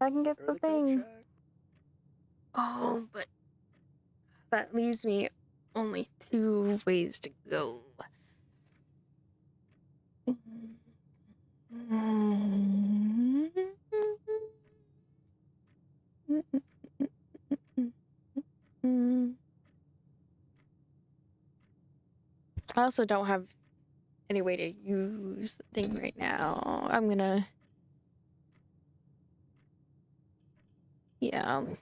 I can get Or the the coat thing. check. Oh, but that leaves me only 2 ways to go. I also don't have any way to use the thing right now. I'm gonna... Yeah, I'll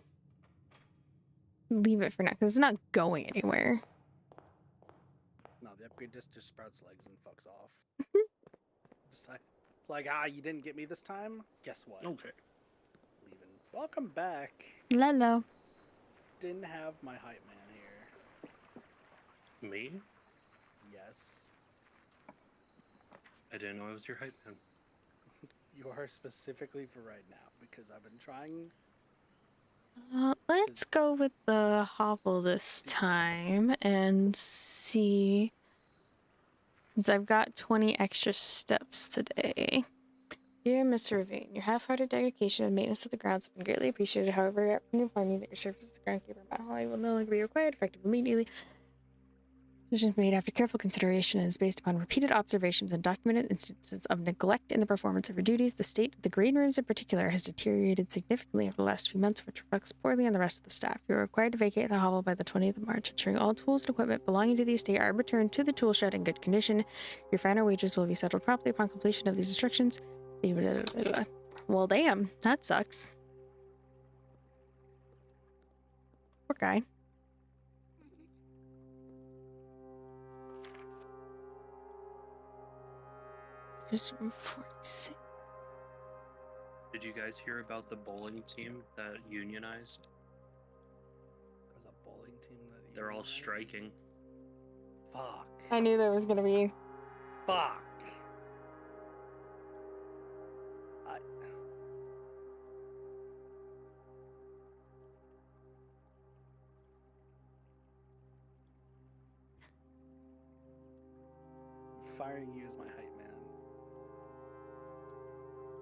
leave it for now, because it's not going anywhere. No, the upgrade disc just sprouts legs and fucks off. It's like, you didn't get me this time? Guess what? Okay. Leaving. Welcome back. Lolo. Didn't have my hype man here. Me? Yes. I didn't know I was your hype man. You are specifically for right now, because I've been trying. Let's go with the hovel this time and see, since I've got 20 extra steps today. Dear Mr. Ravine, your half-hearted dedication and maintenance of the grounds have been greatly appreciated. However, I have to inform you that your service as the groundkeeper at Mount Holly will no longer be required, effective immediately. Decisions made after careful consideration and is based upon repeated observations and documented instances of neglect in the performance of your duties. The state of the green rooms in particular has deteriorated significantly over the last few months, which reflects poorly on the rest of the staff. You are required to vacate the hovel by the 20th of March, ensuring all tools and equipment belonging to the estate are returned to the tool shed in good condition. Your final wages will be settled promptly upon completion of these instructions. Well, damn, that sucks. Poor guy. Here's room 46. Did you guys hear about the bowling team that unionized? There's a bowling team that They're all unionized? striking. Fuck. I knew there was gonna be. Fuck. I'm firing you as my hype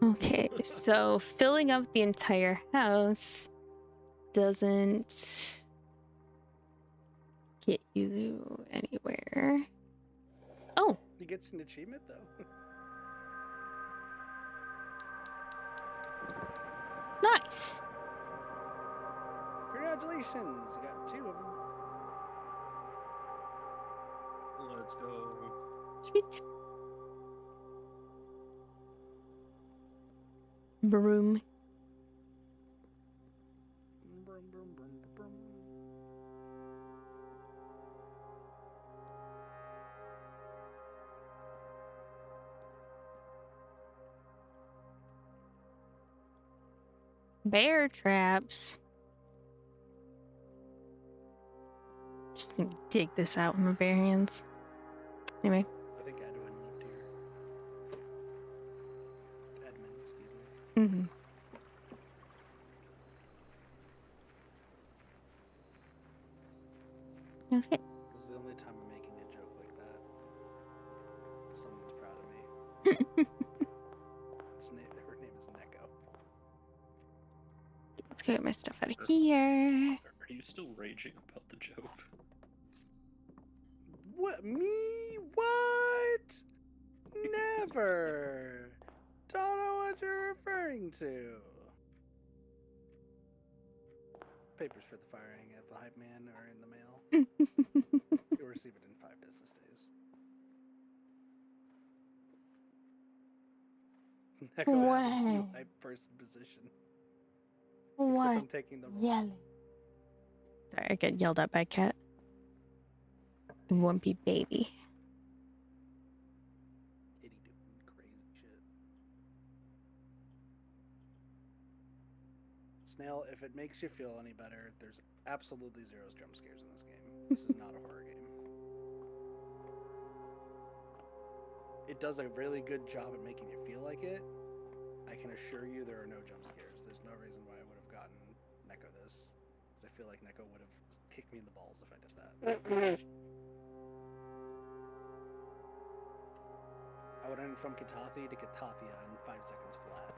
man. Okay, so filling up the entire house doesn't get you anywhere. Oh, He gets an achievement though. nice. Congratulations, you got 2 of them. Let's go. Sweet. Broom. Brum, brum, brum, brum. Bear traps. Just dig this out with my bare hands. Anyway. I think Edwin lived here. Edmund, excuse me. Mm-hmm. Okay. This is the only time I'm making a joke like that. Someone's proud of me. Her name is Neko. Let's get my stuff out of here. Are you still raging about the joke? What? Me? What? Never. Don't know what you're referring to. Papers for the firing of the hype man are in the mail. You'll receive it in 5 business days. Neko has a new What? hype person position. Except What? I'm taking the role. Yelling. Sorry, I get yelled at by a cat. Wumpy baby. Itty doing crazy shit. Snail, if it makes you feel any better, there's absolutely 0 jump scares in this game. This is not a horror game. It does a really good job at making you feel like it. I can assure you there are no jump scares. There's no reason why I would have gotten Neko this. Because I feel like Neko would have kicked me in the balls if I did that. I would end from Katathi to Katathia in 5 seconds flat.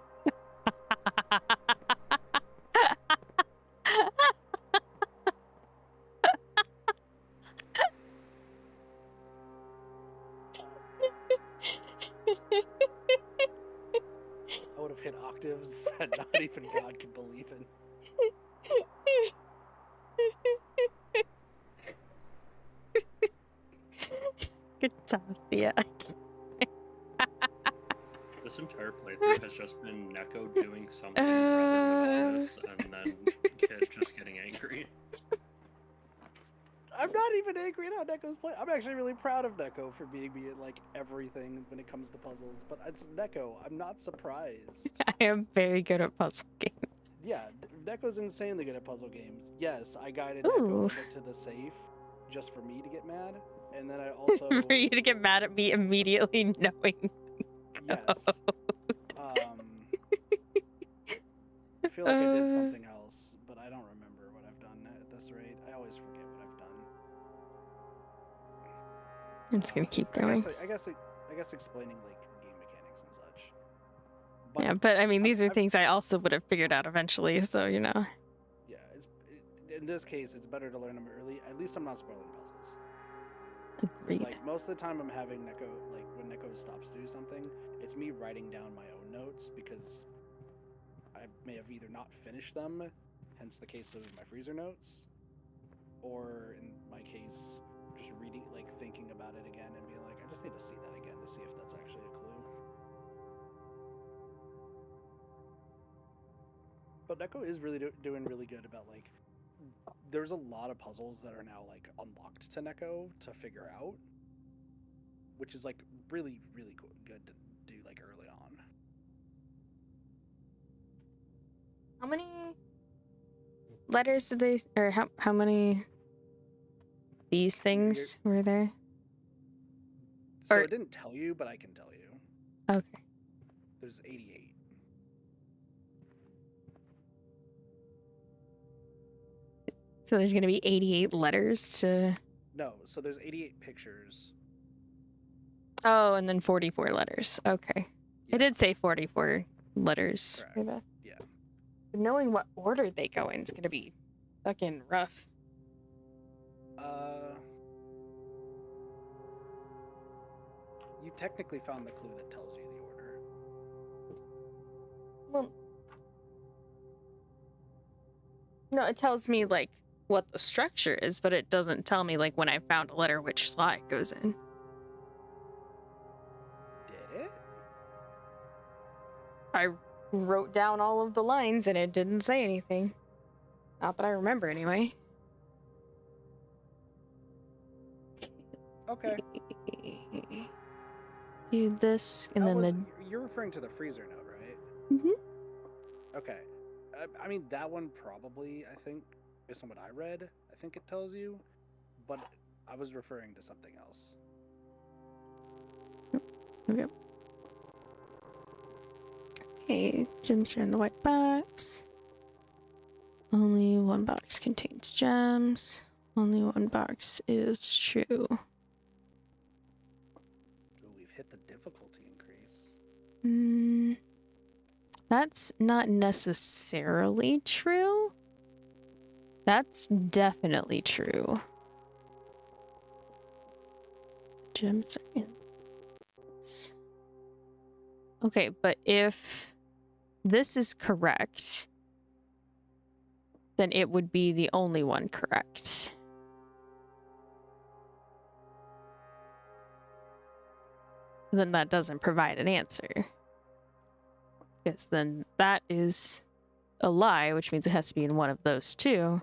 I would have hit octaves that not even God could believe in. Good job, yeah. This entire playthrough has just been Neko doing something rather monotonous, and then Kid just getting angry. I'm not even angry at how Neko's playing. I'm actually really proud of Neko for beating me at like everything when it comes to puzzles. But it's Neko. I'm not surprised. I am very good at puzzle games. Yeah, Neko's insanely good at puzzle games. Yes, I guided Neko to get to the safe just for me to get mad, and then I also For you to get mad at me immediately knowing. yes. I feel like I did something else, but I don't remember what I've done at this rate. I always forget what I've done. I'm just gonna keep going. I guess explaining like game mechanics and such. But Yeah, but I mean, these are things I also would have figured out eventually, so you know. Yeah, in this case, it's better to learn them early. At least I'm not spoiling puzzles. Agreed. Like most of the time, I'm having Neko, like when Neko stops to do something, it's me writing down my own notes because I may have either not finished them, hence the case of my freezer notes, or in my case, just reading, like thinking about it again and being like, I just need to see that again to see if that's actually a clue. But Neko is really doing really good about like, there's a lot of puzzles that are now like unlocked to Neko to figure out, which is like really, really good to do like early on. How many letters did they, or how many these things were there? So Or- it didn't tell you, but I can tell you. Okay. There's 88. So there's gonna be 88 letters to. No, so there's 88 pictures. Oh, and then 44 letters. Okay. Yeah. It did say 44 letters. Correct. Yeah. But knowing what order they go in is gonna be fucking rough. You technically found the clue that tells you the order. Well, no, it tells me like what the structure is, but it doesn't tell me like when I found a letter which slot it goes in. Did it? I wrote down all of the lines and it didn't say anything. Not that I remember anyway. Okay. Do this and That then was- You're referring to the freezer note, right? Mhm. Okay. I mean, that one probably, I think, based on what I read, I think it tells you. but I was referring to something else. Okay. Okay, gems are in the white box. Only one box contains gems. Only one box is true. Ooh, we've hit the difficulty increase. That's not necessarily true. That's definitely true. Gems are in. Okay, but if this is correct, then it would be the only one correct. Then that doesn't provide an answer. Because then that is a lie, which means it has to be in one of those two.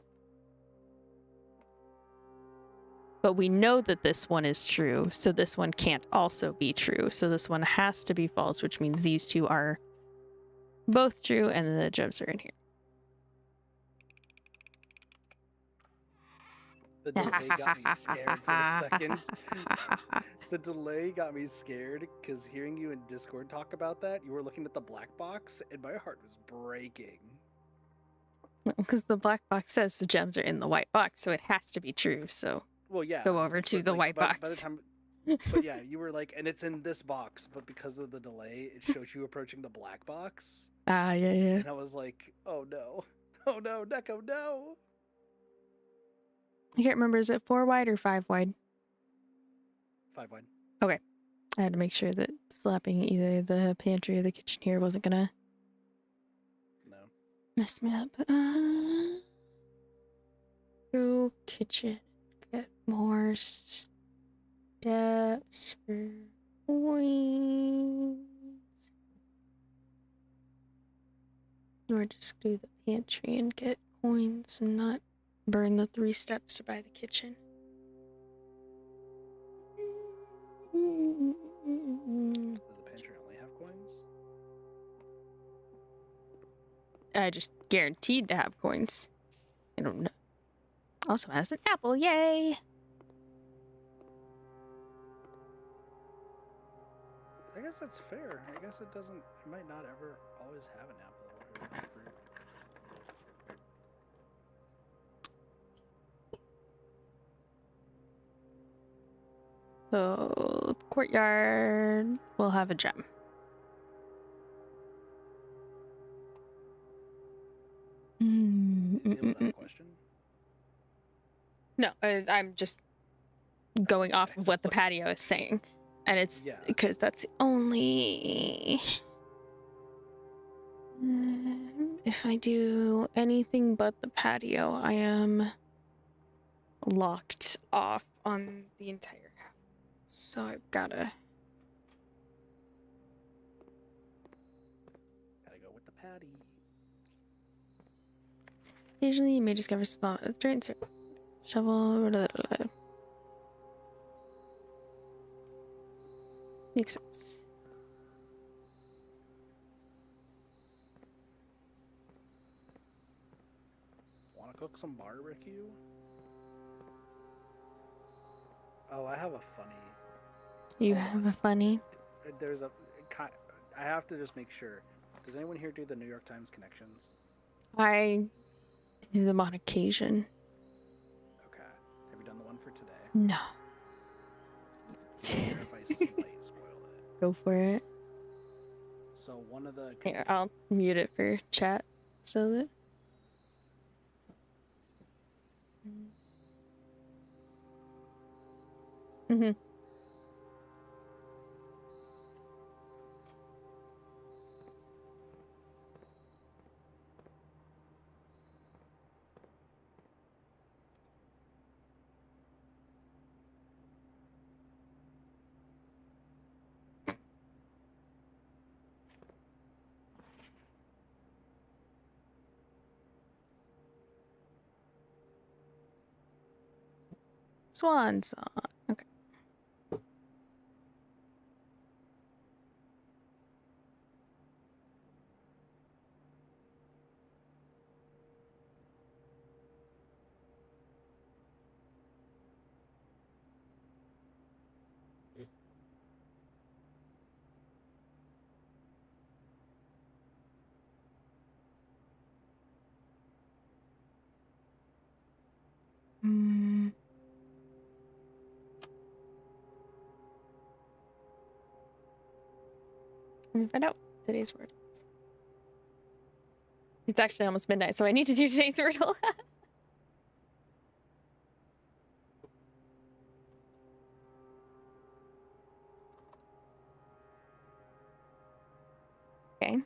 But we know that this one is true, so this one can't also be true. So this one has to be false, which means these two are both true, and then the gems are in here. The delay got me scared for a second. The delay got me scared because hearing you in Discord talk about that, you were looking at the black box, and my heart was breaking. Because the black box says the gems are in the white box, so it has to be true. So Well, yeah. go over to but, the like, white by box. the time, but yeah, you were like, and it's in this box, but because of the delay, it showed you approaching the black box. Ah, yeah. And I was like, oh no. Oh no, Neko, no. I can't remember, is it 4 wide or 5 wide? 5 wide. I had to make sure that slapping either the pantry or the kitchen here wasn't gonna No. mess me up. Go kitchen. Get more steps for coins. Or just do the pantry and get coins and not burn the 3 steps to buy the kitchen. Does the pantry only have coins? I just guaranteed to have coins. I don't know. Also has an apple, yay! I guess that's fair. I guess it might not ever always have an apple or fruit. So, courtyard will have a gem. Was that a question? No, I'm just going off of what the patio is saying. And it's because that's the only... if I do anything but the patio, I am locked off on the entire house. So I've gotta... Gotta go with the patty. Occasionally, you may discover small drains or shovel. Blah, blah, blah. Makes sense. Want to cook some barbecue? Oh, I have a funny. You have a funny? There's a. I have to just make sure. Does anyone here do the New York Times connections? I do them on occasion. Okay. Have you done the one for today? No. If I slightly spoil it. Go for it. So one of the. Here, I'll mute it for chat so that. Mm-hmm. Swan song. Okay. Let me find out what today's word is. It's actually almost midnight, so I need to do today's wordle. Okay.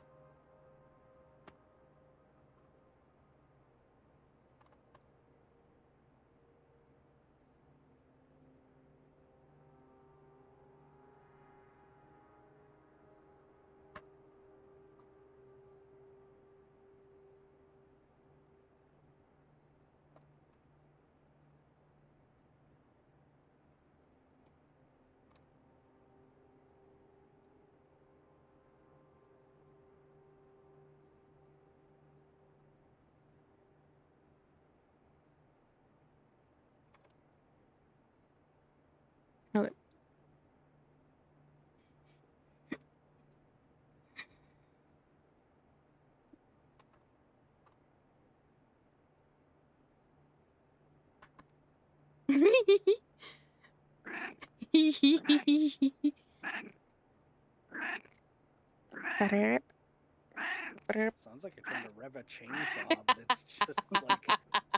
Okay. Sounds like you're trying to rev a chainsaw, but it's just like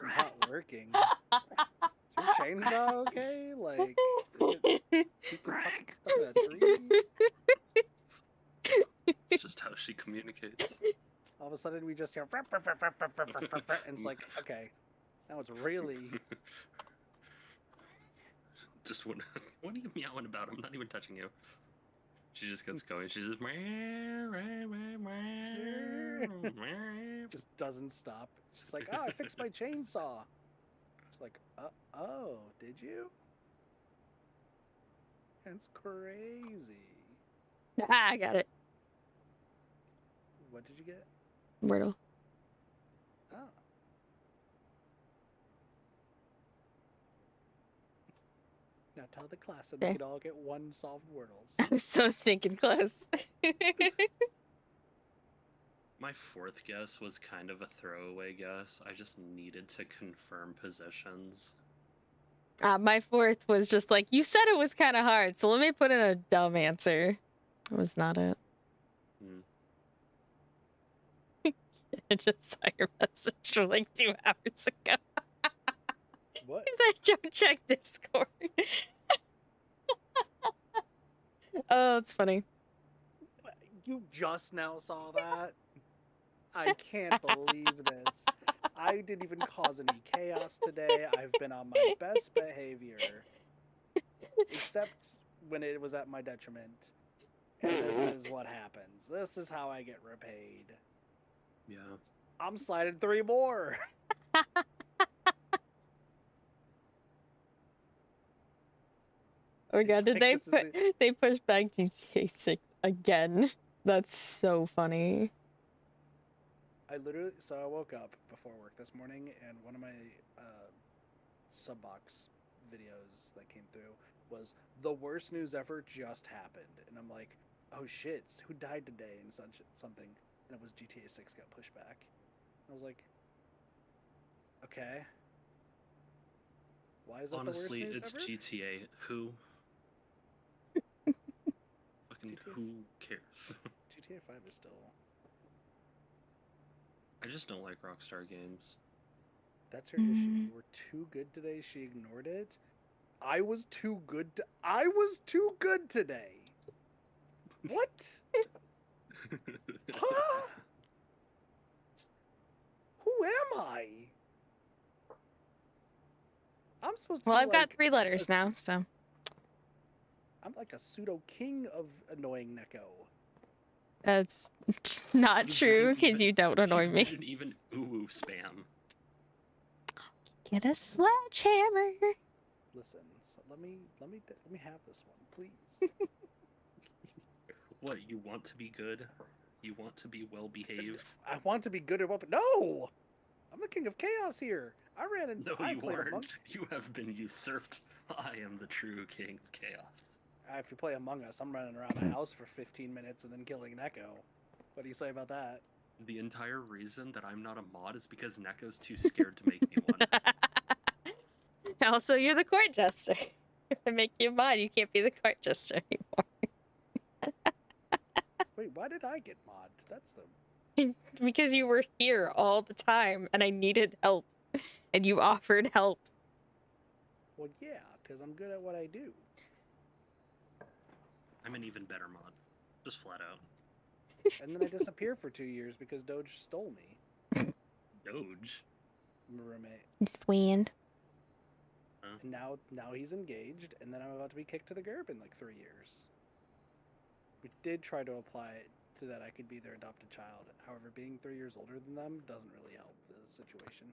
not working. Is your chainsaw okay? Like, you can fucking stuck in a tree. It's just how she communicates. All of a sudden, we just hear, and it's like, okay, now it's really. Just what are you meowing about? I'm not even touching you. She just gets going. She's just just doesn't stop. She's like, oh, I fixed my chainsaw. It's like, oh, did you? That's crazy. Ah, I got it. What did you get? Wordle. Oh. Now tell the class that Okay. we could all get one solved Wordles. I'm so stinking close. My fourth guess was kind of a throwaway guess. I just needed to confirm positions. My fourth was just like, you said it was kind of hard, so let me put in a dumb answer. It was not it. I just saw your message from like 2 hours ago. What? Because I don't check Discord. Oh, it's funny. You just now saw that? I can't believe this. I didn't even cause any chaos today. I've been on my best behavior. Except when it was at my detriment. And this is what happens. This is how I get repaid. Yeah. I'm sliding 3 more. Oh my god, did like they push back GTA 6 again? That's so funny. I woke up before work this morning, and one of my subbox videos that came through was the worst news ever just happened, and I'm like, oh shit, who died today and something, and it was GTA 6 got pushed back. I was like, okay, why is that Honestly, the worst news it's ever? GTA. Who? Fucking who cares? GTA 5 is still. I just don't like Rockstar games. That's her issue. You were too good today. She ignored it. I was too good. I was too good today. What? Huh? Who am I? I'm supposed to Well, be I've got like 3 letters now, so. I'm like a pseudo king of annoying Neko. That's not true, because you don't annoy me. You didn't even ooh spam. Get a sledgehammer. Listen, so let me have this one, please. What, you want to be good? You want to be well behaved? I want to be good at what? No, I'm the king of chaos here. I ran in. No, I you played aren't. Among. You have been usurped. I am the true king of chaos. If you play Among Us, I'm running around the house for 15 minutes and then killing Neko. What do you say about that? The entire reason that I'm not a mod is because Neko's too scared to make me one. Also, you're the court jester. If I make you a mod, you can't be the court jester anymore. Wait, why did I get modded? That's the... Because you were here all the time and I needed help. And you offered help. Well, yeah, because I'm good at what I do. I'm an even better mod. Just flat out. And then I disappeared for 2 years because Doge stole me. Doge? My roommate. It's wind. And now he's engaged, and then I'm about to be kicked to the GURB in like 3 years. We did try to apply it to that I could be their adopted child. However, being 3 years older than them doesn't really help the situation.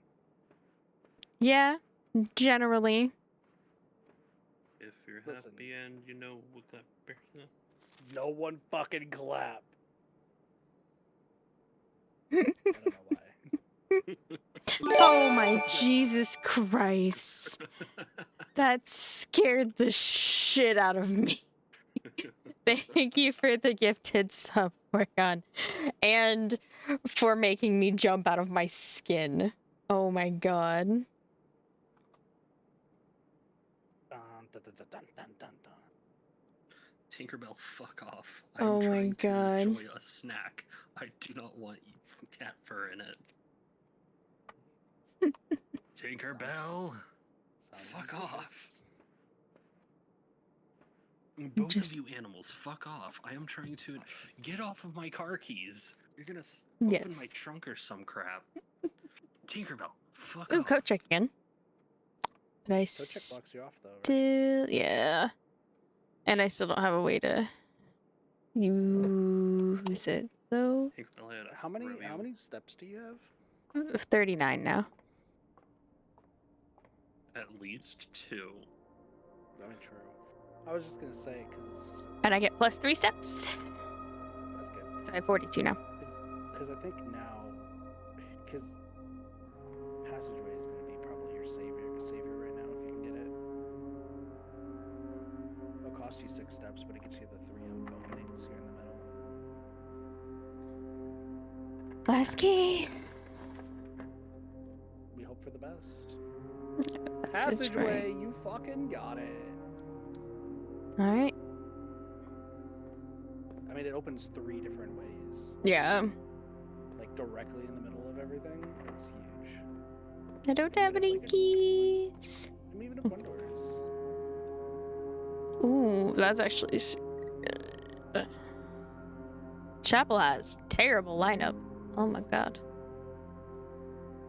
Yeah, generally. If you're Listen. happy and you know what that... No one fucking clap. I don't know why. Oh my Jesus Christ. That scared the shit out of me. Thank you for the gifted sub, Morgan. And for making me jump out of my skin. Oh my god. Dun, dun, dun, dun, dun, dun, dun. Tinkerbell, fuck off. Oh I'm my trying God. to enjoy a snack. I do not want cat fur in it. Tinkerbell, Sounds fuck like off. this. Both Just- of you animals, fuck off. I am trying to get off of my car keys. You're gonna open Yes. my trunk or some crap. Tinkerbell, fuck Ooh, off. coat check again. But I Coat check blocks you off though, right? still, yeah. And I still don't have a way to use it though. Tinkerbell had a How many rodeo. steps do you have? 39 now. At least 2. I mean, true. I was just gonna say because And I get plus 3 steps. that's good. So I have 42 now. Because I think now, because passageway is gonna be probably your savior right now if you can get it. It'll cost you 6 steps, but it gets you the 3 openings here in the middle. Last key. We hope for the best. Passageway. You fucking got it. Alright. I mean, it opens 3 different ways. Yeah. Like directly in the middle of everything. It's huge. I don't have any keys. I mean, even if one door is. Ooh, that's actually... Chapel has terrible lineup. Oh my god.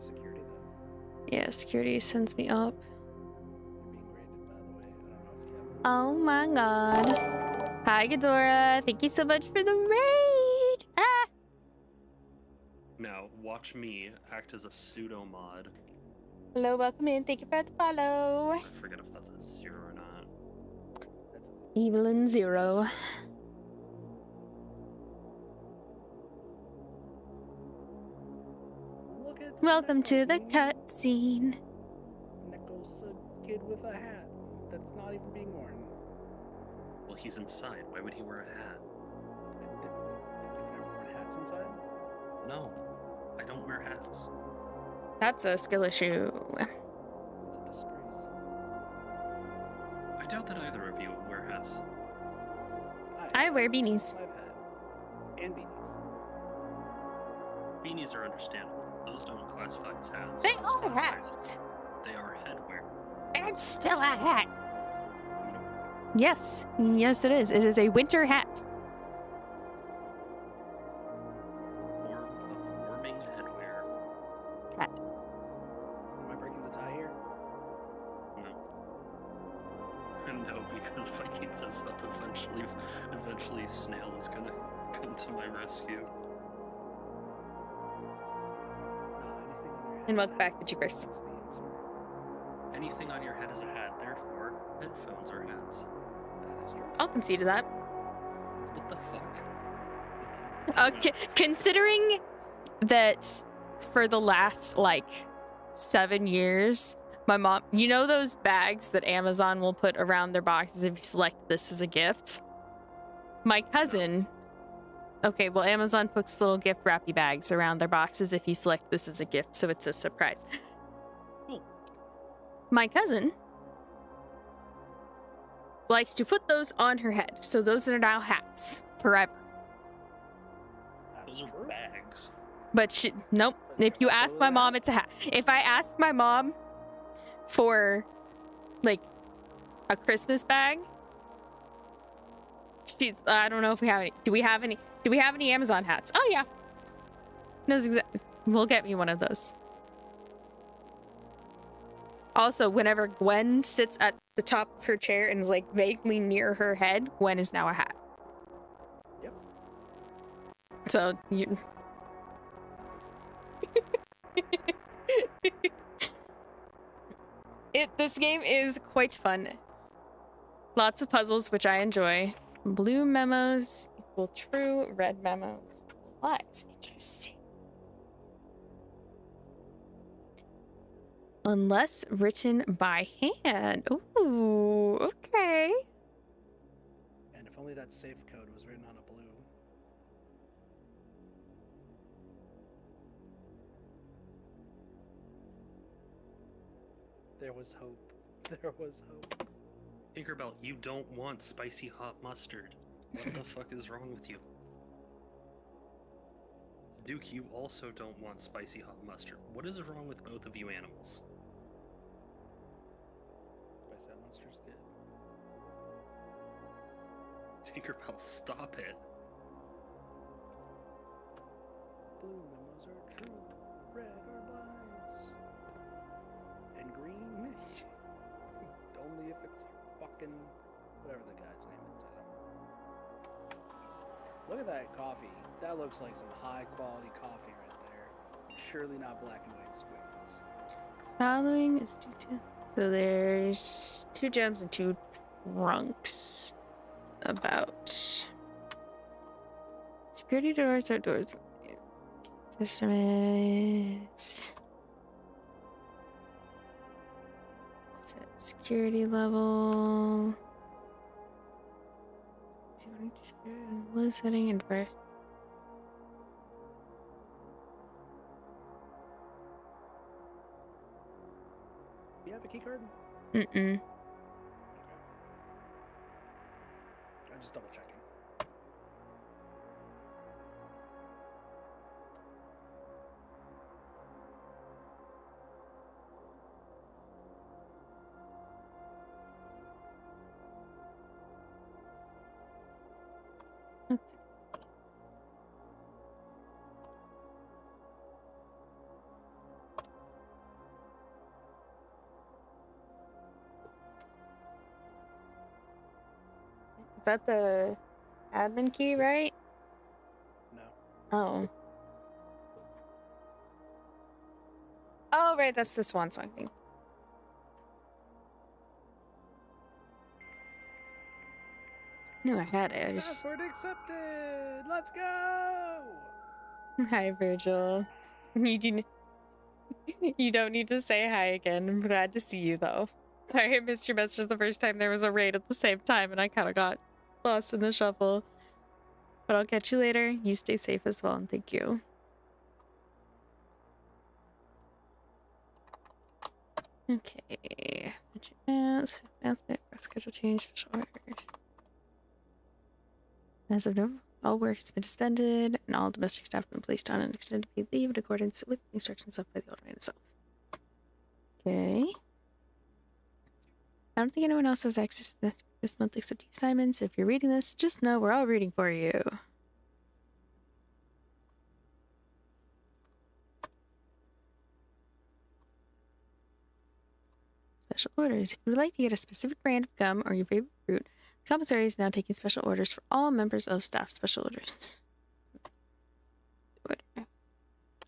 Security, though. Yeah, security sends me up. You're being graded, by the way. I don't know if you have. Oh my god. Hi, Ghidorah. Thank you so much for the raid. Ah! Now, watch me act as a pseudo mod. Hello, welcome in. Thank you for the follow. I forget if that's a 0 or not. That's Evelyn Zero. Look at Welcome to the Neko. cutscene. Neko's a kid with a hat that's not even being worn. Well, he's inside. Why would he wear a hat? You've never worn hats inside? No, I don't wear hats. That's a skill issue. It's a disgrace. I doubt that either of you wear hats. I wear beanies. I've had. And beanies. Beanies are understandable. Those don't classify as hats. They Those are classify as- hats. They are headwear. It's still a hat. Nope. Yes. Yes, it is. It is a winter hat. Form of warming headwear. Hat. Am I breaking the tie here? No. No, because if I keep this up, eventually Snail is gonna come to my rescue. And welcome back, VTubers. Anything on your head is a hat, therefore, headphones are hats. That is true. I'll concede to that. What the fuck? Considering that for the last, 7 years, my mom... You know those bags that Amazon will put around their boxes if you select this as a gift? My cousin... Okay, well, Amazon puts little gift wrappy bags around their boxes if you select this as a gift, so it's a surprise. Cool. My cousin likes to put those on her head, so those are now hats forever. Those are True. bags. But nope. If you ask my mom, it's a hat. If I ask my mom for like a Christmas bag, I don't know if we have any. Do we have any Amazon hats? Oh yeah. We'll get me one of those. Also, whenever Gwen sits at the top of her chair and is like vaguely near her head, Gwen is now a hat. Yep. So you. This game is quite fun. Lots of puzzles, which I enjoy. Blue memos equal true, red memos equal lies. Interesting. Unless written by hand. Ooh, okay. And if only that safe code was written on a blue. There was hope. There was hope. Tinkerbell, you don't want spicy hot mustard. What the fuck is wrong with you? Duke, you also don't want spicy hot mustard. What is wrong with both of you animals? Spicy hot mustard's good. Tinkerbell, stop it. Blue memos are true. Red are lies. And green, only if it's fucking whatever the guy's name is. I don't know. Look at that coffee. That looks like some high quality coffee right there. Surely not black and white squiggles. Following is detailed. So there's 2 gems and 2 trunks. About security doors or doors. System is set security level. Low setting and first. Do you have a key card? Mm-mm. I'm just double checking. Is that the admin key, right? No. Oh. Oh, right, that's the swan song thing. No, I had it. I just... Password accepted! Let's go! Hi, Virgil. You don't need to say hi again. I'm glad to see you, though. Sorry I missed your message the first time there was a raid at the same time, and I kind of got lost in the shuffle. But I'll catch you later. You stay safe as well, and thank you. Okay. Announcement, schedule change, special orders. As of November, all work has been suspended, and all domestic staff have been placed on an extended paid leave in accordance with instructions left by the automated itself. Okay. I don't think anyone else has access to this month except you, Simon, so if you're reading this, just know we're all rooting for you. Special orders. If you would like to get a specific brand of gum or your favorite fruit, the commissary is now taking special orders for all members of staff. Special orders.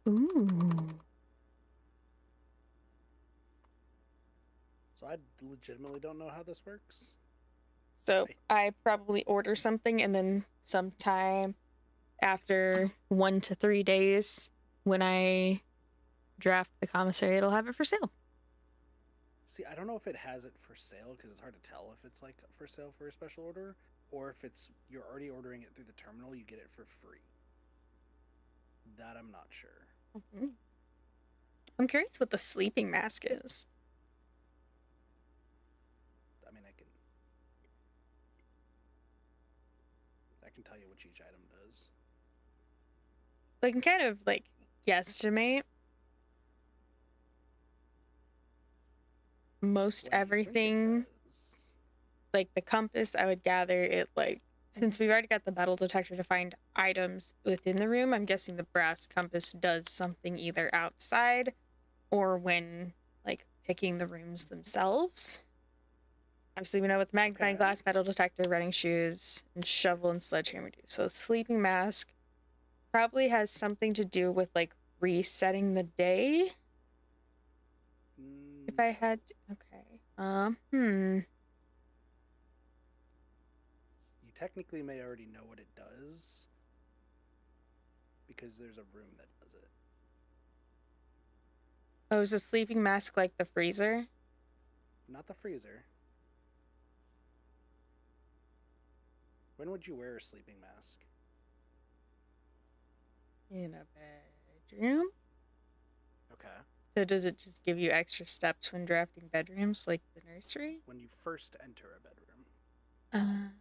Ooh. So I legitimately don't know how this works. So I probably order something, and then sometime after 1 to 3 days, when I draft the commissary, it'll have it for sale. See, I don't know if it has it for sale because it's hard to tell if it's like for sale for a special order or if it's you're already ordering it through the terminal, you get it for free. That I'm not sure. Mm-hmm. I'm curious what the sleeping mask is. I mean, I can tell you what each item does. I can kind of like guesstimate most What do you think it everything. does? Like the compass, I would gather it like, since we've already got the metal detector to find items within the room, I'm guessing the brass compass does something either outside or when like picking the rooms themselves. Obviously, we know what the magnifying Okay. glass, metal detector, running shoes, and shovel and sledgehammer do. So sleeping mask probably has something to do with like resetting the day. If I had, okay. You technically may already know what it does because there's a room that does it. Oh, is a sleeping mask like the freezer? Not the freezer. When would you wear a sleeping mask? In a bedroom? Okay. So does it just give you extra steps when drafting bedrooms like the nursery? When you first enter a bedroom,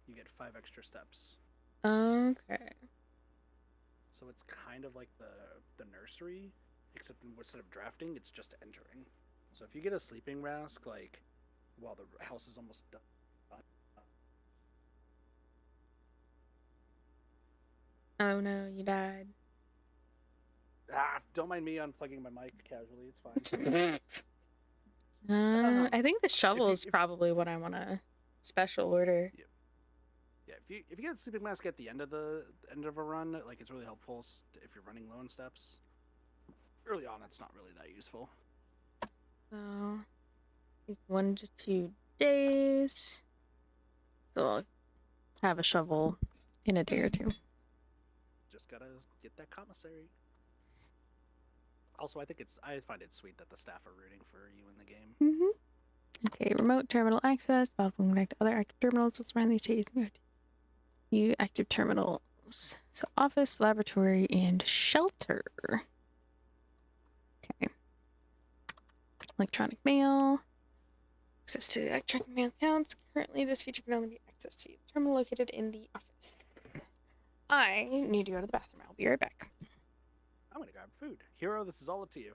you get 5 extra steps. Okay. So it's kind of like the nursery, except instead of drafting, it's just entering. So if you get a sleeping mask, like while the house is almost done. Oh no, you died. Don't mind me unplugging my mic casually. It's fine. I think the shovel is probably what I want to special order. Yeah, if you get a sleeping mask at the end of a run, like it's really helpful if you're running low on steps. Early on, it's not really that useful. So, 1 to 2 days. So I'll have a shovel in a day or two. Just gotta get that commissary. Also, I find it sweet that the staff are rooting for you in the game. Okay, remote terminal access. Battle will connect to other active terminals. Let's run these days. New active terminals. So office, laboratory, and shelter. Okay. Electronic mail. Access to the electronic mail accounts. Currently, this feature can only be accessed via the terminal located in the office. I need to go to the bathroom. I'll be right back. I'm gonna grab food. Hero, this is all up to you.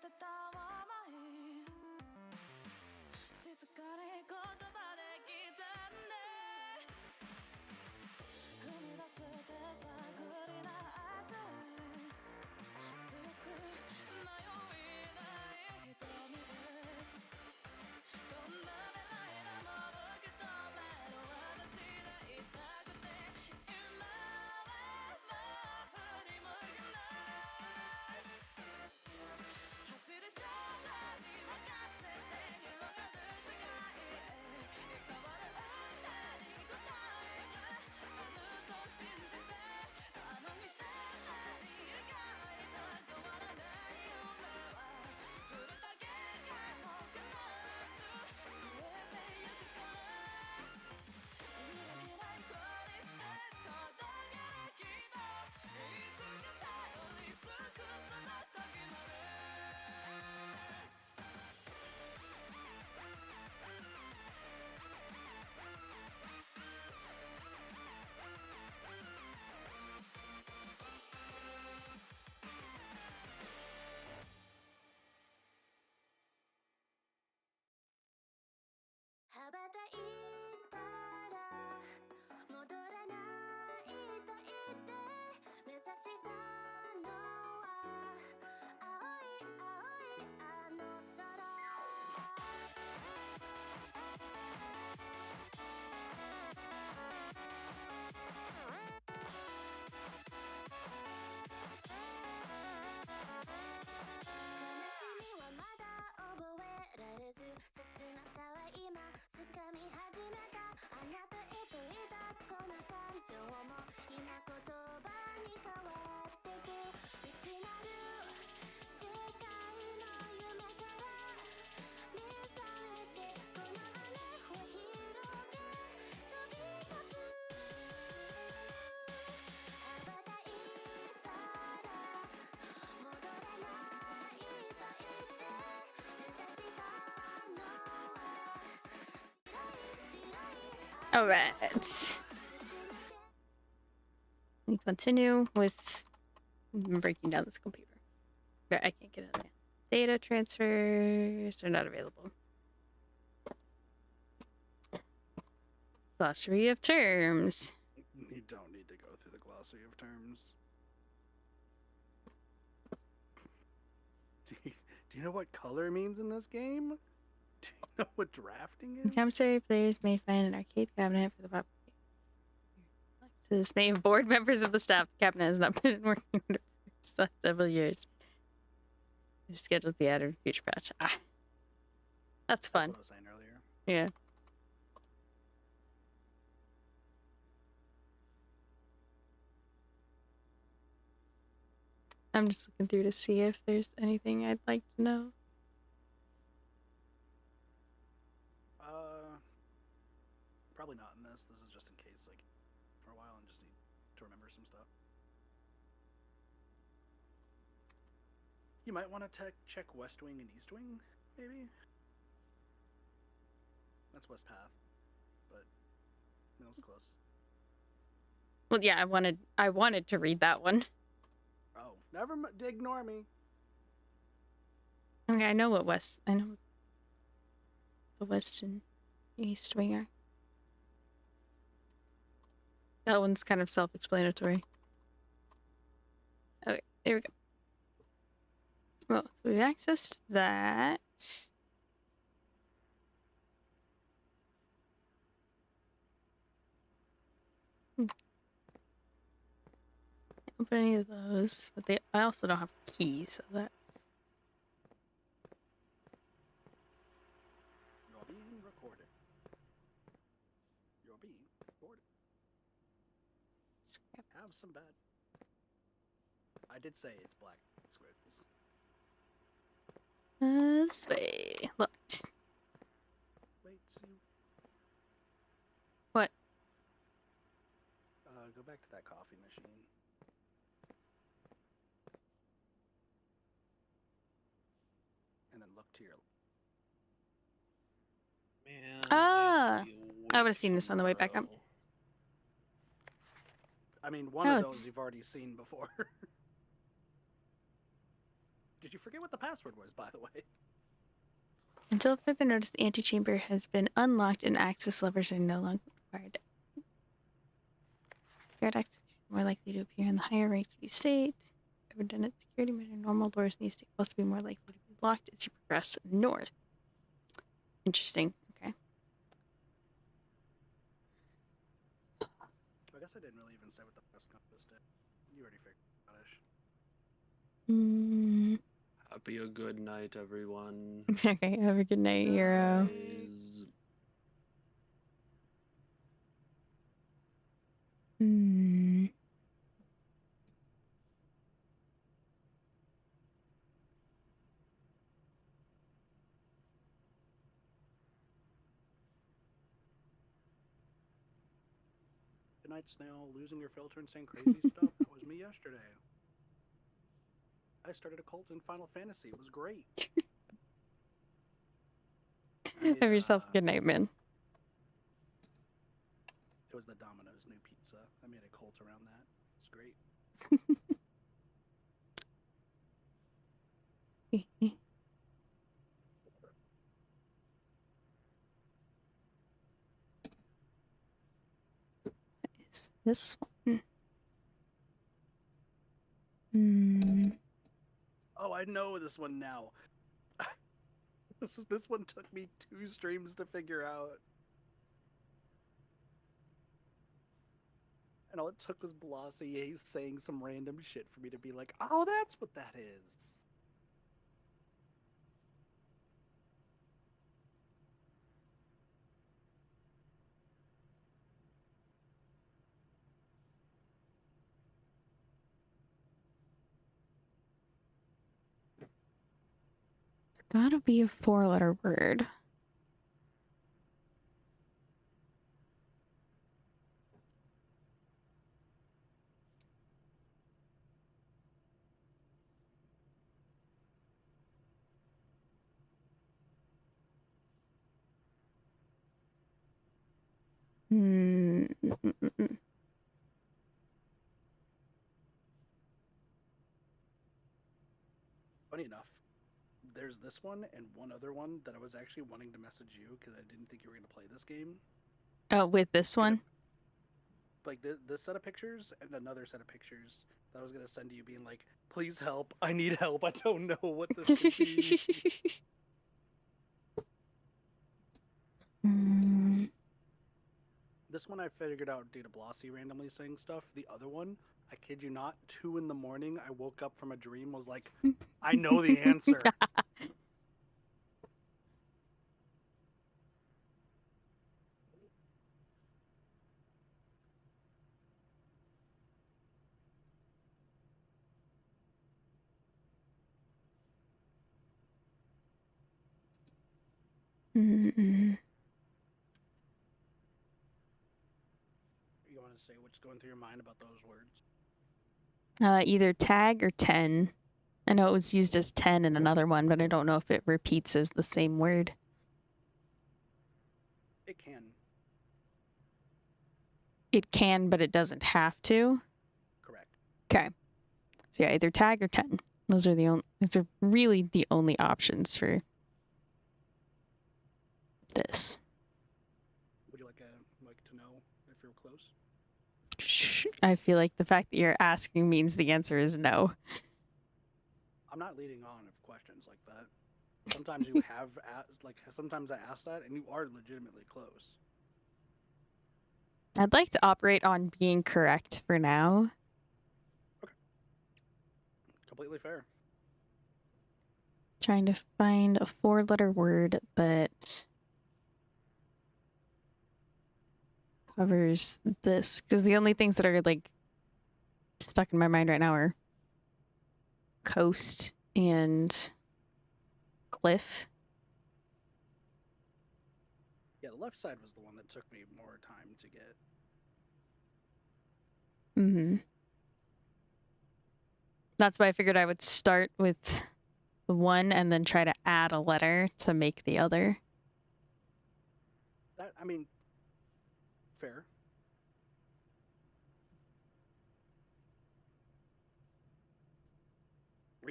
てた想い静かに言葉で刻んで踏み出す手探りな明日へ強く迷いない瞳でどんな未来でも受け止める私でいたくて今はもう振り向かない走る少年に任せて広がる世界へ変わる運命に答えがあると信じてあの未成年に描いた変わらない夢は触れた限界も必ず超えてゆくから揺るぎないコリステ届けるけどいつかたどり着くその時まで羽ばたいたら戻らないと言って目指したのは青い青いあの空悲しみはまだ覚えられず切なさは今掴み始めたあなたへと抱こな感情も今言葉に変わってく未知なる世界の夢から目覚めてこの羽を広げ飛び立つ羽ばたいたら戻れないと言って目指したのは白い白い All right. We continue with breaking down this computer. Okay, I can't get it there. Data transfers are not available. Glossary of terms. You don't need to go through the glossary of terms. Do you know what color means in this game? Do you know what drafting is? Commissary players may find an arcade cabinet for the pop. To this may of board members of the staff, the cabinet has not been in working order for the last several years. It's scheduled to be added in a future patch. Ah, that's fun. That's what I was saying earlier. Yeah. I'm just looking through to see if there's anything I'd like to know. Probably not in this. This is just in case, like, for a while and just need to remember some stuff. You might want to check West Wing and East Wing, maybe? That's West Path, but it was close. Well, yeah, I wanted to read that one. Oh, never mind. Ignore me. Okay, I know what the West and East Wing are. That one's kind of self-explanatory. Okay, there we go. Well, so we've accessed that. Can't open any of those, but I also don't have a key, so that. You're being recorded. You're being recorded. Scrap. Have some bad. I did say it's black squares. This way. Looked. Wait, see. What? Go back to that coffee machine. And then look to your. Man. Ah, I would have seen this on the way back up. I mean, one Oh, of those it's- you've already seen before. Did Did you forget what the password was, by the way? Until further notice, the antechamber has been unlocked and access levers are no longer required. Guard access is more likely to appear in the higher ranks of the estate. Redundant security measure. Normal doors in the estate will also be more likely to be locked as you progress north. Interesting. Okay. I guess I didn't really even say what the press compass did. You already figured it out-ish. Happy a good night, everyone. Okay, have a good night, hero. Guys. Good night, Snail. Losing your filter and saying crazy stuff. That was me yesterday. I started a cult in Final Fantasy. It was great. Have yourself a good night, man. It was the Domino's new pizza. I made a cult around that. It's great. What is this one? Oh, I know this one now. This one took me 2 streams to figure out. And all it took was Blossier saying some random shit for me to be like, oh, that's what that is. It's gotta be a 4-letter word. Funny enough, there's this one and one other one that I was actually wanting to message you because I didn't think you were going to play this game. Oh, with this one? Like this set of pictures and another set of pictures that I was going to send to you being like, please help. I need help. I don't know what this could be. This one I figured out due to Blossy randomly saying stuff. The other one, I kid you not, 2 in the morning, I woke up from a dream, was like, I know the answer. You want to say what's going through your mind about those words? Either tag or 10. I know it was used as 10 in another one, but I don't know if it repeats as the same word. It can. It can, but it doesn't have to. Correct. Okay. So yeah, either tag or 10. Those are really the only options for this. Would you like to know if you're close? I feel like the fact that you're asking means the answer is no. I'm not leading on of questions like that. Sometimes you have sometimes I ask that and you are legitimately close. I'd like to operate on being correct for now. Okay. Completely fair. Trying to find a 4-letter word that covers this, because the only things that are like stuck in my mind right now are coast and cliff. Yeah, the left side was the one that took me more time to get. That's why I figured I would start with the one and then try to add a letter to make the other. That, I mean, fair.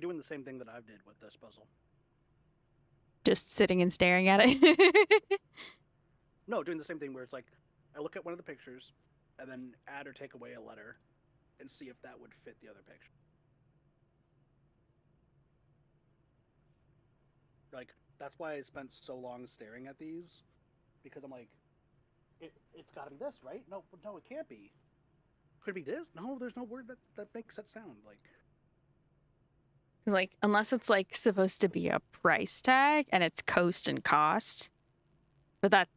doing the same thing that I did with this puzzle. Just sitting and staring at it. No, doing the same thing where it's like, I look at one of the pictures, and then add or take away a letter, and see if that would fit the other picture. Like, that's why I spent so long staring at these, because I'm like, it's got to be this, right? No, it can't be. Could it be this? No, there's no word that makes that sound. Like, unless it's like supposed to be a price tag and it's cost and cost, but that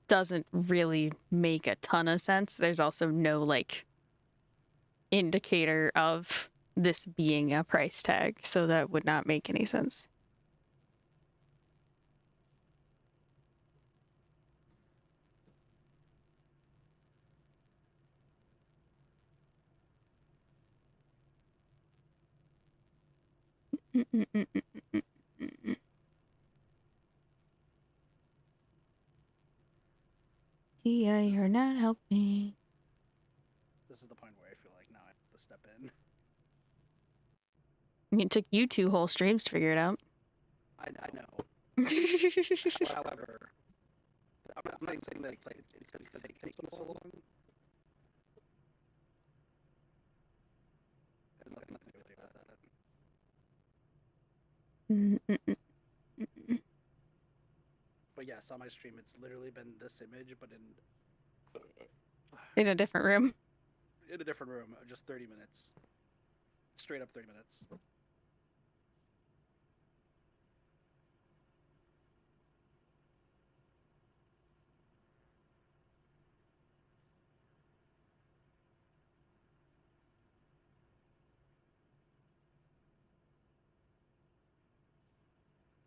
doesn't really make a ton of sense. There's also no like indicator of this being a price tag, so that would not make any sense. Yeah, you're not helping. This is the point where I feel like now I have to step in. I mean, it took you 2 whole streams to figure it out. I know. However, I'm not saying that it's because it takes so long. There's nothing really about that. But yes, on my stream, it's literally been this image, but In a different room. in a different room, just 30 minutes. Straight up 30 minutes.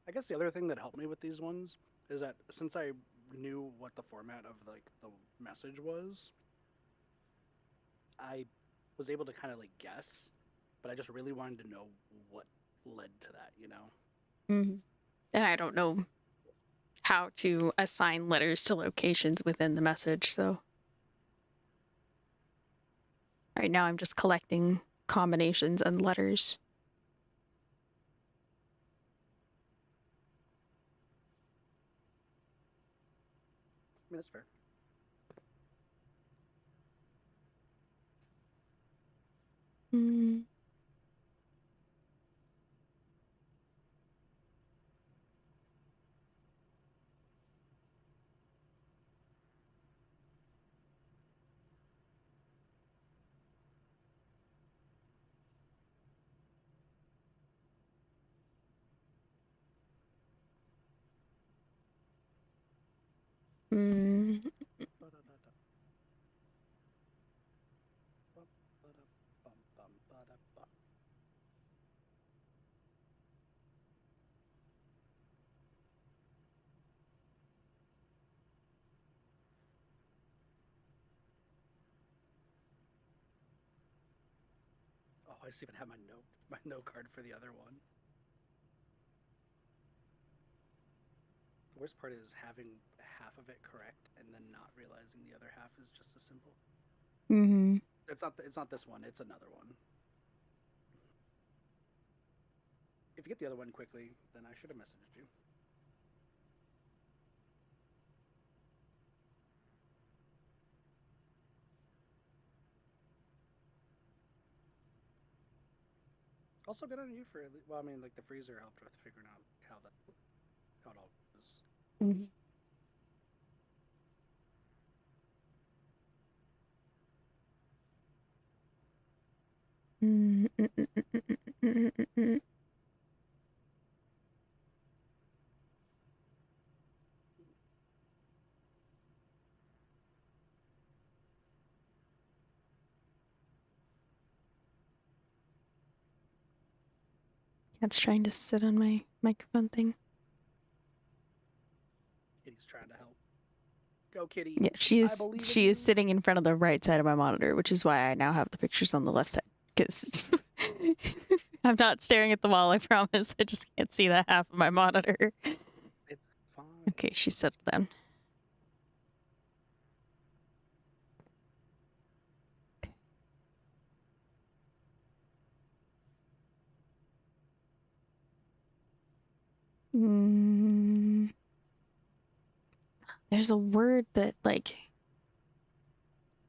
I guess the other thing that helped me with these ones is that since I knew what the format of like the message was, I was able to kind of like guess, but I just really wanted to know what led to that, you know? Mm-hmm. And I don't know how to assign letters to locations within the message, so right now I'm just collecting combinations and letters. I mean, that's fair. Mm. Mm. Oh, I just even have my note card for the other one. The worst part is having half of it correct and then not realizing the other half is just a symbol. Mm-hmm. It's not this one, it's another one. If you get the other one quickly, then I should have messaged you. Also good on you for, well, I mean, like the freezer helped with figuring out how it all goes. Mm-hmm. Mm-hmm. Cat's trying to sit on my microphone thing. Kitty's trying to help. Go, Kitty. Yeah, she is sitting in front of the right side of my monitor, which is why I now have the pictures on the left side. Because I'm not staring at the wall, I promise. I just can't see that half of my monitor. It's fine. Okay, she's settled down. There's a word that, like,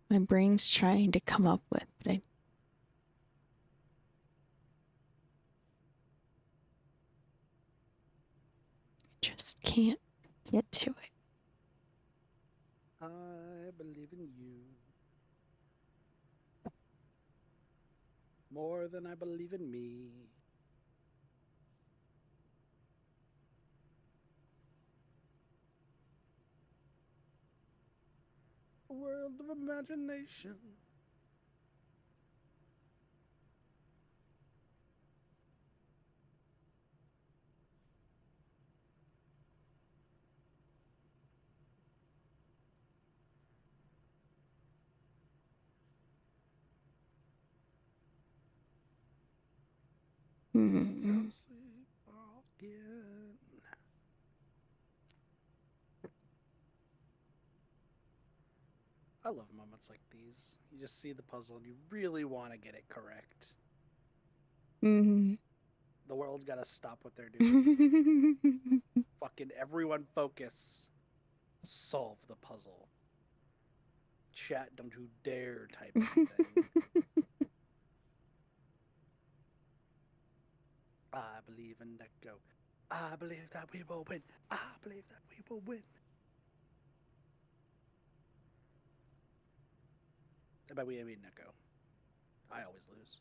my brain's trying to come up with, but I just can't get to it. I believe in you more than I believe in me. A world of imagination. Hmm. Sleepwalking. I love moments like these. You just see the puzzle and you really want to get it correct. Hmm. The world's got to stop what they're doing. Fucking everyone focus. Solve the puzzle. Chat, don't you dare type anything. I believe in Neko. I believe that we will win. I believe that we will win. And by we, I mean Neko. I always lose.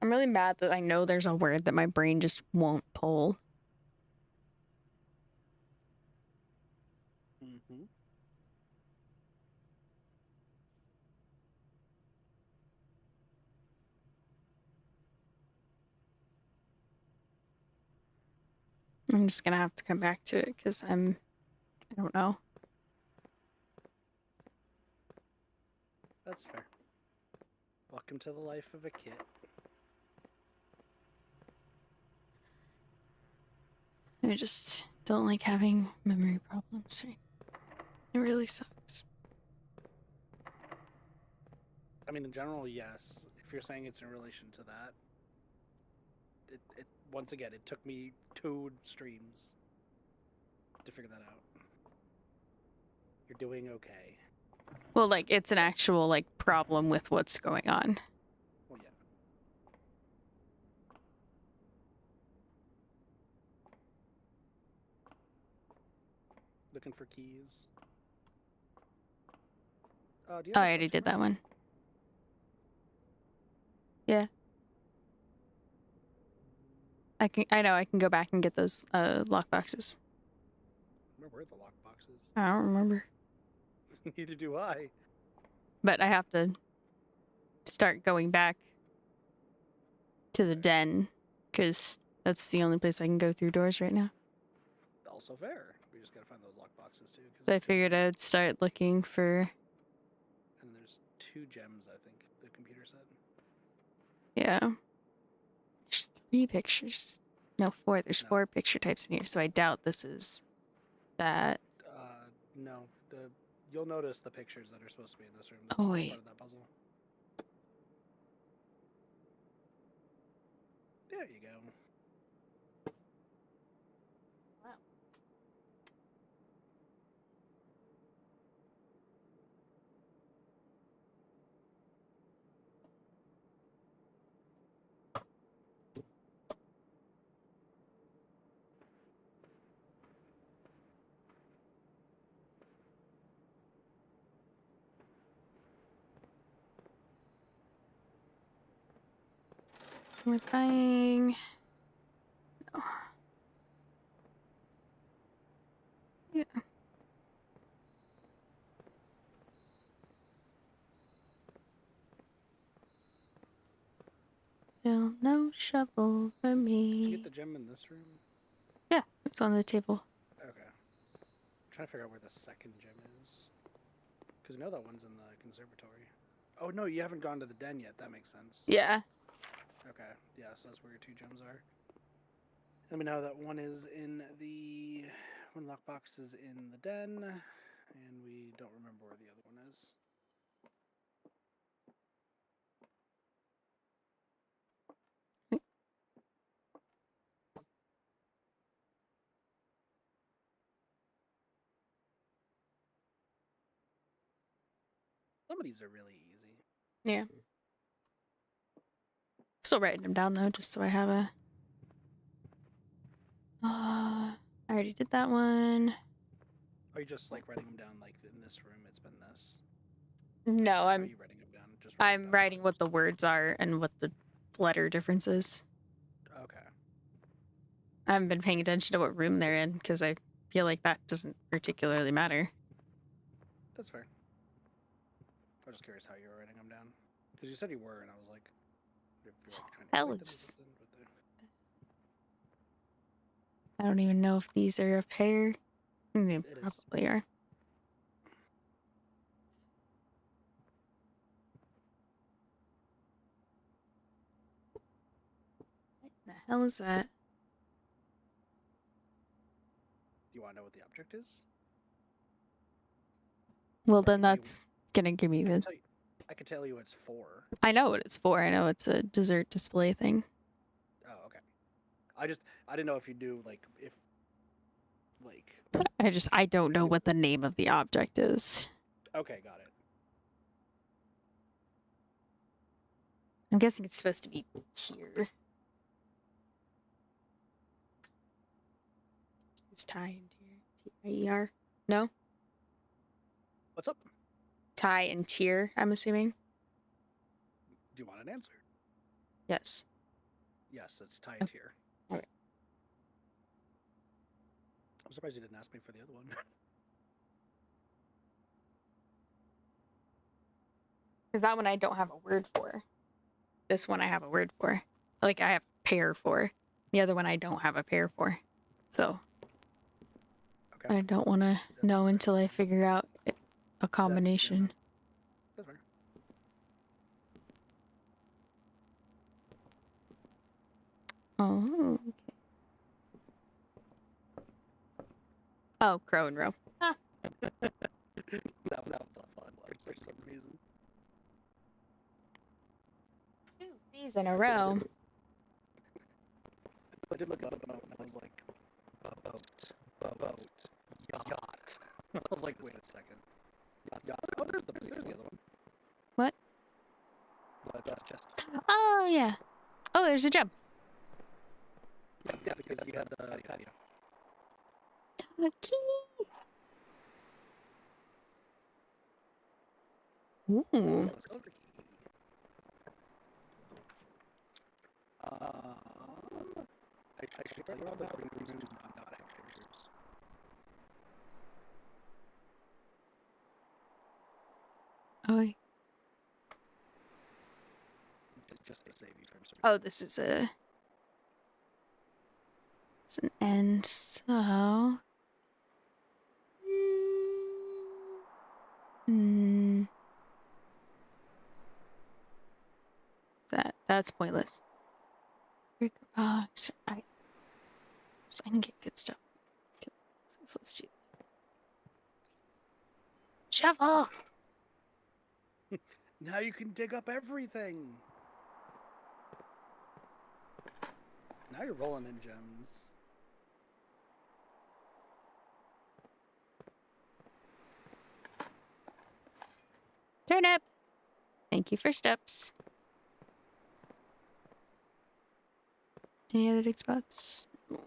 I'm really mad that I know there's a word that my brain just won't pull. Mm-hmm. I'm just gonna have to come back to it because I don't know. That's fair. Welcome to the life of a kid. I just don't like having memory problems. Right? It really sucks. I mean, in general, yes. If you're saying it's in relation to that, it once again, it took me 2 streams to figure that out. You're doing okay. Well, like, it's an actual, like, problem with what's going on. Well, yeah. Looking for keys. Do you Oh, have I a already search did that spell? one. Yeah. I know I can go back and get those lock boxes. Where were the lockboxes? I don't remember. Neither do I. But I have to start going back to the den because that's the only place I can go through doors right now. Also fair. We just gotta find those lockboxes too. So I figured I'd start looking for. And there's 2 gems, I think, the computer said. Yeah. There's 3 pictures. No, 4. There's No. 4 picture types in here, so I doubt this is that. No. You'll notice the pictures that are supposed to be in this room. Oh, wait. Part of that puzzle. There you go. We're buying. Oh. Yeah. Still no shovel for Did me. you get the gem in this room? Yeah, it's on the table. Okay. I'm trying to figure out where the second gem is. Because I know that one's in the conservatory. Oh no, you haven't gone to the den yet. That makes sense. Yeah. Okay. Yeah, so that's where your 2 gems are. Let me know that one is in the one lockbox is in the den, and we don't remember where the other one is. Some of these are really easy. Yeah. Still writing them down though, just so I have a. I already did that one. Are you just like writing them down like in this room? It's been this. No, Or are I'm you writing them down? Just writing I'm down writing what numbers? the words are and what the letter difference is. Okay. I haven't been paying attention to what room they're in because I feel like that doesn't particularly matter. That's fair. I was just curious how you were writing them down. Because you said you were, and I was like, if you're like trying to write them or Felix. something. But I don't even know if these are a pair. I think they It is. probably are. What the hell is that? you want to know what the object is? Well, Or I then can tell you that's gonna give me the. I can tell you it's for. I know what it's for. I know it's a dessert display thing. Oh, okay. I didn't know if you knew like if like. I don't know what the name of the object is. Okay, got it. I'm guessing it's supposed to be tier. It's tie and tier. T-I-E-R. No? What's up? Tie and tier, I'm assuming. Do you want an answer? Yes. Yes, it's tied Oh, here. okay. I'm surprised you didn't ask me for the other one. Because that one I don't have a word for. This one I have a word for. Like I have a pair for. The other one I don't have a pair for. So Okay. I don't want to know fair. until I figure out a combination. That's fair. Oh, okay. Oh, crow and row. That was a fun one for some reason. 2 C's in a row. I did look up and I was like, boat, yacht. I was like, wait a second. Yacht. Oh, there's the other one. What? That's just. Oh, yeah. Oh, there's a gem. Yeah, because you had the patio. A key. Ooh. Let's go for key. I should tell you about the reasons I'm not actually yours. Oh, wait. Just to save you from some. Oh, this is a. It's an end, so. Hmm. That's pointless. Breaker box. I can get good stuff. Let's do. Shovel. Now you can dig up everything. Now you're rolling in gems. Turnip. Thank you for steps. Any other dig spots? Not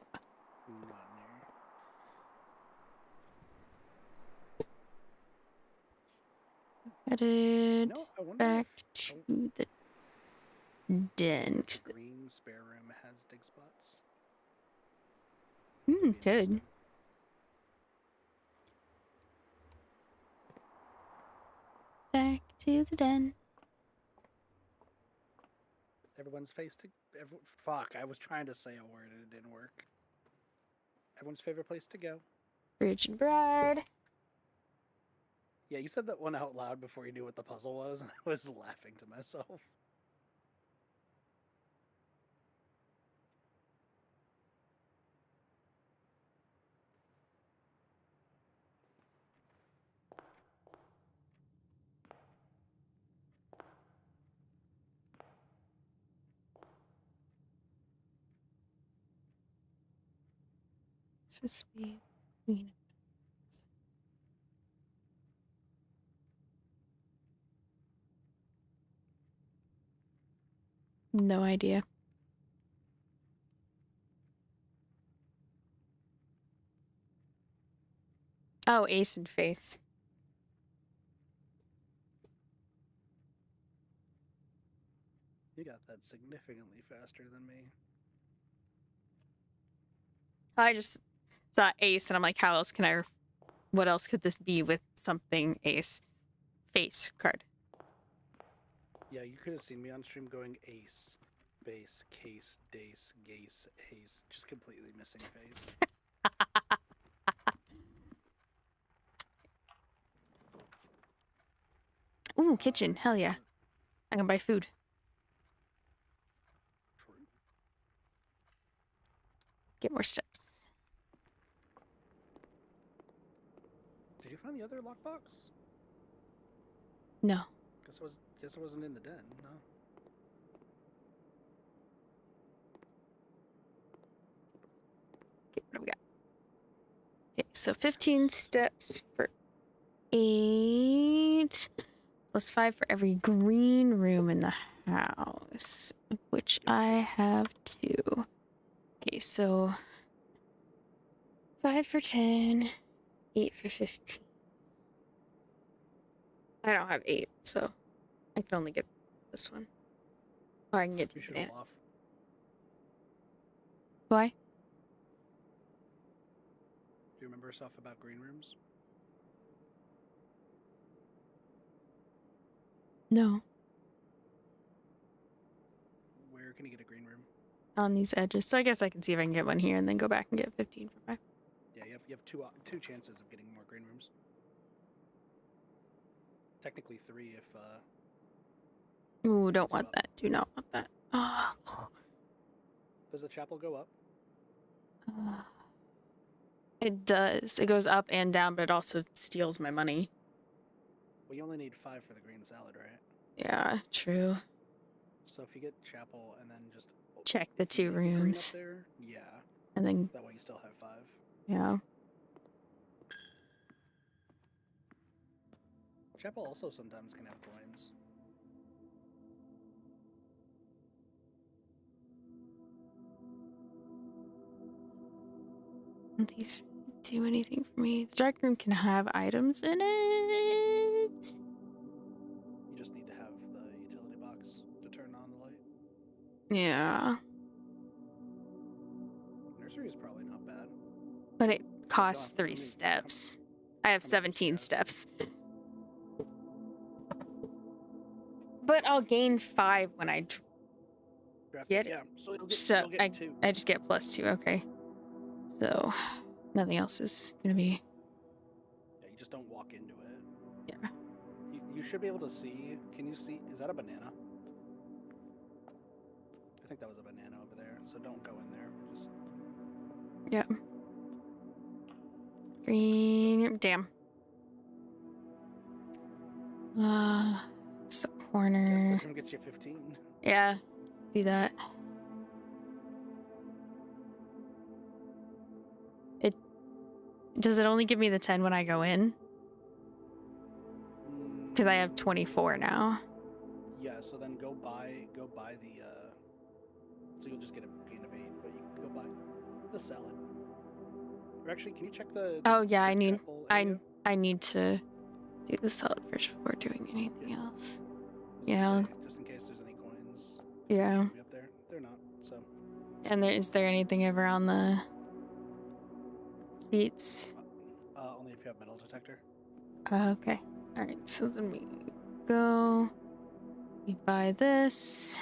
Headed No, I wonder back if to the den. the green spare room has dig spots. Good. Back to the den. Everyone's face to. Fuck, I was trying to say a word and it didn't work. Everyone's favorite place to go. Bridge and Bride. Yeah, you said that one out loud before you knew what the puzzle was, and I was laughing to myself. So spades, queen. No idea. Oh, ace and face. You got that significantly faster than me. I just saw ace and I'm like, how else can I? What else could this be with something ace? Face card. Yeah, you could have seen me on stream going ace, base, case, dace, gace, ace, just completely missing face. Ooh, kitchen. Hell yeah. I can buy food. True. Get more steps. Did you find the other lockbox? No. Guess it wasn't in the den. No. Okay, what do we got? Okay, so 15 steps for 8. Plus 5 for every green room in the house, which I have 2. Okay, so 5 for 10, 8 for 15. I don't have 8, so I can only get this one. Or I can get 2 You should have bananas. lost. Why? Do you remember stuff about green rooms? No. Where can you get a green room? On these edges. So I guess I can see if I can get one here and then go back and get 15 for 5. Yeah, you have two chances of getting more green rooms. Technically 3 if Ooh, don't Two want up. that. Do not want that. Oh. Does the chapel go up? It does. It goes up and down, but it also steals my money. Well, you only need 5 for the green salad, right? Yeah, true. So if you get chapel and then just Check the if you 2 leave the green up rooms. there, yeah, And then, that way you still have 5. yeah. Chapel also sometimes can have coins. These do anything for me. The dark room can have items in it. You just need to have the utility box to turn on the light. Yeah. Nursery is probably not bad. But it costs how 3 many- steps. I have how many 17 steps do you steps. But I'll gain 5 when I Draft get it. Yeah, so So you'll get 2. I just get +2. Okay. So nothing else is gonna be. Yeah, you just don't walk into it. Yeah. You should be able to see. Can you see? Is that a banana? I think that was a banana over there. So don't go in there. Just Yeah. Green. Damn. So guess corner. which one gets you 15. Yeah. Do that. Does it only give me the 10 when I go in? Because I have 24 now. Yeah. So then go buy the. So you'll just get a gain of 8, but you can go buy the salad. Or actually, can you check the? Oh yeah, I the need chapel area? I need to do the salad first before doing anything else. I was gonna Yeah. say, just in case there's any coins. Yeah. Be up there. They're not. So. And is there anything ever on the seats? Only if you have metal detector. Okay. All right. So then we go. We buy this.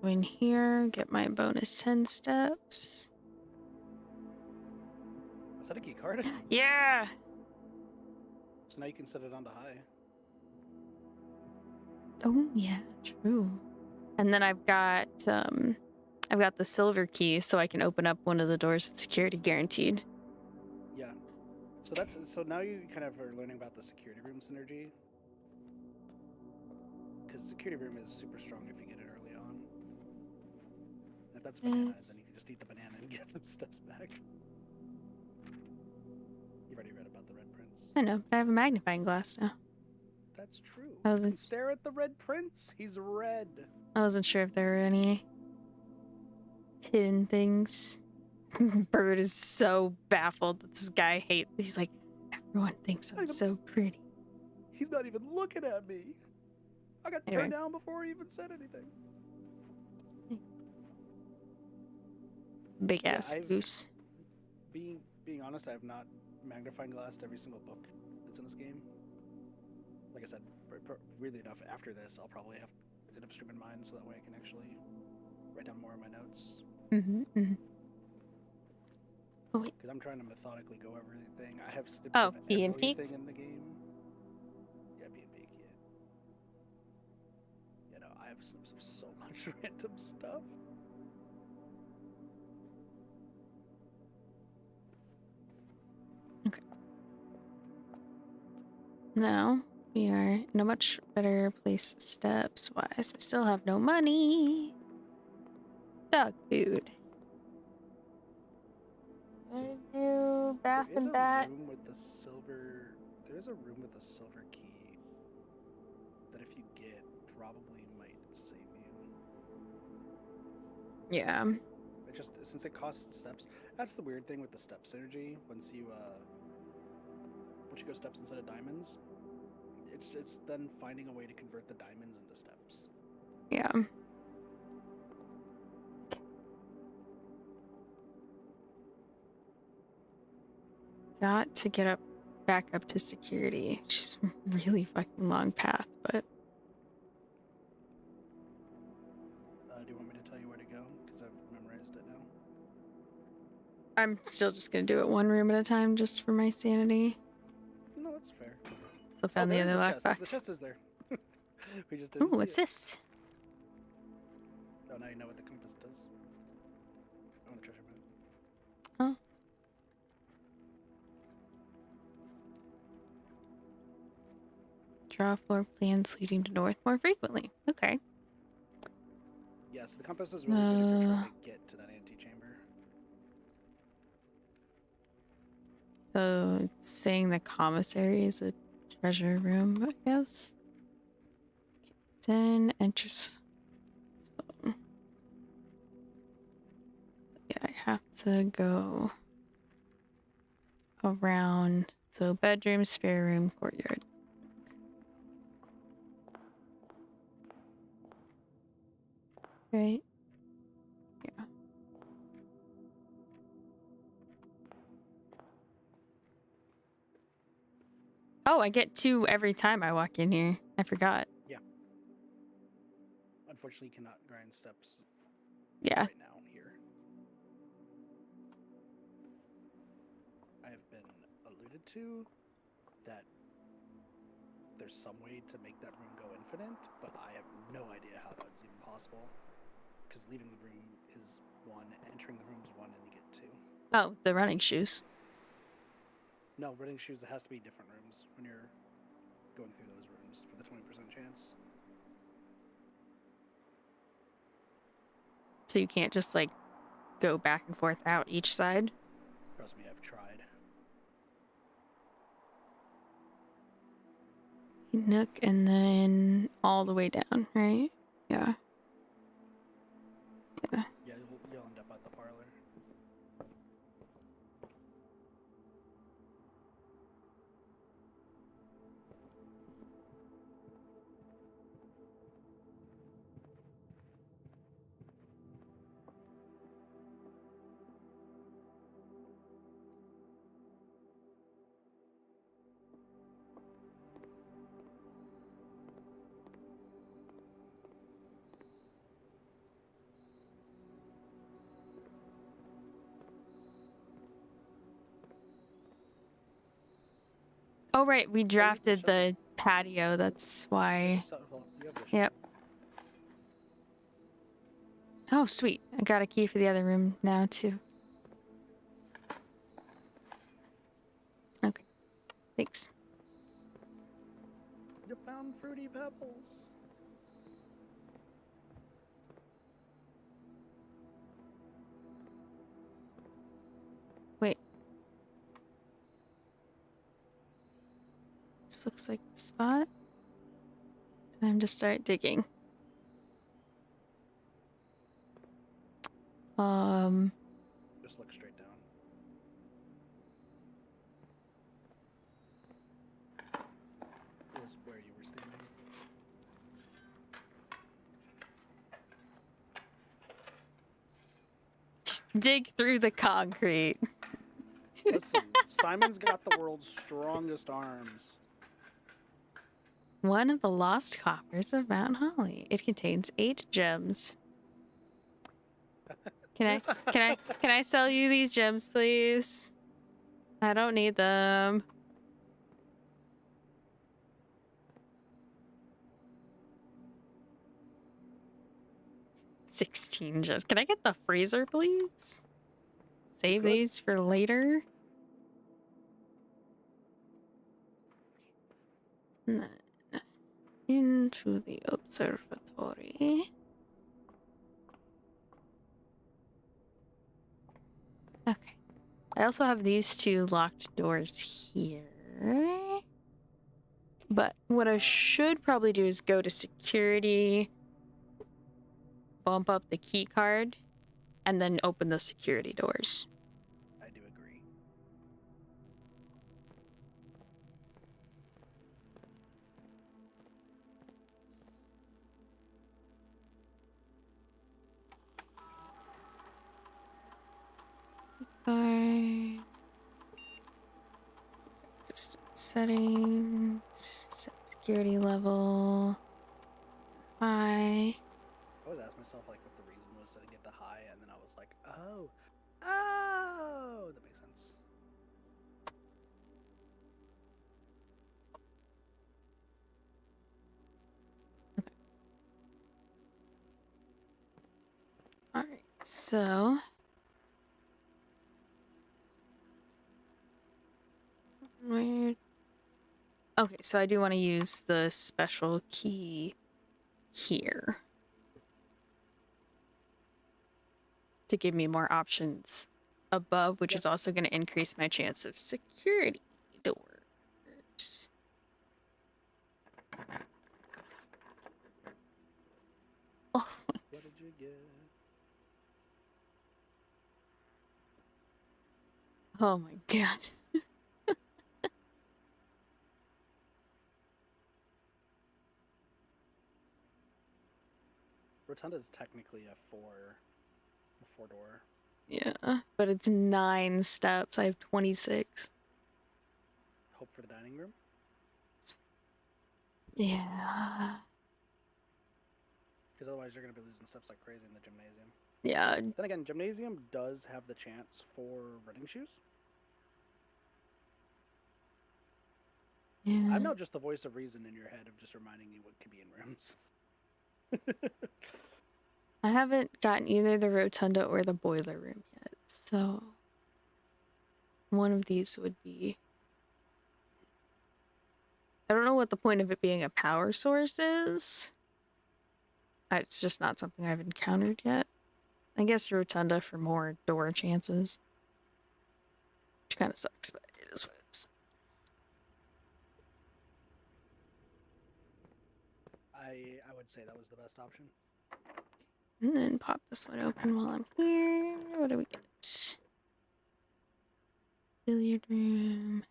Go in here. Get my bonus 10 steps. set a key card. Yeah. So now you can set it onto high. Oh yeah, true. And then I've got the silver key, so I can open up one of the doors with security guaranteed. Yeah. So now you kind of are learning about the security room synergy. Because security room is super strong if you get it early on. And if that's banana, Yes. then you can just eat the banana and get some steps back. You've already read about the Red Prince. I know, but I have a magnifying glass now. That's true. I You wasn't- can stare at the Red Prince. He's red. I wasn't sure if there were any hidden things. Bird is so baffled that this guy hates. He's like, everyone thinks I'm so pretty. He's not even looking at me. I got Anyway. turned down before he even said anything. Big Yeah, ass I've- goose. Being honest, I have not magnifying glassed every single book that's in this game. Like I said, weirdly enough, after this, I'll probably have to end up streaming mine so that way I can actually write down more of my notes. Oh wait. Because I'm trying to methodically go over everything. I have snippets Oh, of P and P? everything in the game. Yeah, P and P, yeah. You know, I have snips of so much random stuff. Now we are in a much better place steps wise. I still have no money. Dog food. I do bath There is and a bat. room with the silver. There is a room with the silver key that if you get, probably might save you. Yeah. It just since it costs steps. That's the weird thing with the step synergy. Once you go steps instead of diamonds, it's then finding a way to convert the diamonds into steps. Yeah. Got to get back up to security. Just really fucking long path, but Do you want me to tell you where to go? Because I've memorized it now. I'm still just gonna do it one room at a time just for my sanity. No, that's fair. So found the there's other chest. lockbox. The chest is there. We just didn't Ooh, see what's it. this? Oh, now you know what the compass does. I want a treasure map. Huh? Draw floor plans leading to north more frequently. Okay. Yes, the compass is really good if you're trying to get to that antechamber. So it's saying the commissary is a treasure room, I guess. 10 enters. So, yeah, I have to go around. So bedroom, spare room, courtyard. Right? Yeah. Oh, I get 2 every time I walk in here. I forgot. Unfortunately, you cannot grind steps Yeah. right now here. I have been alluded to that there's some way to make that room go infinite, but I have no idea how that's even possible. Because leaving the room is 1, entering the room is 1, and you get 2. Oh, the running shoes. No, running shoes, it has to be different rooms when you're going through those rooms for the 20% chance. So you can't just like go back and forth out each side. Trust me, I've tried. Nook and then all the way down, right? Yeah. Yeah. Yeah, you'll end up at the parlor. Oh, right. We can drafted shut the patio. That's why. Well, you have the Yep. Oh, sweet. I got a key for the other room now, too. Okay. Thanks. You found fruity pebbles. Wait. This looks like the spot. Time to start digging. Just look straight down. Was where you were standing. Just dig through the concrete. Listen, Simon's got the world's strongest arms. One of the lost coffers of Mount Holly. It contains 8 gems. Can I sell you these gems, please? I don't need them. $16 gems. Can I get the freezer, please? Save these for later. And then into the observatory. Okay. I also have these 2 locked doors here. But what I should probably do is go to security, bump up the key card, and then open the security doors. I do agree. Card. System settings. Set security level. High. I always asked myself like what the reason was setting it to high, and then I was like, oh, that makes sense. Alright, so where? Okay, so I do want to use the special key here to give me more options above, which is also going to increase my chance of security doors. Oh, What did you get? oh my god. Rotunda is technically a four door. Yeah, but it's 9 steps. I have 26. Hope for the dining room. Yeah. Because otherwise you're going to be losing steps like crazy in the gymnasium. Yeah. Then again, gymnasium does have the chance for running shoes. Yeah. I'm now just the voice of reason in your head of just reminding you what could be in rooms. I haven't gotten either the rotunda or the boiler room yet, so one of these would be... I don't know what the point of it being a power source is. It's just not something I've encountered yet. I guess rotunda for more door chances. Which kind of sucks, but it is what it is. I would say that was the best option. And then pop this one open while I'm here. What do we get? Billiard room.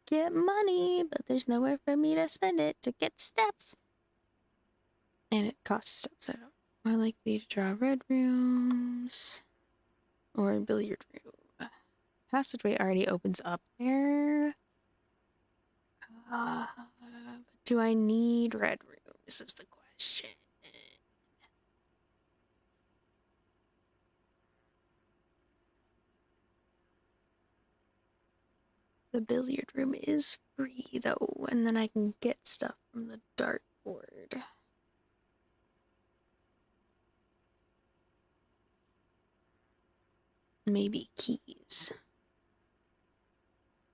Get money, but there's nowhere for me to spend it to get steps. And it costs steps. I don't. More likely to draw red rooms or billiard room. Passageway already opens up there. But do I need red rooms is the question. The billiard room is free though, and then I can get stuff from the dartboard. Maybe keys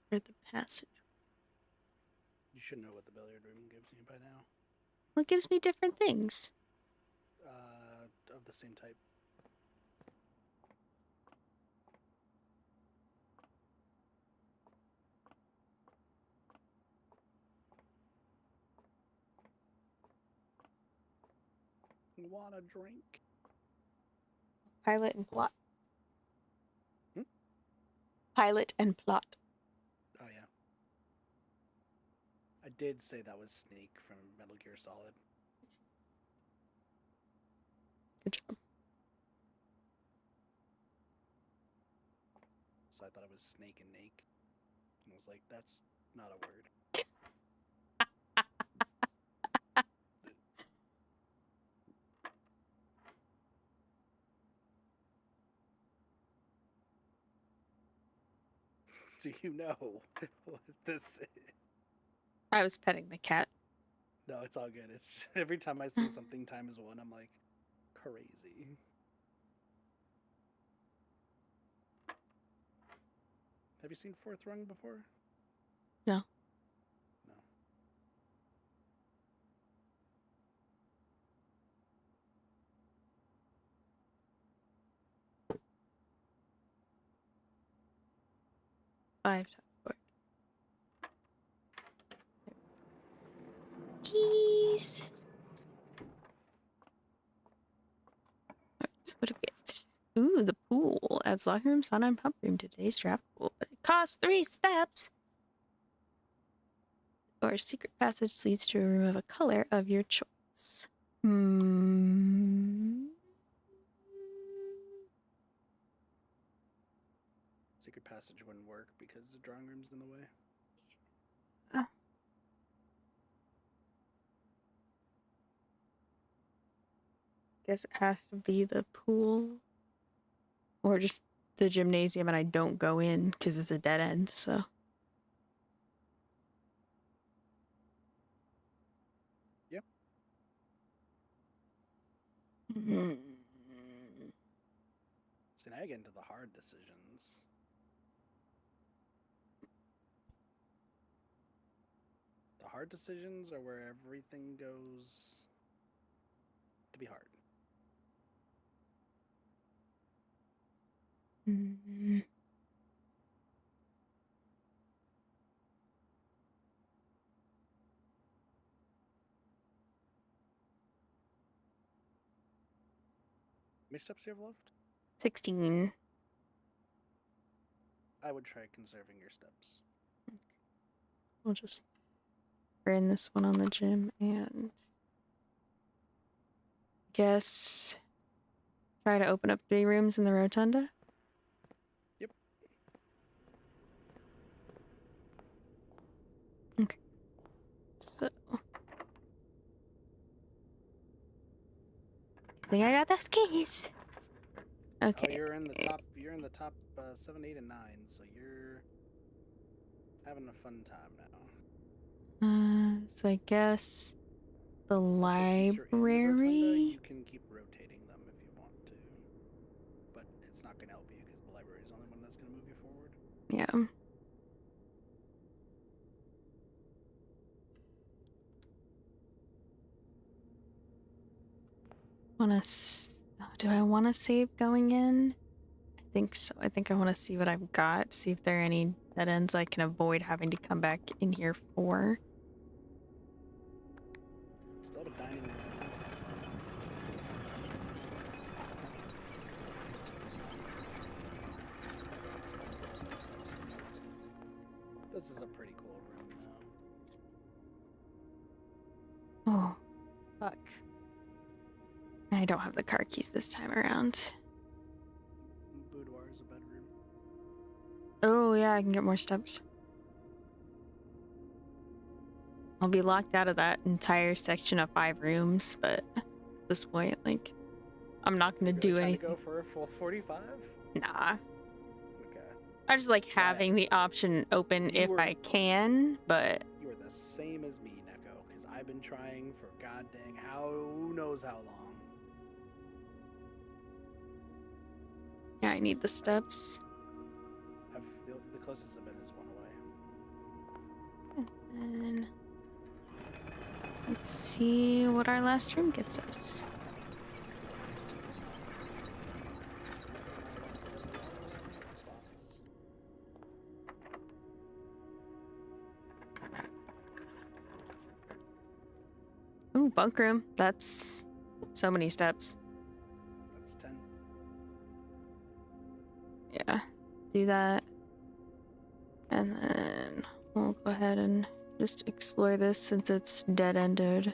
for the passage. You should know what the billiard room gives you by now. Well, it gives me different things. Of the same type. Want a drink? Pilot and plot. Hmm? Pilot and plot. Oh yeah. I did say that was Snake from Metal Gear Solid. Good job. So I thought it was Snake and Nake. And I was like, that's not a word. Do you know what this is? I was petting the cat. No, it's all good. It's every time I see something times one, I'm like, crazy. Have you seen Fourth Rung before? No. No. 5 times 4. Keys. Alright, what do we get? Ooh, the pool. Adds locker room, sauna, and pump room to today's draft pool. But it costs 3 steps. Or a secret passage leads to a room of a color of your choice. Secret passage wouldn't work because the drawing room's in the way. Guess it has to be the pool. Or just the gymnasium and I don't go in because it's a dead end, so. Yep. So now I get into the hard decisions. The hard decisions are where everything goes to be hard. How many steps do you have left? 16. I would try conserving your steps. We'll just burn this one on the gym and guess try to open up 3 rooms in the rotunda. Yep. Okay. So I think I got those keys. Okay. Oh, you're in the top. You're in the top 7, 8, and 9. So you're having a fun time now. So I guess the Also, since you're in the rotunda, library. you can keep rotating them if you want to, but it's not going to help you because the library is the only one that's going to move you forward. Yeah. Do I want to save going in? I think so. I think I want to see what I've got, see if there are any dead ends I can avoid having to come back in here for. Still the dining room. This is a pretty cool room now. Oh, fuck. I don't have the car keys this time around. Boudoir is a bedroom. Oh, yeah, I can get more steps. I'll be locked out of that entire section of 5 rooms, but at this point, like, I'm not gonna do Really anything. trying to go for a full 45? Nah. Okay. I just like having the option open You if were- I can, but You are the same as me, Neko, because I've been trying for god dang who knows how long. yeah, I need the steps. The closest I've been is one away. And let's see what our last room gets us. Spots. Ooh, bunk room. That's so many steps. That's 10. Yeah, do that. And then we'll go ahead and just explore this since it's dead-ended.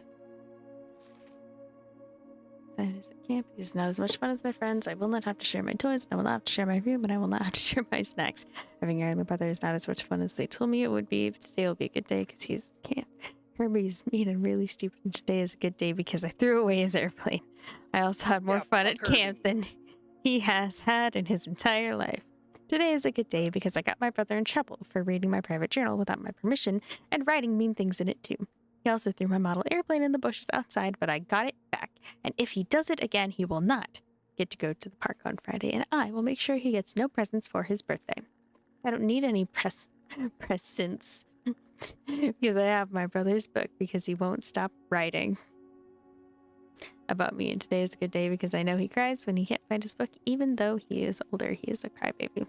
Excited as it can't be. It's not as much fun as my friends. I will not have to share my toys, and I will not have to share my room, and I will not have to share my snacks. Having an older brother is not as much fun as they told me it would be, but today will be a good day because he's can't. Herbie's mean and really stupid, and today is a good day because I threw away his airplane. I also had more Yeah, fun fuck at camp Herbie. than he has had in his entire life. Today is a good day because I got my brother in trouble for reading my private journal without my permission and writing mean things in it too. He also threw my model airplane in the bushes outside, but I got it back. And if he does it again, he will not get to go to the park on Friday, and I will make sure he gets no presents for his birthday. I don't need any presents because I have my brother's book because he won't stop writing about me. And today is a good day because I know he cries when he can't find his book, even though he is older. He is a crybaby.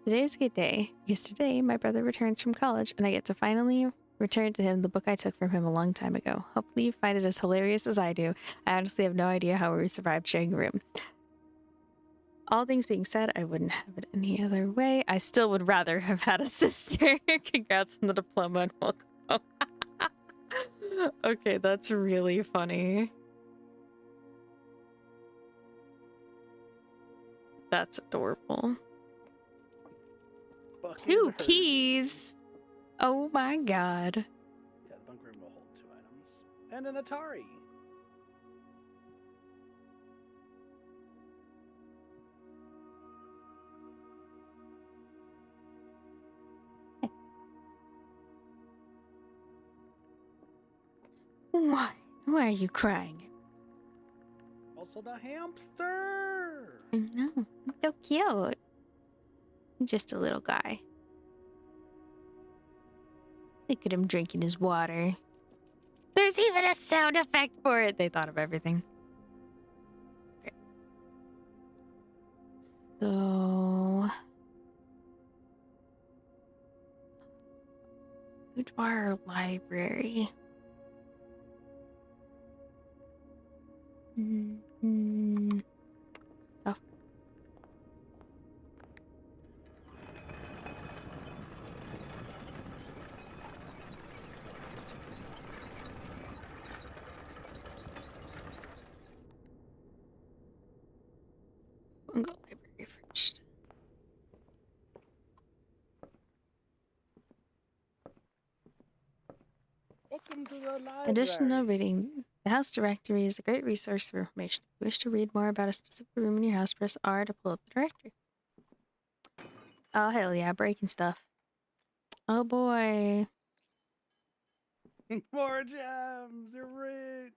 Today is a good day because today my brother returns from college and I get to finally return to him the book I took from him a long time ago. Hopefully you find it as hilarious as I do. I honestly have no idea how we survived sharing a room. All things being said, I wouldn't have it any other way. I still would rather have had a sister. Congrats on the diploma and welcome home. Okay, that's really funny. That's adorable. Bucket 2 Herbie. keys. Oh my god. Yeah, the bunk room will hold 2 items. And an Atari. Why? Why are you crying? Also the hamster. I know. He's so cute. He's just a little guy. Look at him drinking his water. There's even a sound effect for it. They thought of everything. Okay. So... Boudoir library. Stuff. I'll go library first. Welcome to the library. Additional reading. The house directory is a great resource for information. If you wish to read more about a specific room in your house, press R to pull up the directory. Oh, hell yeah, breaking stuff. Oh boy. More gems. You're rich.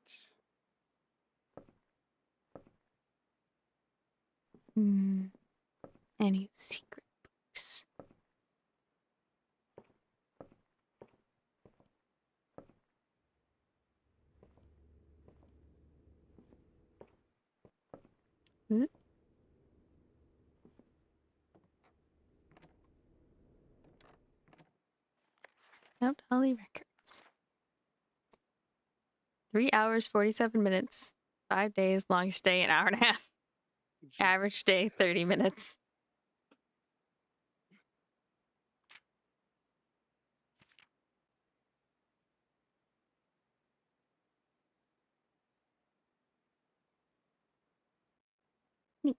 Any secret books? Mount Holly Records. 3 hours, 47 minutes. 5 days, long stay, an hour and a half. Average day, 30 minutes. Neat.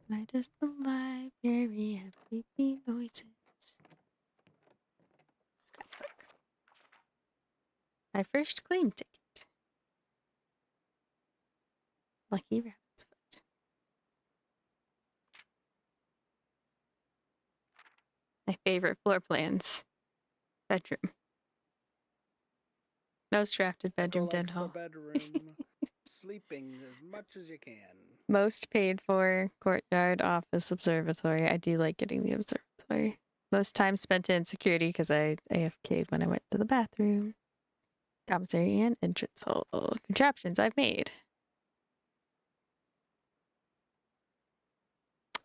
Why does the library have creepy noises? My first claim ticket. Lucky rabbit's foot. My favorite floor plans. Bedroom. Most drafted bedroom den Alexa hall. bedroom. Sleeping as much as you can. Most paid for courtyard, office, observatory. I do like getting the observatory. Most time spent in security because I AFK'd when I went to the bathroom. Commissary and entrance hall. Contraptions I've made.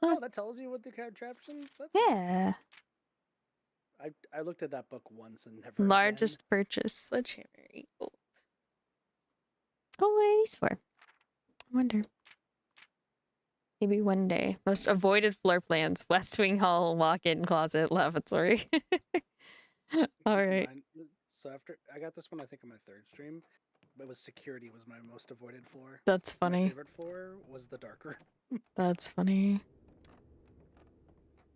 Oh, that tells you what the contraptions. That's Yeah. I looked at that book once and never Largest purchase. Sledgehammer. 8 gold. Oh, what are these for? I wonder. Maybe one day. Most avoided floor plans. West Wing Hall, walk-in closet, lavatory. All right. So after I got this one, I think on my third stream, but it was security was my most avoided floor. That's My funny. favorite floor was the darker. That's funny.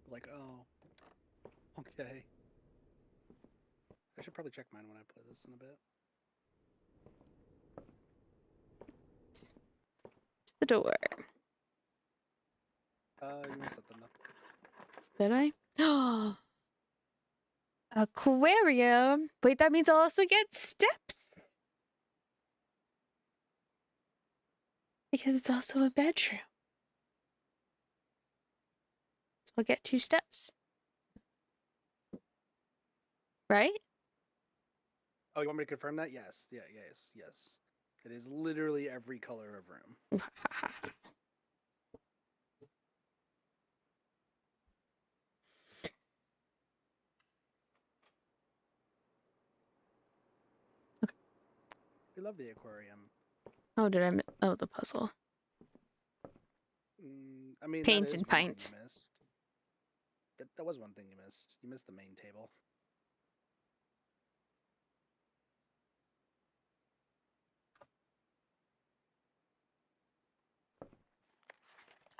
Like, oh, okay. I should probably check mine when I play this in a bit. It's the door. You missed something up. Did I? Aquarium. Wait, that means I'll also get steps. Because it's also a bedroom. So I'll get 2 steps. Right? Oh, you want me to confirm that? Yes. Yeah. Yes. It is literally every color of room. We love the aquarium. Oh, did I oh, the puzzle. I mean, Paint that is and one thing pint. you missed. That was one thing you missed. You missed the main table.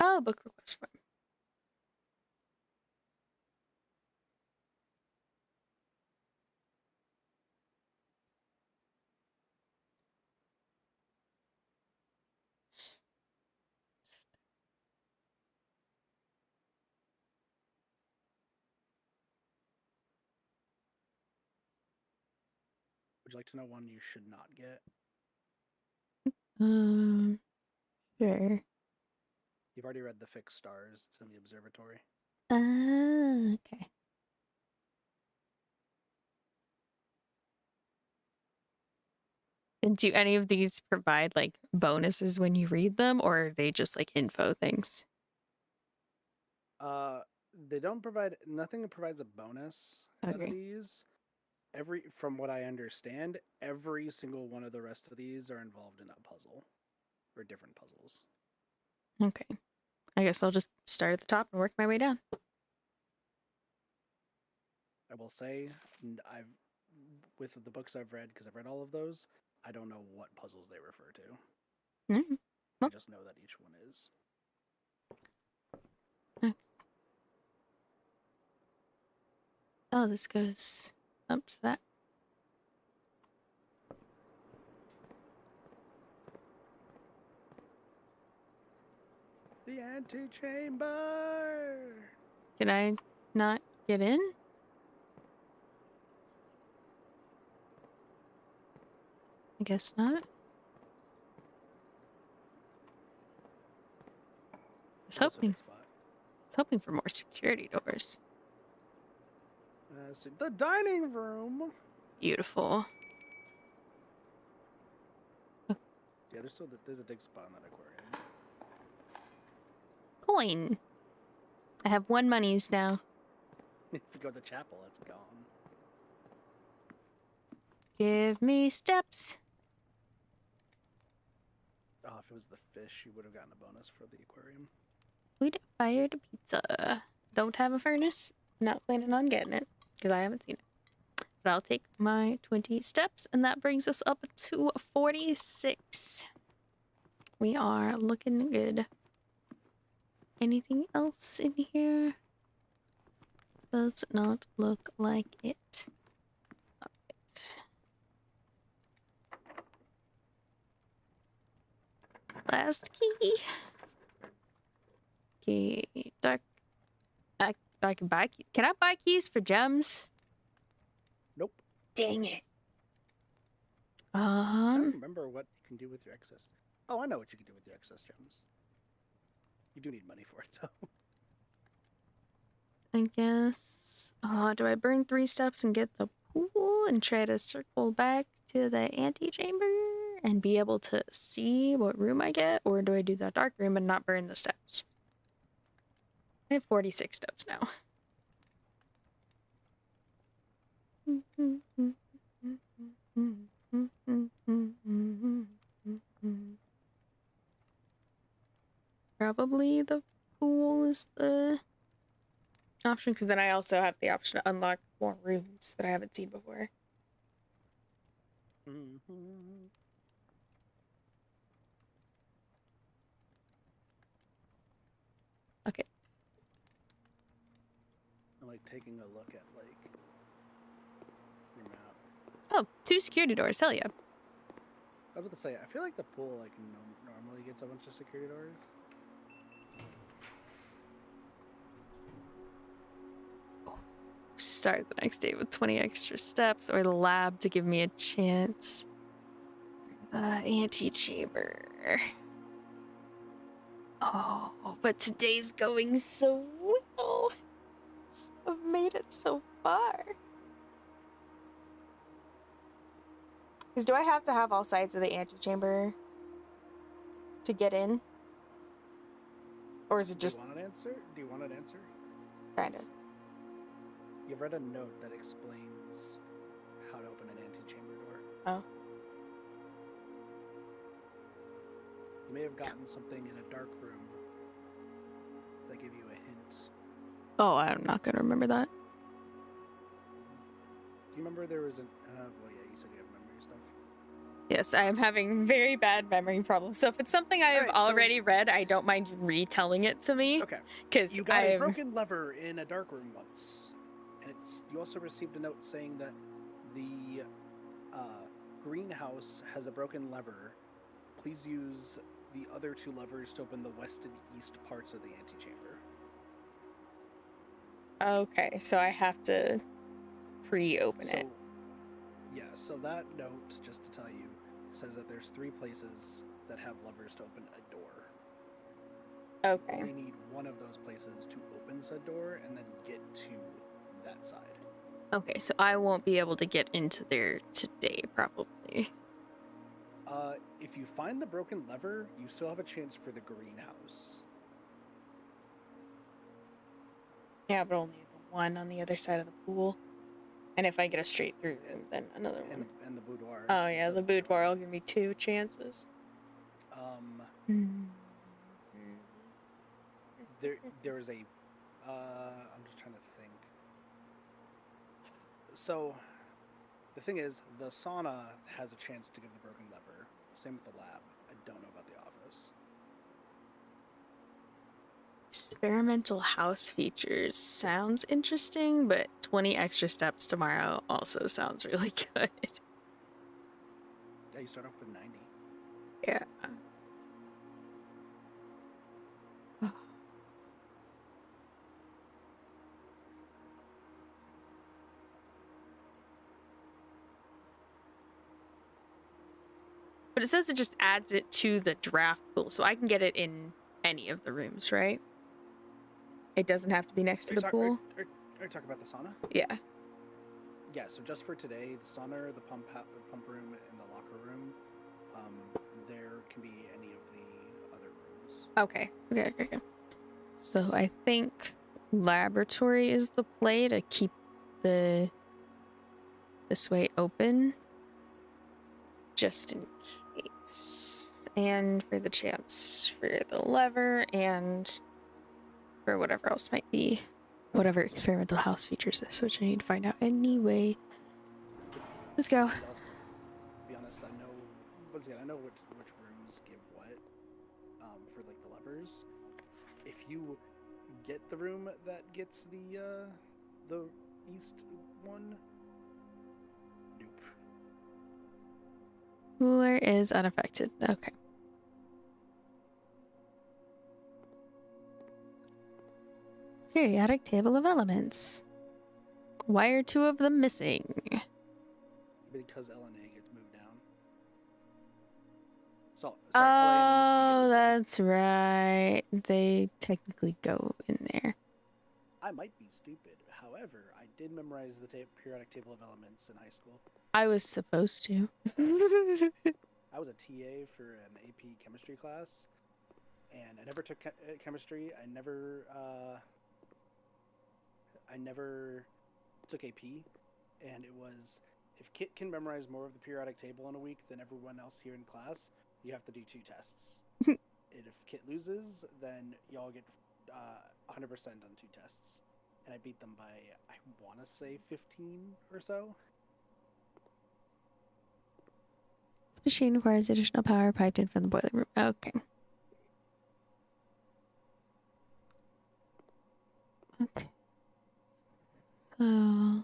Oh, book request form. Would you like to know one you should not get? Sure. You've already read the fixed stars. It's in the observatory. Okay. And do any of these provide like bonuses when you read them, or are they just like info things? They don't provide nothing that provides a bonus out of Okay. these. From what I understand, every single one of the rest of these are involved in a puzzle or different puzzles. Okay. I guess I'll just start at the top and work my way down. I will say, with the books I've read, because I've read all of those, I don't know what puzzles they refer to. Mm. I just know that each one is. Oh, this goes up to that. The antechamber! Can I not get in? I guess not. I Also a good spot. was hoping for more security doors. So the dining room! Beautiful. Yeah, there's a dig spot in that aquarium. Coin. I have 1 monies now. If you go to the chapel, it's gone. Give me steps. Oh, if it was the fish, you would have gotten a bonus for the aquarium. We'd fired pizza. Don't have a furnace. Not planning on getting it because I haven't seen it. But I'll take my 20 steps, and that brings us up to 46. We are looking good. Anything else in here? Does not look like it. Alright. last key. Key. Dark. I can buy keys. Can I buy keys for gems? Nope. Dang it. I don't remember what you can do with your excess. Oh, I know what you can do with your excess gems. You do need money for it, though. I guess. Do I burn 3 steps and get the pool and try to circle back to the antechamber and be able to see what room I get? Or do I do that dark room and not burn the steps? I have 46 steps now. Probably the pool is the option, because then I also have the option to unlock more rooms that I haven't seen before. Okay. I like taking a look at like your map. Oh, 2 security doors. Hell yeah. I was about to say, I feel like the pool like normally gets a bunch of security doors. Start the next day with 20 extra steps, or the lab to give me a chance. The antechamber. Oh, but today's going so well. I've made it so far. Because do I have to have all sides of the antechamber to get in? Or is it just Do you want an answer? Do you want an answer? kind of? You've read a note that explains how to open an antechamber door. Oh. You may have gotten something in a dark room that give you a hint. Oh, I'm not going to remember that. Do you remember there was an... well, yeah, you said you have memory stuff. Yes, I am having very bad memory problems. So if it's something I have Alright, so- already read, I don't mind you retelling it to me. Okay. Because You got a I'm... broken lever in a dark room once. And you also received a note saying that the greenhouse has a broken lever. Please use the other 2 levers to open the west and east parts of the antechamber. Okay, so I have to pre-open it. Yeah, so that note, just to tell you, says that there's 3 places that have levers to open a door. Okay. You need one of those places to open said door and then get to that side. Okay, so I won't be able to get into there today, probably. If you find the broken lever, you still have a chance for the greenhouse. Yeah, but only the one on the other side of the pool. And if I get a straight through, then another one. And the boudoir. Oh yeah, the boudoir will give me 2 chances. There is a I'm just trying to think. So the thing is, the sauna has a chance to give the broken lever. Same with the lab. I don't know about the office. Experimental house features sounds interesting, but 20 extra steps tomorrow also sounds really good. Yeah, you start off with 90. Yeah. But it says it just adds it to the draft pool, so I can get it in any of the rooms, right? It doesn't have to be next to the pool? Are you talking about the sauna? Yeah. Yeah, so just for today, the sauna, the pump room, and the locker room, there can be any of the other rooms. Okay. So I think laboratory is the play to keep this way open. Just in case. And for the chance for the lever and for whatever else might be. Whatever experimental house features this, which I need to find out anyway. Let's go. To be honest, I know which rooms give what, for like the levers. If you get the room that gets the east one, nope. Cooler is unaffected. Okay. Periodic table of elements. Why are two of them missing? Because L and A gets moved down. So sorry, LA and East Oh, get moved down. that's right. They technically go in there. I might be stupid. However, I did memorize the periodic table of elements in high school. I was supposed to. I was a TA for an AP chemistry class, and I never took chemistry. I never took AP, and it was, if Kit can memorize more of the periodic table in a week than everyone else here in class, you have to do 2 tests. And if Kit loses, then y'all get 100% on 2 tests. And I beat them by, I want to say 15 or so. This machine requires additional power piped in from the boiler room. Okay. Okay. So...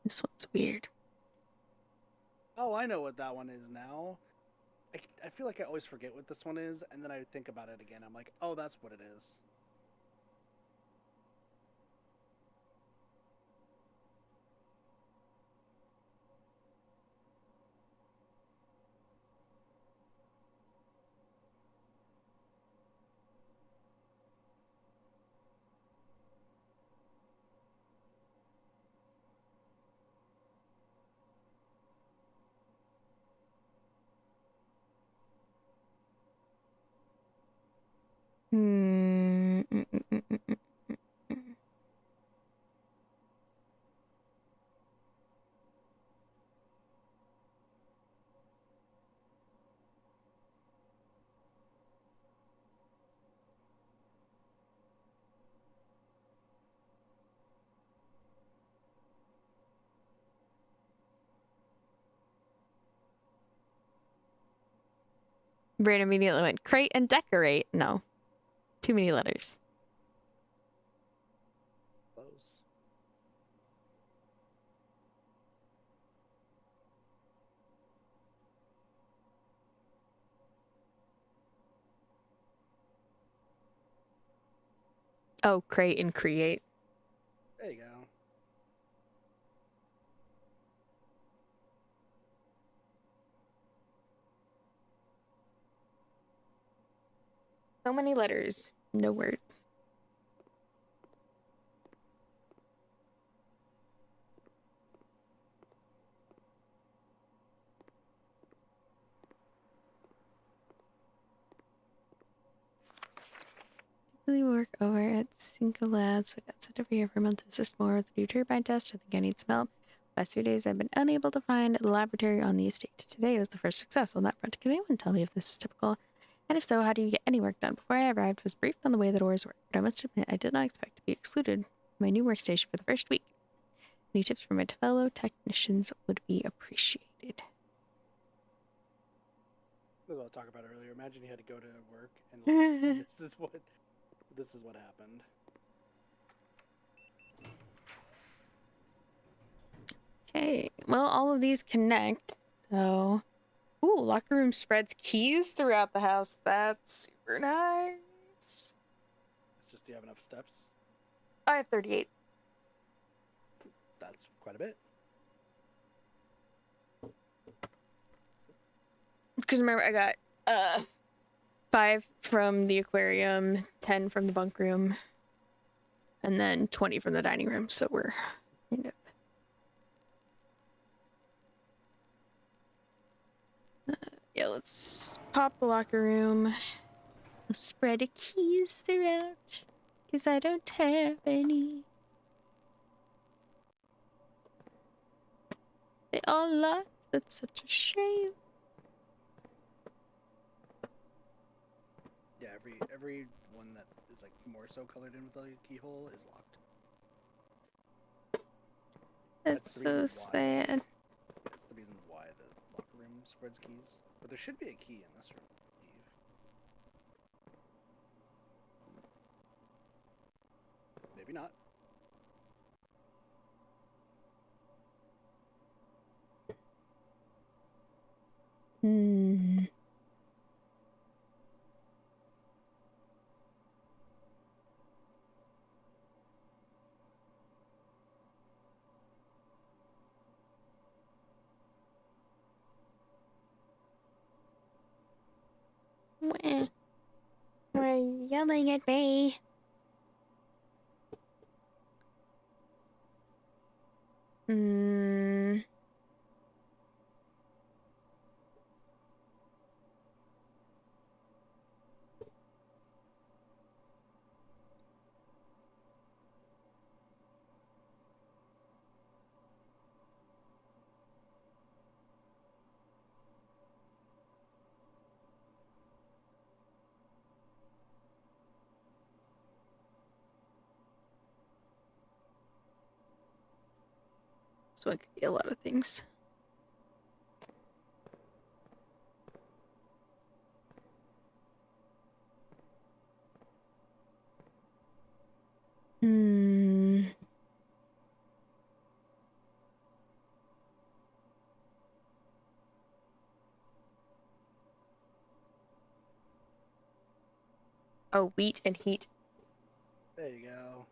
This one's weird. Oh, I know what that one is now. I feel like I always forget what this one is, and then I think about it again. I'm like, oh, that's what it is. Brain immediately went, crate and decorate. No. Too many letters. Close. Oh, crate and create. There you go. So many letters. No words. We work over at Cinco Labs. We got sent over here for a month to assist more with the new turbine test. I think I need some help. Last few days I've been unable to find the laboratory on the estate. Today was the first success on that front. Can anyone tell me if this is typical? And if so, how do you get any work done? Before I arrived, I was briefed on the way the doors work, but I must admit I did not expect to be excluded from my new workstation for the first week. Any tips from my fellow technicians would be appreciated. This is what I was talking about earlier. Imagine you had to go to work and like, this is what happened. Okay, well, all of these connect, so... Ooh, locker room spreads keys throughout the house. That's super nice. It's just, do you have enough steps? I have 38. That's quite a bit. Because remember, I got 5 from the aquarium, 10 from the bunk room, and then 20 from the dining room. So we're kind of... yeah, let's pop the locker room. Let's spread the keys throughout, because I don't have any. They all locked. That's such a shame. Yeah, every is like more so colored in with a keyhole is locked. That's the so reason why. sad. That's the reason why the locker room spreads keys. But there should be a key in this room, I believe. Maybe not. Hmm. Wah. Why are you yelling at me? Hmm. So it could be a lot of things. Hmm. Oh, wheat and heat. There you go.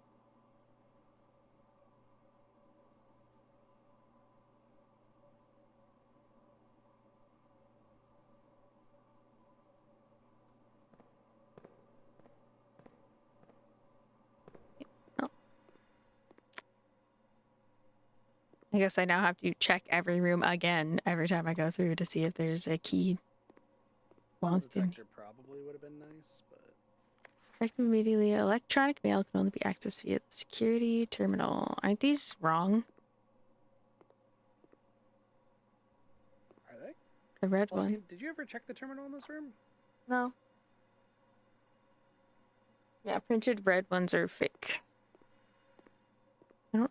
I guess I now have to check every room again every time I go through to see if there's a key Metal locked in. detector probably would have been nice, but Effective immediately. Electronic mail can only be accessed via the security terminal. Aren't these wrong? are they? The red Also, one. did you ever check the terminal in this room? No. Yeah, printed red ones are fake. I don't.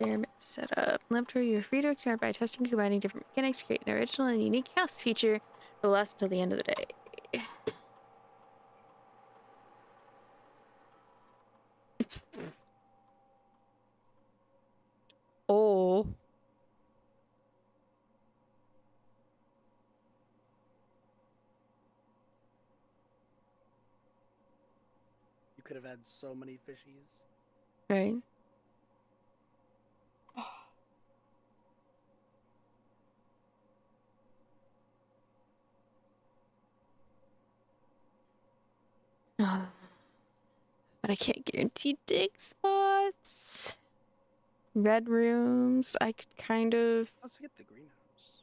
Experiment setup. Laboratory, you're free to experiment by testing and combining different mechanics, create an original and unique house feature that will last until the end of the day. Oh. You could have had so many fishies. Right. But I can't guarantee dig spots. Red rooms, I could kind of. Let's get the greenhouse.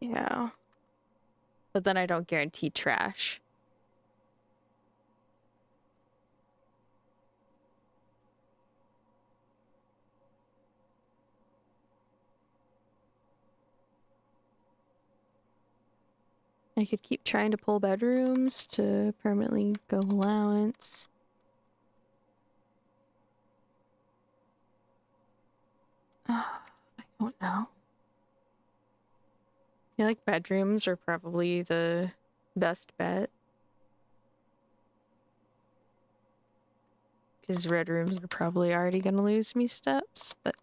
Yeah. But then I don't guarantee trash. I could keep trying to pull bedrooms to permanently go allowance. I don't know. I feel like bedrooms are probably the best bet. Because red rooms are probably already going to lose me steps, but...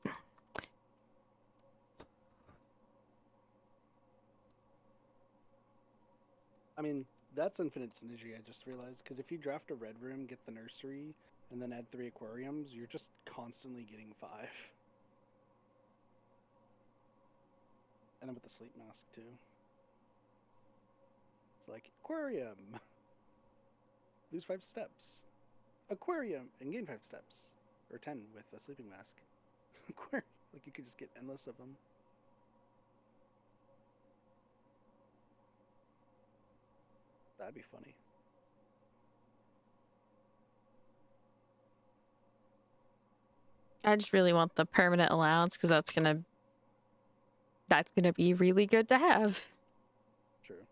I mean, that's infinite synergy, I just realized, because if you draft a red room, get the nursery, and then add 3 aquariums, you're just constantly getting 5. And then with the sleep mask, too. It's like, aquarium! Lose 5 steps. Aquarium! And gain 5 steps. Or 10 with the sleeping mask. Aquarium! Like, you could just get endless of them. That'd be funny. I just really want the permanent allowance because that's gonna be really good to have. True.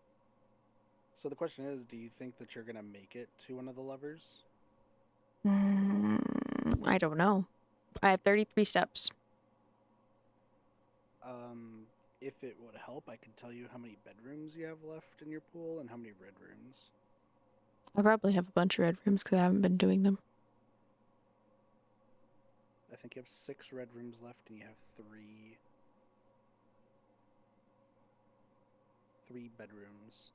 So the question is, do you think that you're gonna make it to one of the levers? I don't know. I have 33 steps. If it would help, I could tell you how many bedrooms you have left in your pool and how many red rooms. I probably have a bunch of red rooms because I haven't been doing them. I think you have 6 red rooms left, and you have three bedrooms,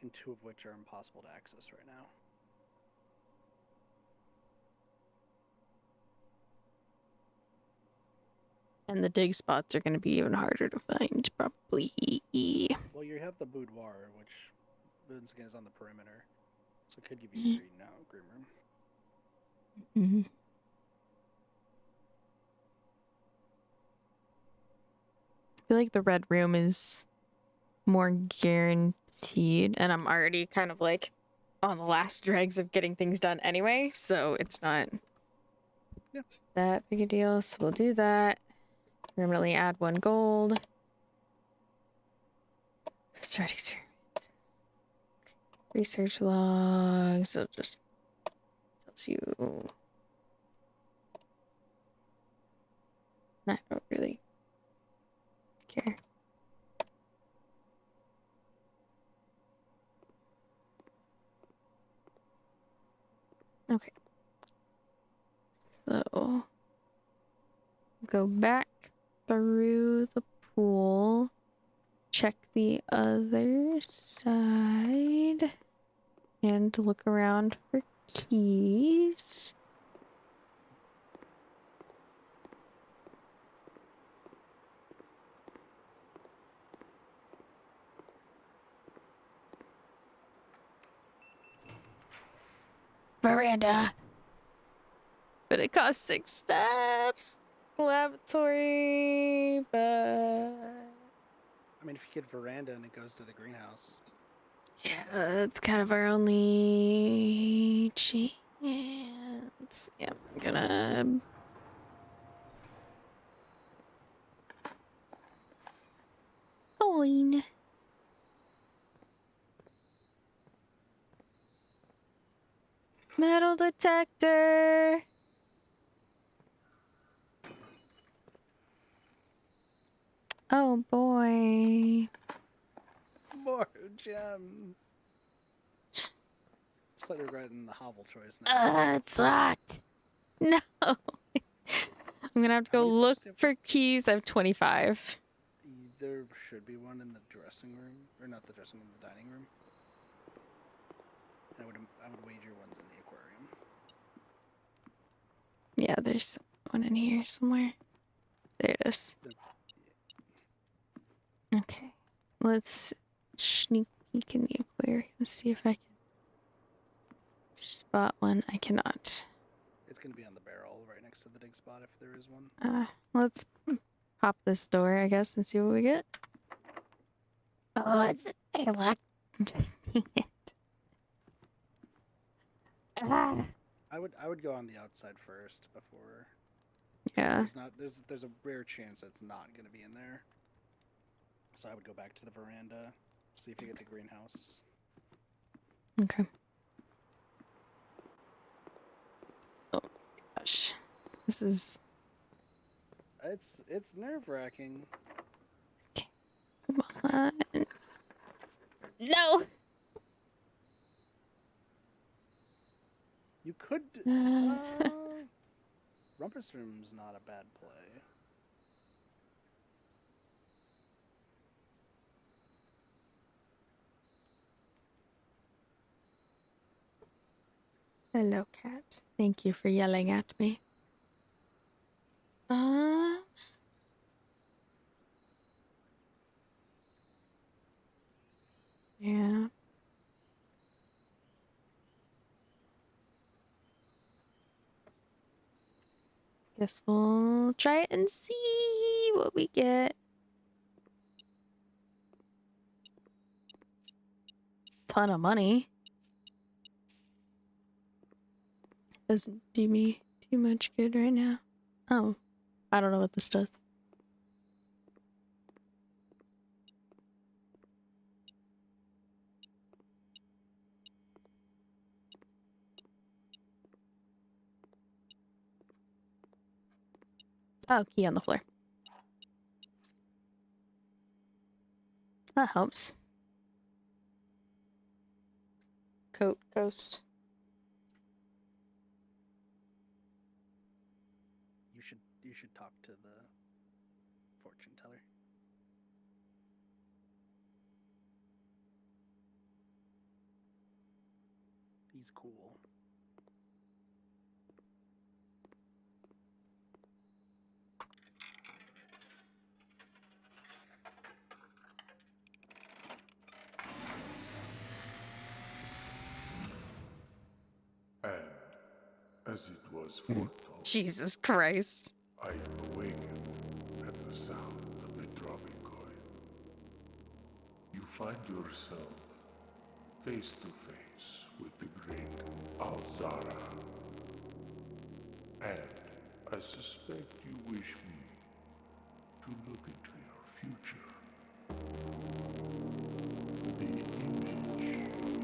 and 2 of which are impossible to access right now. And the dig spots are going to be even harder to find, probably. Well, you have the boudoir, which once again is on the perimeter, so it could give you a green room. Mm-hmm. I feel like the red room is more guaranteed, and I'm already kind of like on the last dregs of getting things done anyway, so it's not that big a deal. So we'll do that. Permanently add 1 gold. Start experiment. Research logs. So it just tells you. I don't really care. Okay. So go back through the pool. Check the other side. And look around for keys. Veranda. But it costs 6 steps. Lavatory, but I mean, if you get veranda and it goes to the greenhouse. yeah, that's kind of our only chance. Yeah, I'm gonna coin. Metal detector. Oh boy. More gems. Slightly regretting the hovel choice now. It's locked. No. I'm gonna have to go How many look steps do you have? for keys. I have 25. There should be one in the dressing room, or not the dressing room, the dining room. I would wager one's in the aquarium. Yeah, there's one in here somewhere. There it is. Okay. Let's sneak peek in the aquarium and see if I can spot one. I cannot. It's gonna be on the barrel right next to the dig spot if there is one. Let's pop this door, I guess, and see what we get. Oh, it's a locked. it. I would go on the outside first before. Yeah. There's a rare chance it's not gonna be in there. So I would go back to the veranda, see if you get the greenhouse. Okay. Oh gosh, this is. It's nerve-wracking. Okay. Come on. No. You could. Rumpus Room's not a bad play. Hello, cat. Thank you for yelling at me. Yeah. Guess we'll try it and see what we get. Ton of money. Doesn't do me too much good right now. Oh, I don't know what this does. Oh, key on the floor. That helps. Coat ghost. You should talk to the fortune teller. He's cool. And as it was foretold, Jesus Christ. I am awakened at the sound of the dropping coin. You find yourself face to face with the great Alzara. And I suspect you wish me to look into your future. The image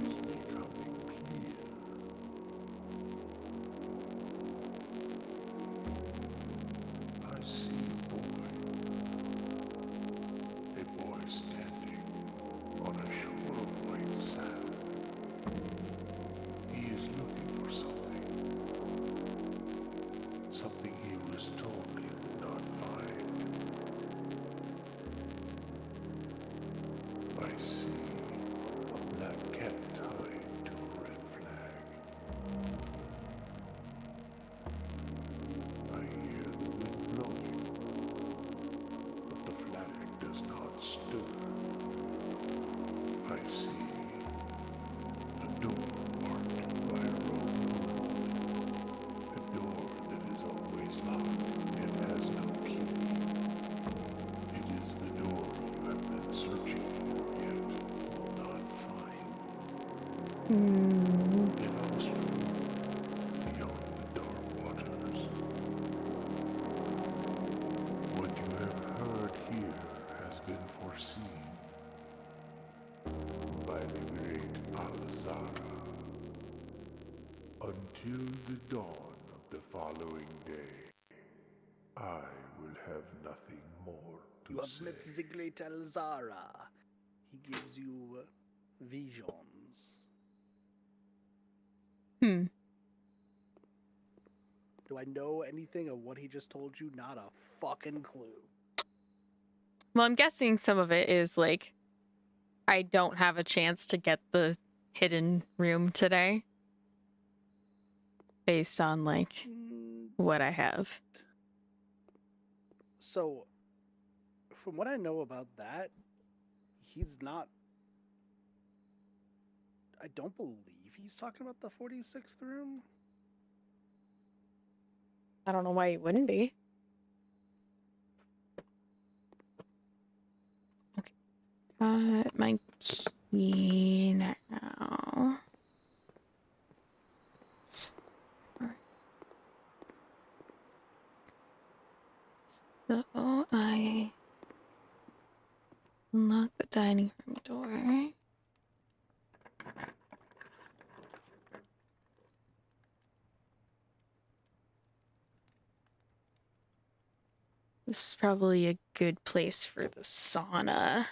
is becoming clear. I see a boy standing on a shore of white sand. He is looking for something he was told he would not find. I see a black cat tied to a red flag. I hear the wind blowing, but the flag does not stir. I see a door marked by a rope. A door that is always locked and has no key. It is the door you have been searching for yet will not find. In Australia, beyond the dark waters. What you have heard here has been foreseen by the great Alzara. Until the dawn of the following day, I will have nothing more to You have say. met the great Alzara. He gives you visions. Do I know anything of what he just told you? Not a fucking clue. Well, I'm guessing some of it is like, I don't have a chance to get the hidden room today. Based on like what I have. So, from what I know about that, he's not. I don't believe he's talking about the 46th room. I don't know why you wouldn't be. Okay. Got my key now. So I unlock the dining room door. This is probably a good place for the sauna.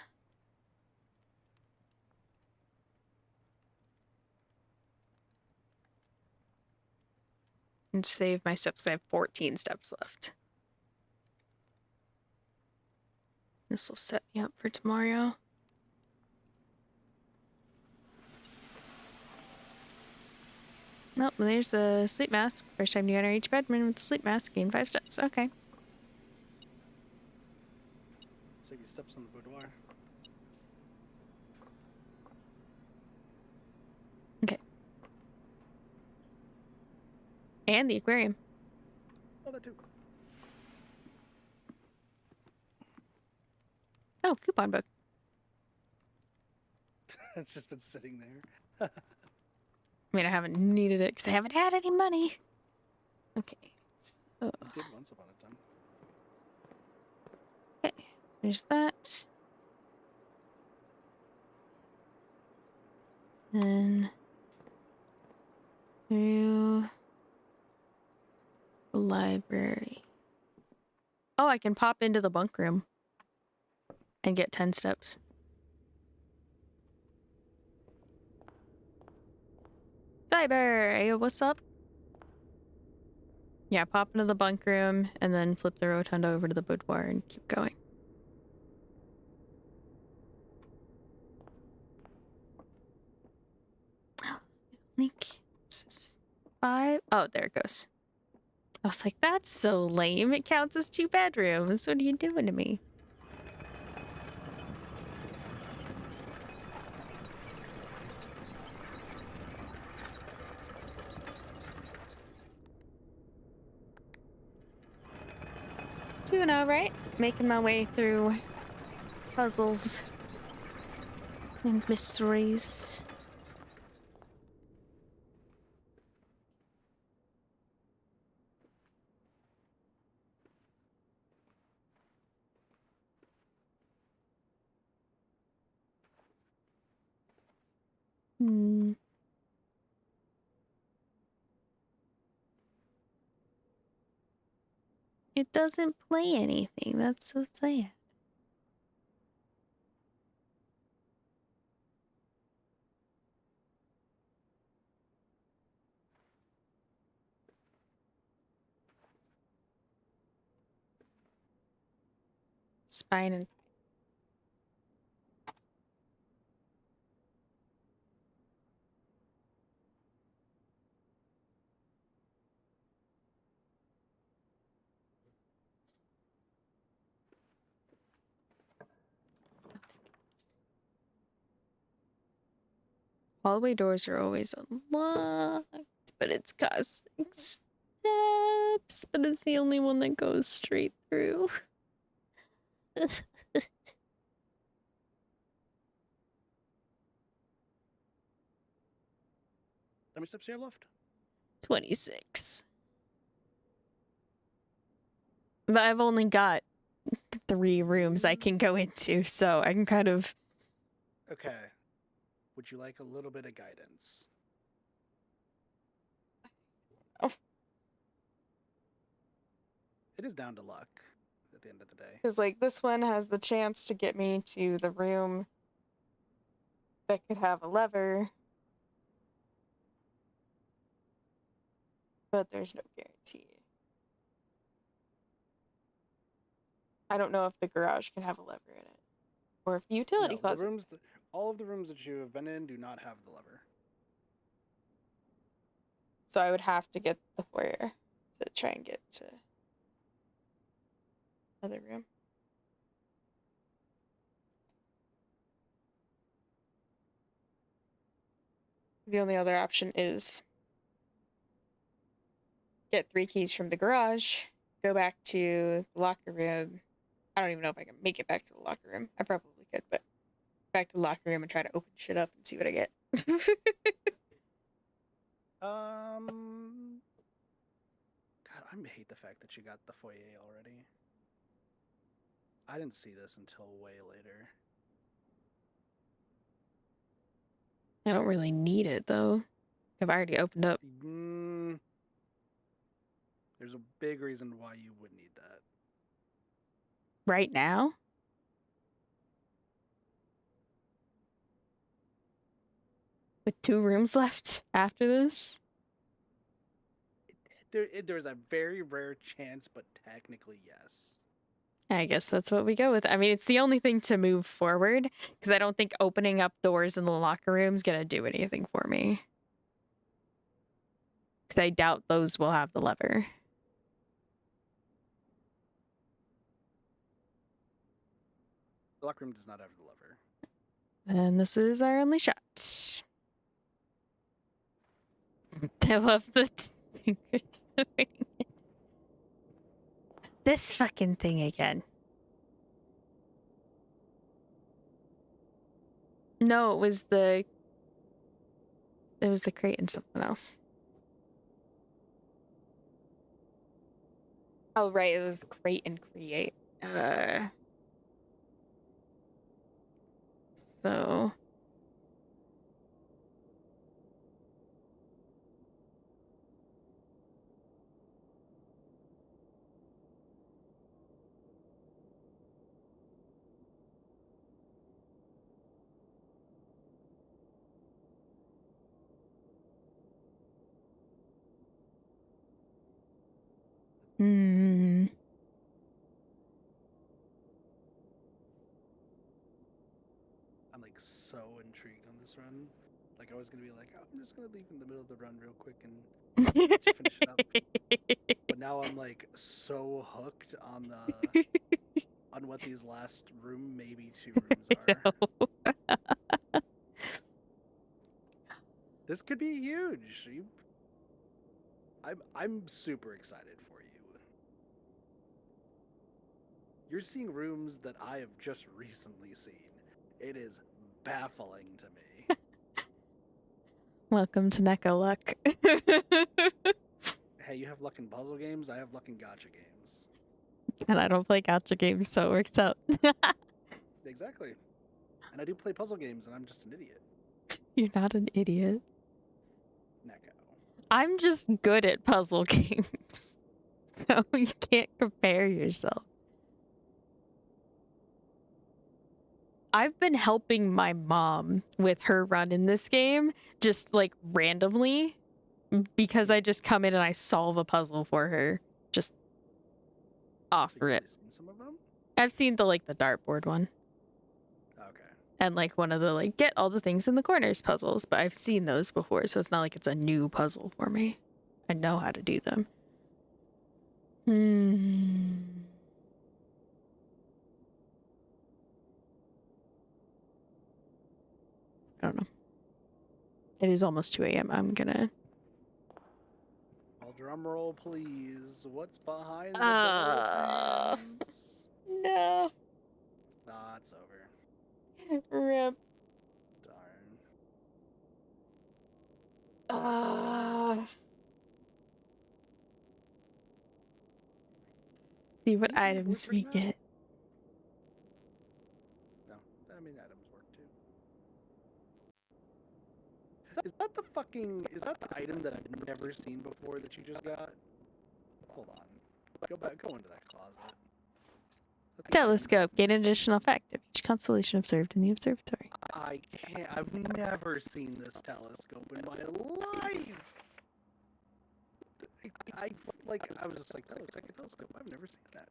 And save my steps. I have 14 steps left. This will set me up for tomorrow. Nope, there's the sleep mask. First time you enter each bedroom with the sleep mask, gain 5 steps. Okay. Save your steps in the boudoir. Okay. And the aquarium. Oh, that too. Oh, coupon book. It's just been sitting there. I mean, I haven't needed it because I haven't had any money. Okay. Oh, You did once upon a time. okay. There's that. Then through the library. Oh, I can pop into the bunk room and get 10 steps. Cyber! Hey, what's up? Yeah, pop into the bunk room and then flip the rotunda over to the boudoir and keep going. Link. This is 5. Oh, there it goes. I was like, that's so lame. It counts as 2 bedrooms. What are you doing to me? Tuna, right? Making my way through puzzles and mysteries. Hmm. It doesn't play anything. That's so sad. Spine and hallway doors are always unlocked, but it's costing steps. But it's the only one that goes straight through. How many steps do you have left? 26. But I've only got 3 rooms I can go into, so I can kind of... Okay. Would you like a little bit of guidance? Oh. It is down to luck at the end of the day. Because, like, this one has the chance to get me to the room that could have a lever. But there's no guarantee. I don't know if the garage can have a lever in it. Or if the utility No, closet... all of the rooms that you have been in do not have the lever. So I would have to get the foyer to try and get to other room. The only other option is get 3 keys from the garage, go back to the locker room. I don't even know if I can make it back to the locker room. I probably could, but back to the locker room and try to open shit up and see what I get. God, I hate the fact that you got the foyer already. I didn't see this until way later. I don't really need it, though. I've already opened up. There's a big reason why you would need that. Right now? With 2 rooms left after this? There's a very rare chance, but technically yes. I guess that's what we go with. I mean, it's the only thing to move forward, because I don't think opening up doors in the locker room is going to do anything for me. Because I doubt those will have the lever. The locker room does not have the lever. And this is our only shot. I love the this fucking thing again. No, it was the crate and something else. Oh, right. It was create and create. So. Hmm. I'm like so intrigued on this run. Like I was gonna be like, oh, I'm just gonna leave in the middle of the run real quick and finish it up. But now I'm like so hooked on the on what these last room, maybe 2 rooms are. No. This could be huge. I'm super excited for you. You're seeing rooms that I have just recently seen. It is baffling to me. Welcome to Neko Luck. Hey, you have luck in puzzle games, I have luck in gacha games. And I don't play gacha games, so it works out. Exactly. And I do play puzzle games, and I'm just an idiot. You're not an idiot. Neko. I'm just good at puzzle games. So you can't compare yourself. I've been helping my mom with her run in this game, just like randomly, because I just come in and I solve a puzzle for her. Just offer it. Seen some of them? I've seen the dartboard one. Okay. And like one of the get all the things in the corners puzzles, but I've seen those before, so it's not like it's a new puzzle for me. I know how to do them. I don't know. It is almost 2 a.m. I'm gonna. Well, drum roll, please. What's behind the door, please? No. Ah, it's over. Rip. Darn. See what Can you items we bring that? get. No, I mean items work too. Is that the fucking? Is that the item that I've never seen before that you just got? Hold on. Go into that closet. Is that the item? Telescope. Gain an additional effect of each constellation observed in the observatory. I can't. I've never seen this telescope in my life. I was just like, that looks like a telescope. I've never seen that.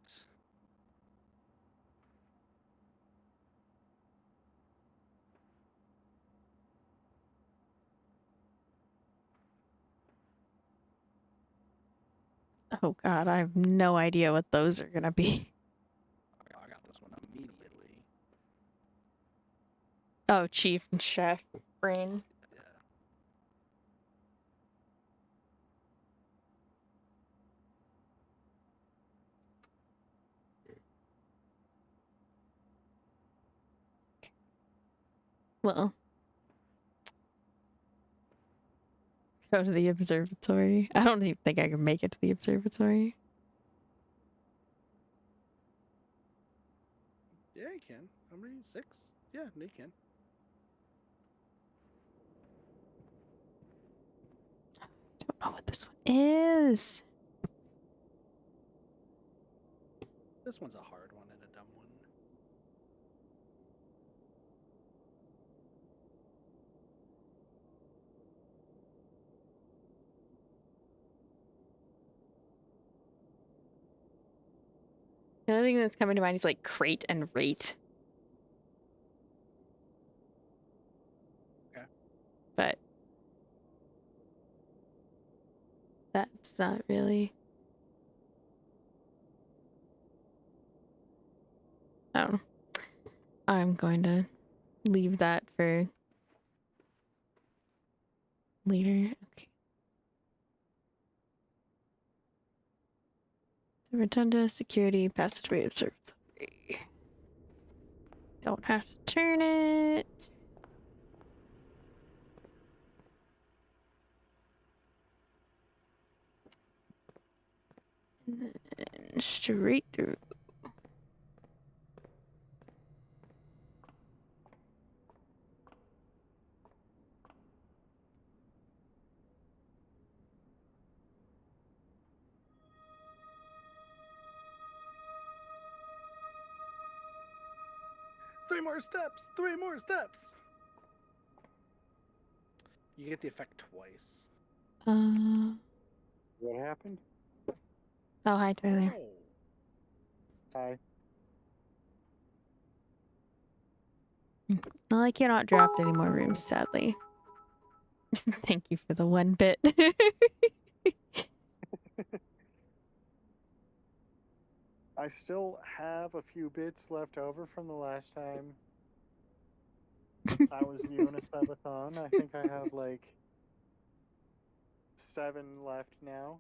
Oh god, I have no idea what those are gonna be. I got this one immediately. Oh, chief and chef brain. Yeah. Well, go to the observatory. I don't even think I can make it to the observatory. Yeah, you can. How many? 6? Yeah, you can. I don't know what this one is. This one's a hard one and a dumb one. The only thing that's coming to mind is crate and rate. Okay. But that's not really. I don't know. I'm going to leave that for later. Okay. The rotunda, security, passageway observatory. Don't have to turn it. And then And straight through. Three more steps! 3 more steps! You get the effect twice. What happened? Oh, hi, Tyler. Oh. Hi. Well, I cannot draft any more rooms, sadly. Thank you for the 1 bit. I still have a few bits left over from the last time I was viewing a subathon. I think I have like 7 left now.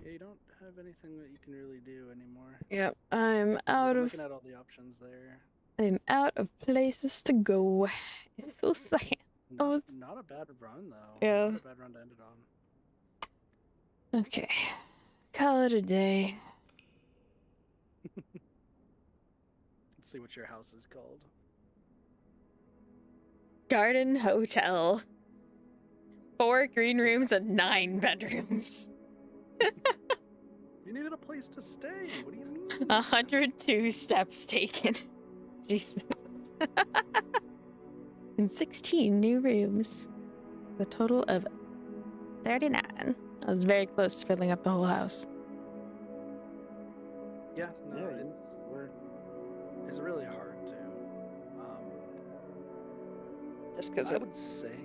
Yeah, you don't have anything that you can really do anymore. Yep, I'm out I'm of looking at all the options there. I'm out of places to go. It's so sad. Not, it's- not a bad run though. Yeah. Not a bad run to end it on. Okay. Call it a day. Let's see what your house is called. Garden Hotel. 4 green rooms and 9 bedrooms. You needed a place to stay. What do you mean? 102 steps taken. Jesus. And 16 new rooms. A total of 39. I was very close to filling up the whole house. Yeah, no, Yeah, it's really hard to. Just because I of would say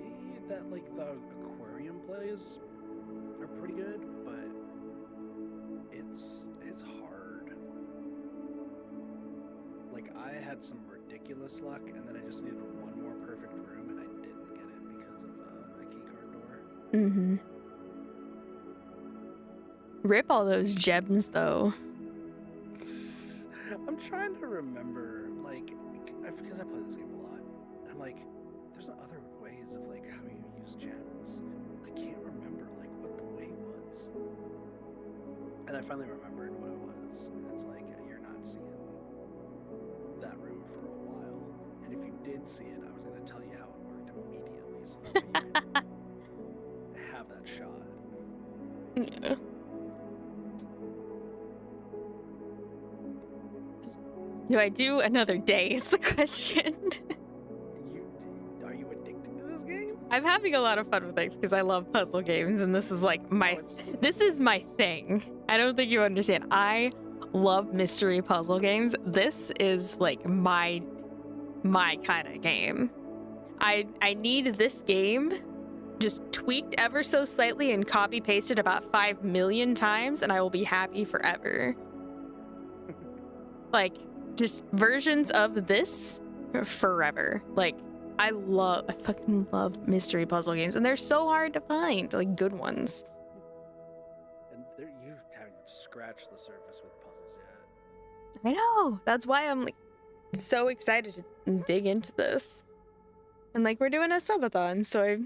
that like the aquarium plays are pretty good, but it's hard. Like I had some ridiculous luck, and then I just needed 1 more perfect room, and I didn't get it because of a keycard door. Mm-hmm. Rip all those gems, though. I'm trying to remember, like, because I play this game a lot. I'm like, there's other ways of like how you use gems. I can't remember like what the way was. And I finally remembered what it was. And it's like you're not seeing that room for a while. And if you did see it, I was gonna tell you how it worked immediately, so that way you could have that shot. Yeah. Do I do another day is the question. Are you addicted to this game? I'm having a lot of fun with it because I love puzzle games and this is like my this is my thing. I don't think you understand. I love mystery puzzle games. This is like my kind of game. I need this game just tweaked ever so slightly and copy pasted about 5 million times and I will be happy forever. Like just versions of this forever. Like I fucking love mystery puzzle games and they're so hard to find, like good ones. And you haven't scratched the surface with puzzles yet. I know. That's why I'm like so excited to dig into this. And like we're doing a subathon, so I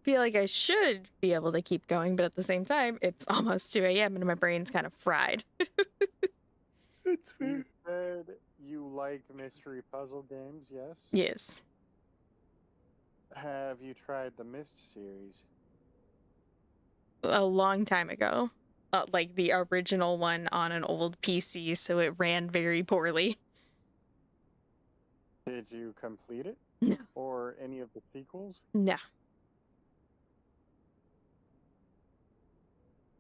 feel like I should be able to keep going, but at the same time, it's almost 2 a.m. and my brain's kind of fried. You said you like mystery puzzle games, yes? Yes. Have you tried the Myst series? A long time ago. Like the original one on an old PC, so it ran very poorly. Did you complete it? No. Or any of the sequels? No.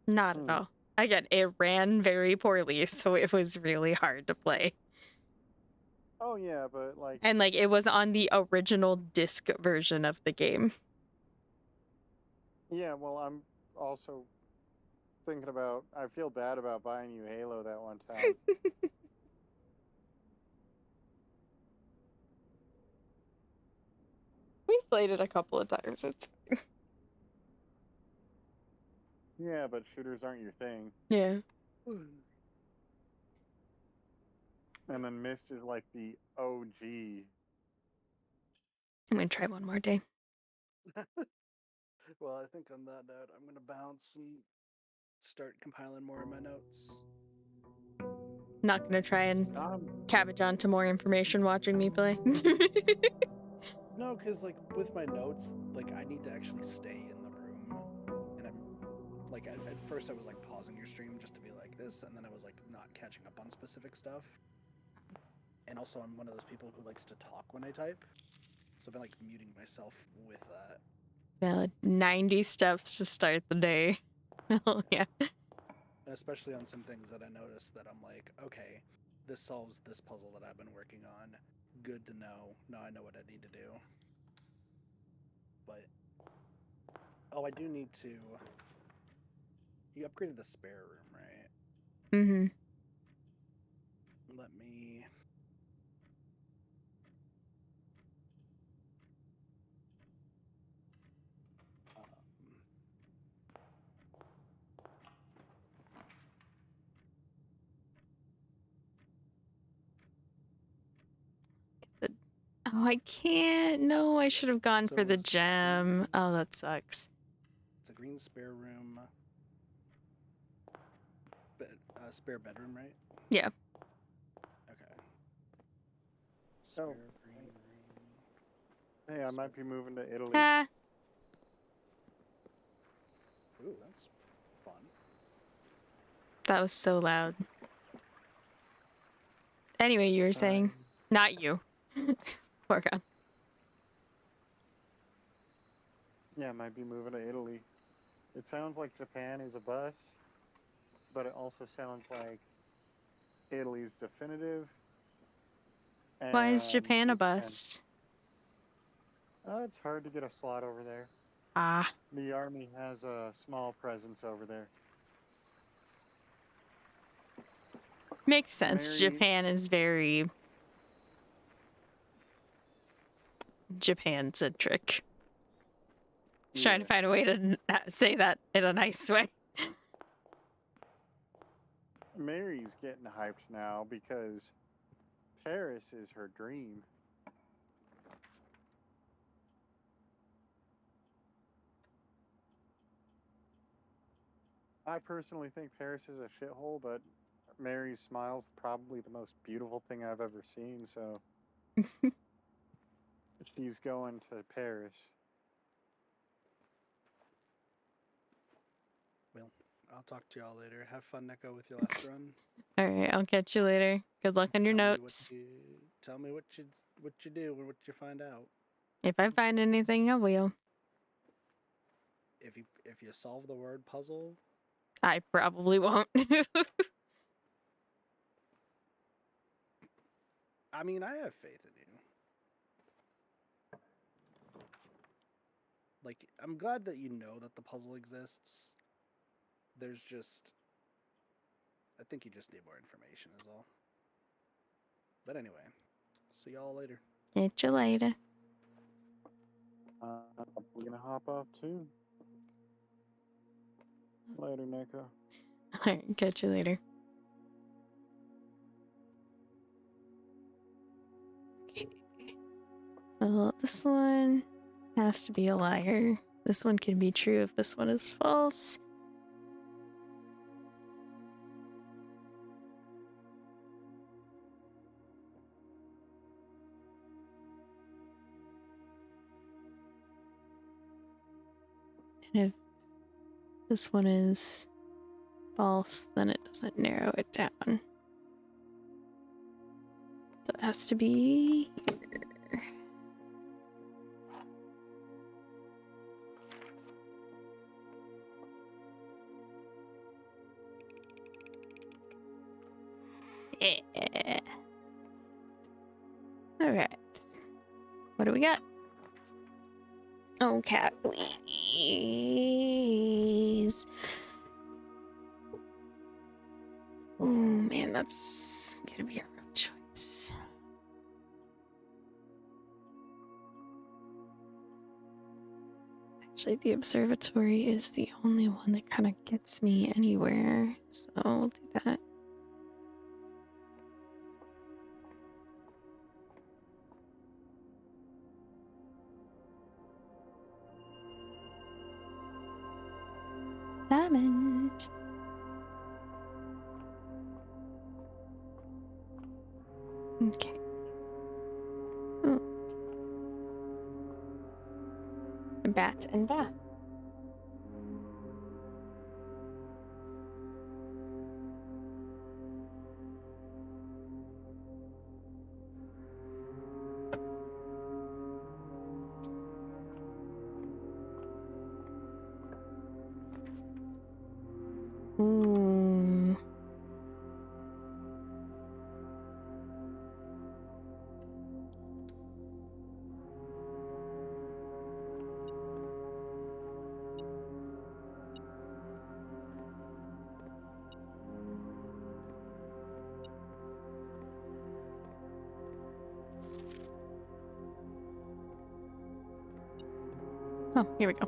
Not at all. Again, it ran very poorly, so it was really hard to play. Oh yeah, but like And like it was on the original disc version of the game. yeah, well I'm also thinking about I feel bad about buying you Halo that one time. We've played it a couple of times. It's fine. Yeah, but shooters aren't your thing. Yeah. And then Mist is like the OG. I'm gonna try one more day. Well, I think on that note, I'm gonna bounce and start compiling more of my notes. Not gonna try and cabbage onto more information watching me play. No, because like with my notes, like I need to actually stay in the room, and I'm like at first I was like pausing your stream just to be like this, and then I was like not catching up on specific stuff. And also, I'm one of those people who likes to talk when I type, so I've been like muting myself with that. Valid. 90 steps to start the day. Oh yeah. And especially on some things that I noticed that I'm like, okay, this solves this puzzle that I've been working on. Good to know. Now I know what I need to do. But oh, I do need to. You upgraded the spare room, right? Mm-hmm. Let me. Oh, I can't. No, I should have gone So for the it's gem. green. Oh, that sucks. It's a green spare room. Spare bedroom, right? Yeah. Okay. So, Spare green room. hey, I might be moving to Italy. Ah, Ooh, that's fun. that was so loud. Anyway, you were saying. Not you. Morgan. Yeah, I might be moving to Italy. It sounds like Japan is a bust, but it also sounds like Italy's definitive. Why is And Japan a it can- bust? it's hard to get a slot over there. Ah, The army has a small presence over there. makes sense. Mary- Japan is very Japan-centric. Just trying to find a way to say that in a nice way. Mary's getting hyped now because Paris is her dream. I personally think Paris is a shithole, but Mary's smile's probably the most beautiful thing I've ever seen, so she's going to Paris. Well, I'll talk to y'all later. Have fun, Neko, with your last run. All right, I'll catch you later. Good luck on your notes. Tell me what you do and what you find out. If I find anything, I will. If you solve the word puzzle, I probably won't. I mean, I have faith in you. Like, I'm glad that you know that the puzzle exists. There's just, I think you just need more information is all. But anyway, see y'all later. Catch you later. We're gonna hop off too. Later, Neko. All right, catch you later. Okay. Well, this one has to be a liar. This one can be true if this one is false. And if this one is false, then it doesn't narrow it down. So it has to be here. Yeah. All right. What do we got? Oh, cat, please. Oh, man, that's gonna be a rough choice. Actually, the observatory is the only one that kind of gets me anywhere, so we'll do that. examined. Okay. Oh. Bat and bath. Ooh. Oh, here we go.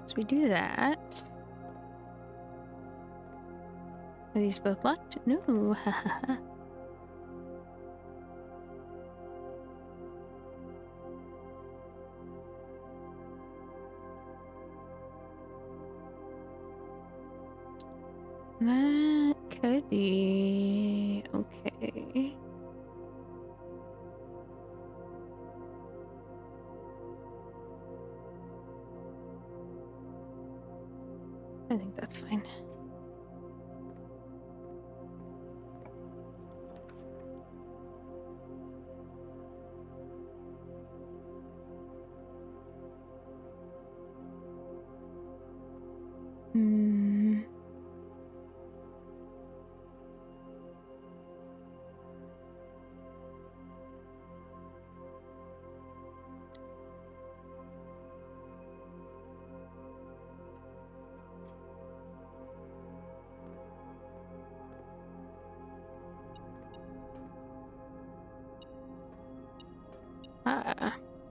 So we do that. Are these both locked? No. That could be okay. I think that's fine. Hmm.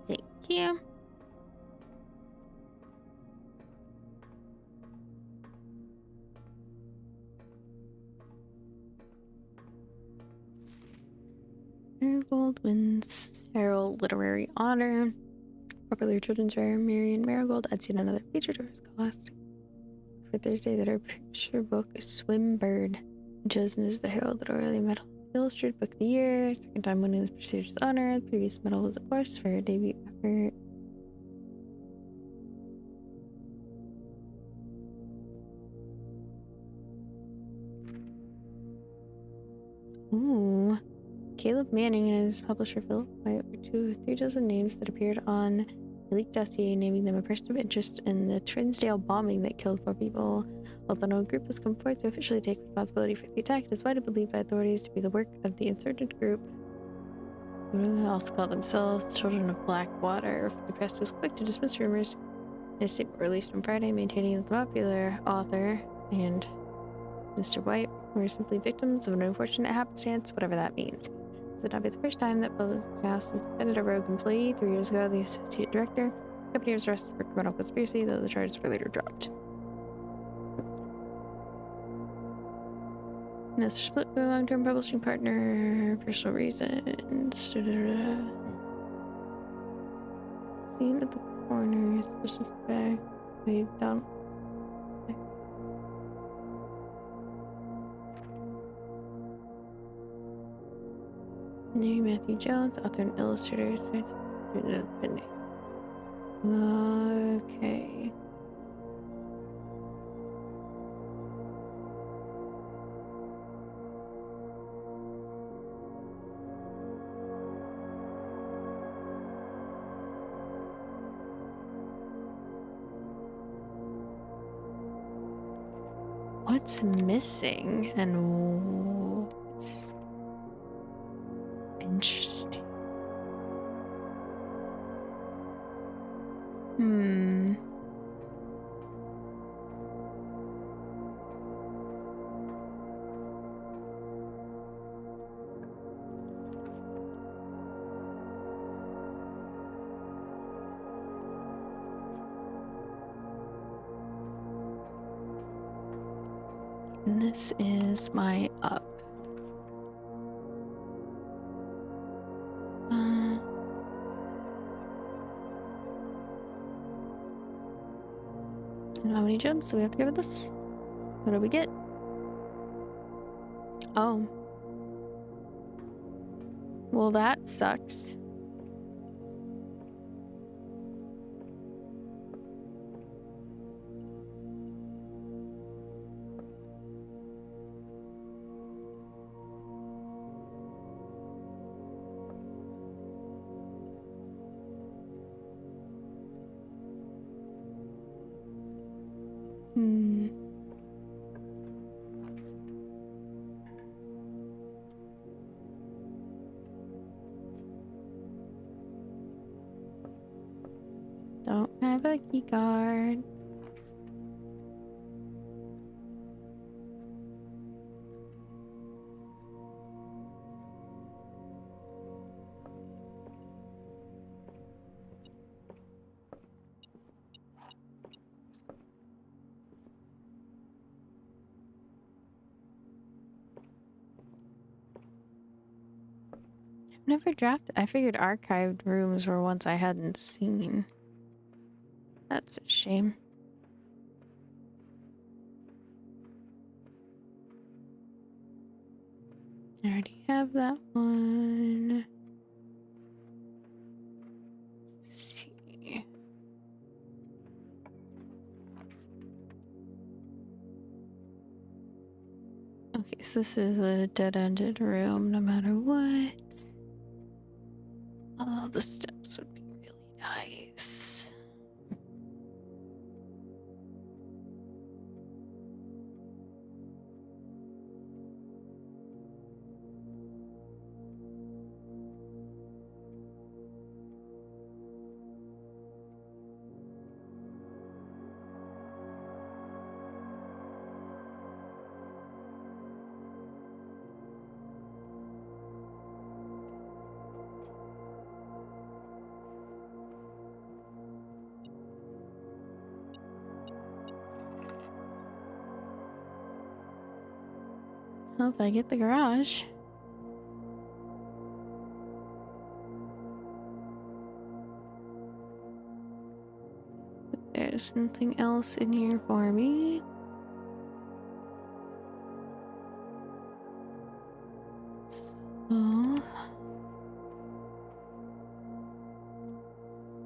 Thank you. Marigold wins Herald Literary Honor. Popular children's rare Marion Marigold adds yet another feature to his cost. For Thursday, that our picture book Swimbird, chosen as the Herald Literary Medal. Illustrated Book of the Year, second time winning this prestigious honor. The previous medal was, of course, for her debut effort. Ooh. Caleb Manning and his publisher Philip White were 2 of 3 dozen names that appeared on a leaked dossier naming them a person of interest in the Trinsdale bombing that killed 4 people. Although no group has come forward to officially take responsibility for the attack, it is widely believed by authorities to be the work of the insurgent group. They also call themselves Children of Blackwater. The press was quick to dismiss rumors. In a statement released on Friday, maintaining that the popular author and Mr. White were simply victims of an unfortunate happenstance, whatever that means. This would not be the first time that Public House has defended a rogue employee. 3 years ago, the associate director, the company was arrested for criminal conspiracy, though the charges were later dropped. No split with a long-term publishing partner, personal reasons. Seen at the corner, suspicious bag, they dump. Name Matthew Jones, author and illustrator. Okay. What's missing and Interesting. Hmm. And this is my up. And how many gems do we have to give it this? What do we get? Oh. Well, that sucks. Hmm. Don't have a key card. I've never dropped. I figured archived rooms were ones I hadn't seen. That's a shame. I already have that one. Let's see. Okay, so this is a dead-ended room no matter what. Oh, the steps would be really nice. Well, if I get the garage. There's nothing else in here for me. So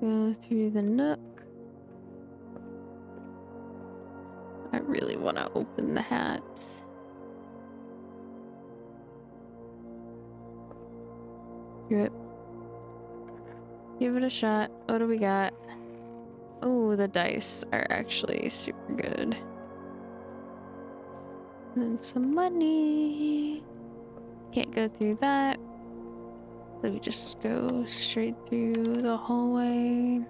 go through the nook. I really want to open the hats. Screw it. Give it a shot. What do we got? Oh, the dice are actually super good. And then some money. Can't go through that. So we just go straight through the hallway.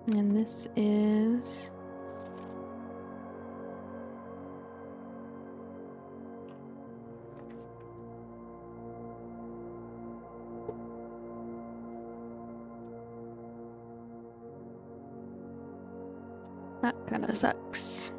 And this is... that kind of sucks.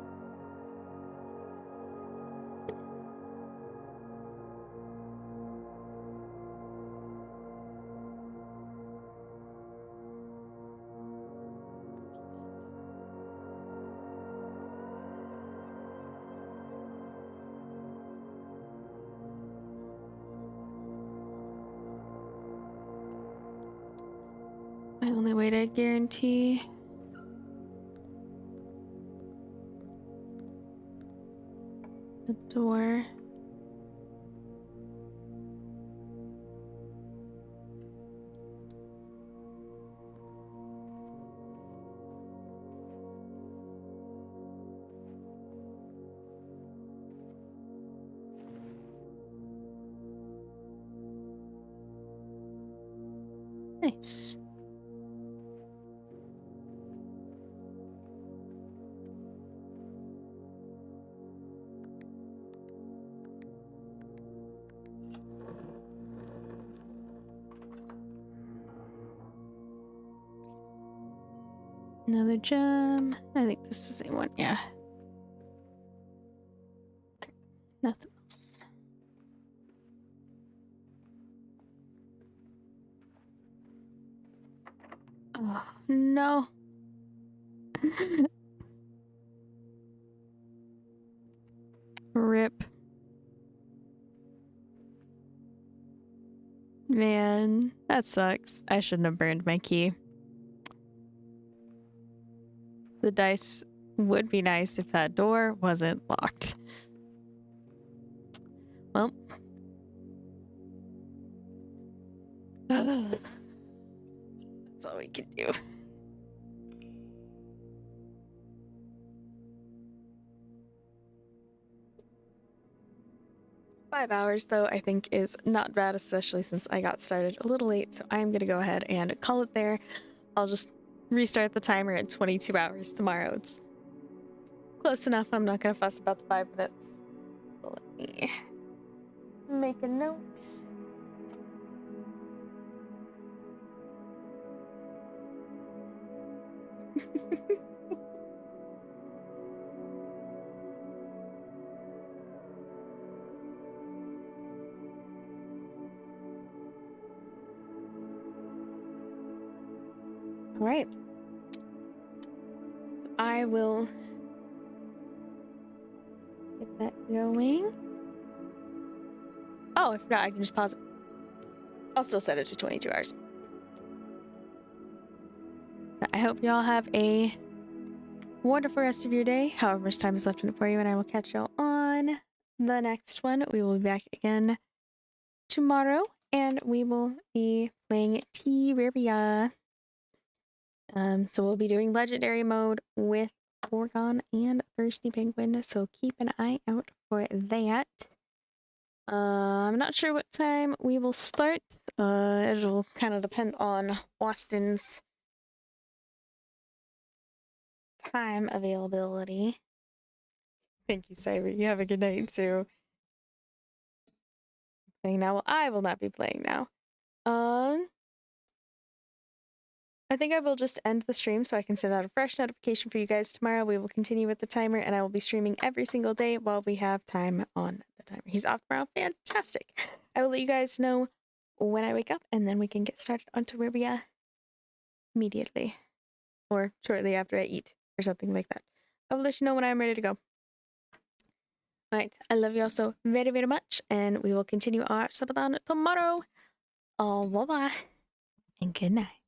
The only way to guarantee the door. Nice. Another gem. I think this is the same one, yeah. Okay, nothing else. Oh, no. Rip. Man, that sucks. I shouldn't have burned my key. The dice would be nice if that door wasn't locked. Well. That's all we can do. Five hours, though, I think is not bad, especially since I got started a little late, so I'm gonna go ahead and call it there. I'll just restart the timer at 22 hours tomorrow. It's close enough. I'm not gonna fuss about the 5 minutes. So let me make a note. All right. I will get that going. Oh, I forgot. I can just pause it. I'll still set it to 22 hours. I hope y'all have a wonderful rest of your day, however much time is left in it for you, and I will catch y'all on the next one. We will be back again tomorrow, and we will be playing Terraria. So we'll be doing legendary mode with Oregon and Thirsty Penguin, so keep an eye out for that. I'm not sure what time we will start. It'll kind of depend on Austin's time availability. Thank you, Cyber. You have a good night too. Playing now. Well, I will not be playing now. I think I will just end the stream so I can send out a fresh notification for you guys tomorrow. We will continue with the timer, and I will be streaming every single day while we have time on the timer. He's off tomorrow. Fantastic. I will let you guys know when I wake up, and then we can get started on Terraria immediately. Or shortly after I eat, or something like that. I will let you know when I'm ready to go. Alright, I love you all so very, very much, and we will continue our subathon tomorrow. Bye-bye, and good night.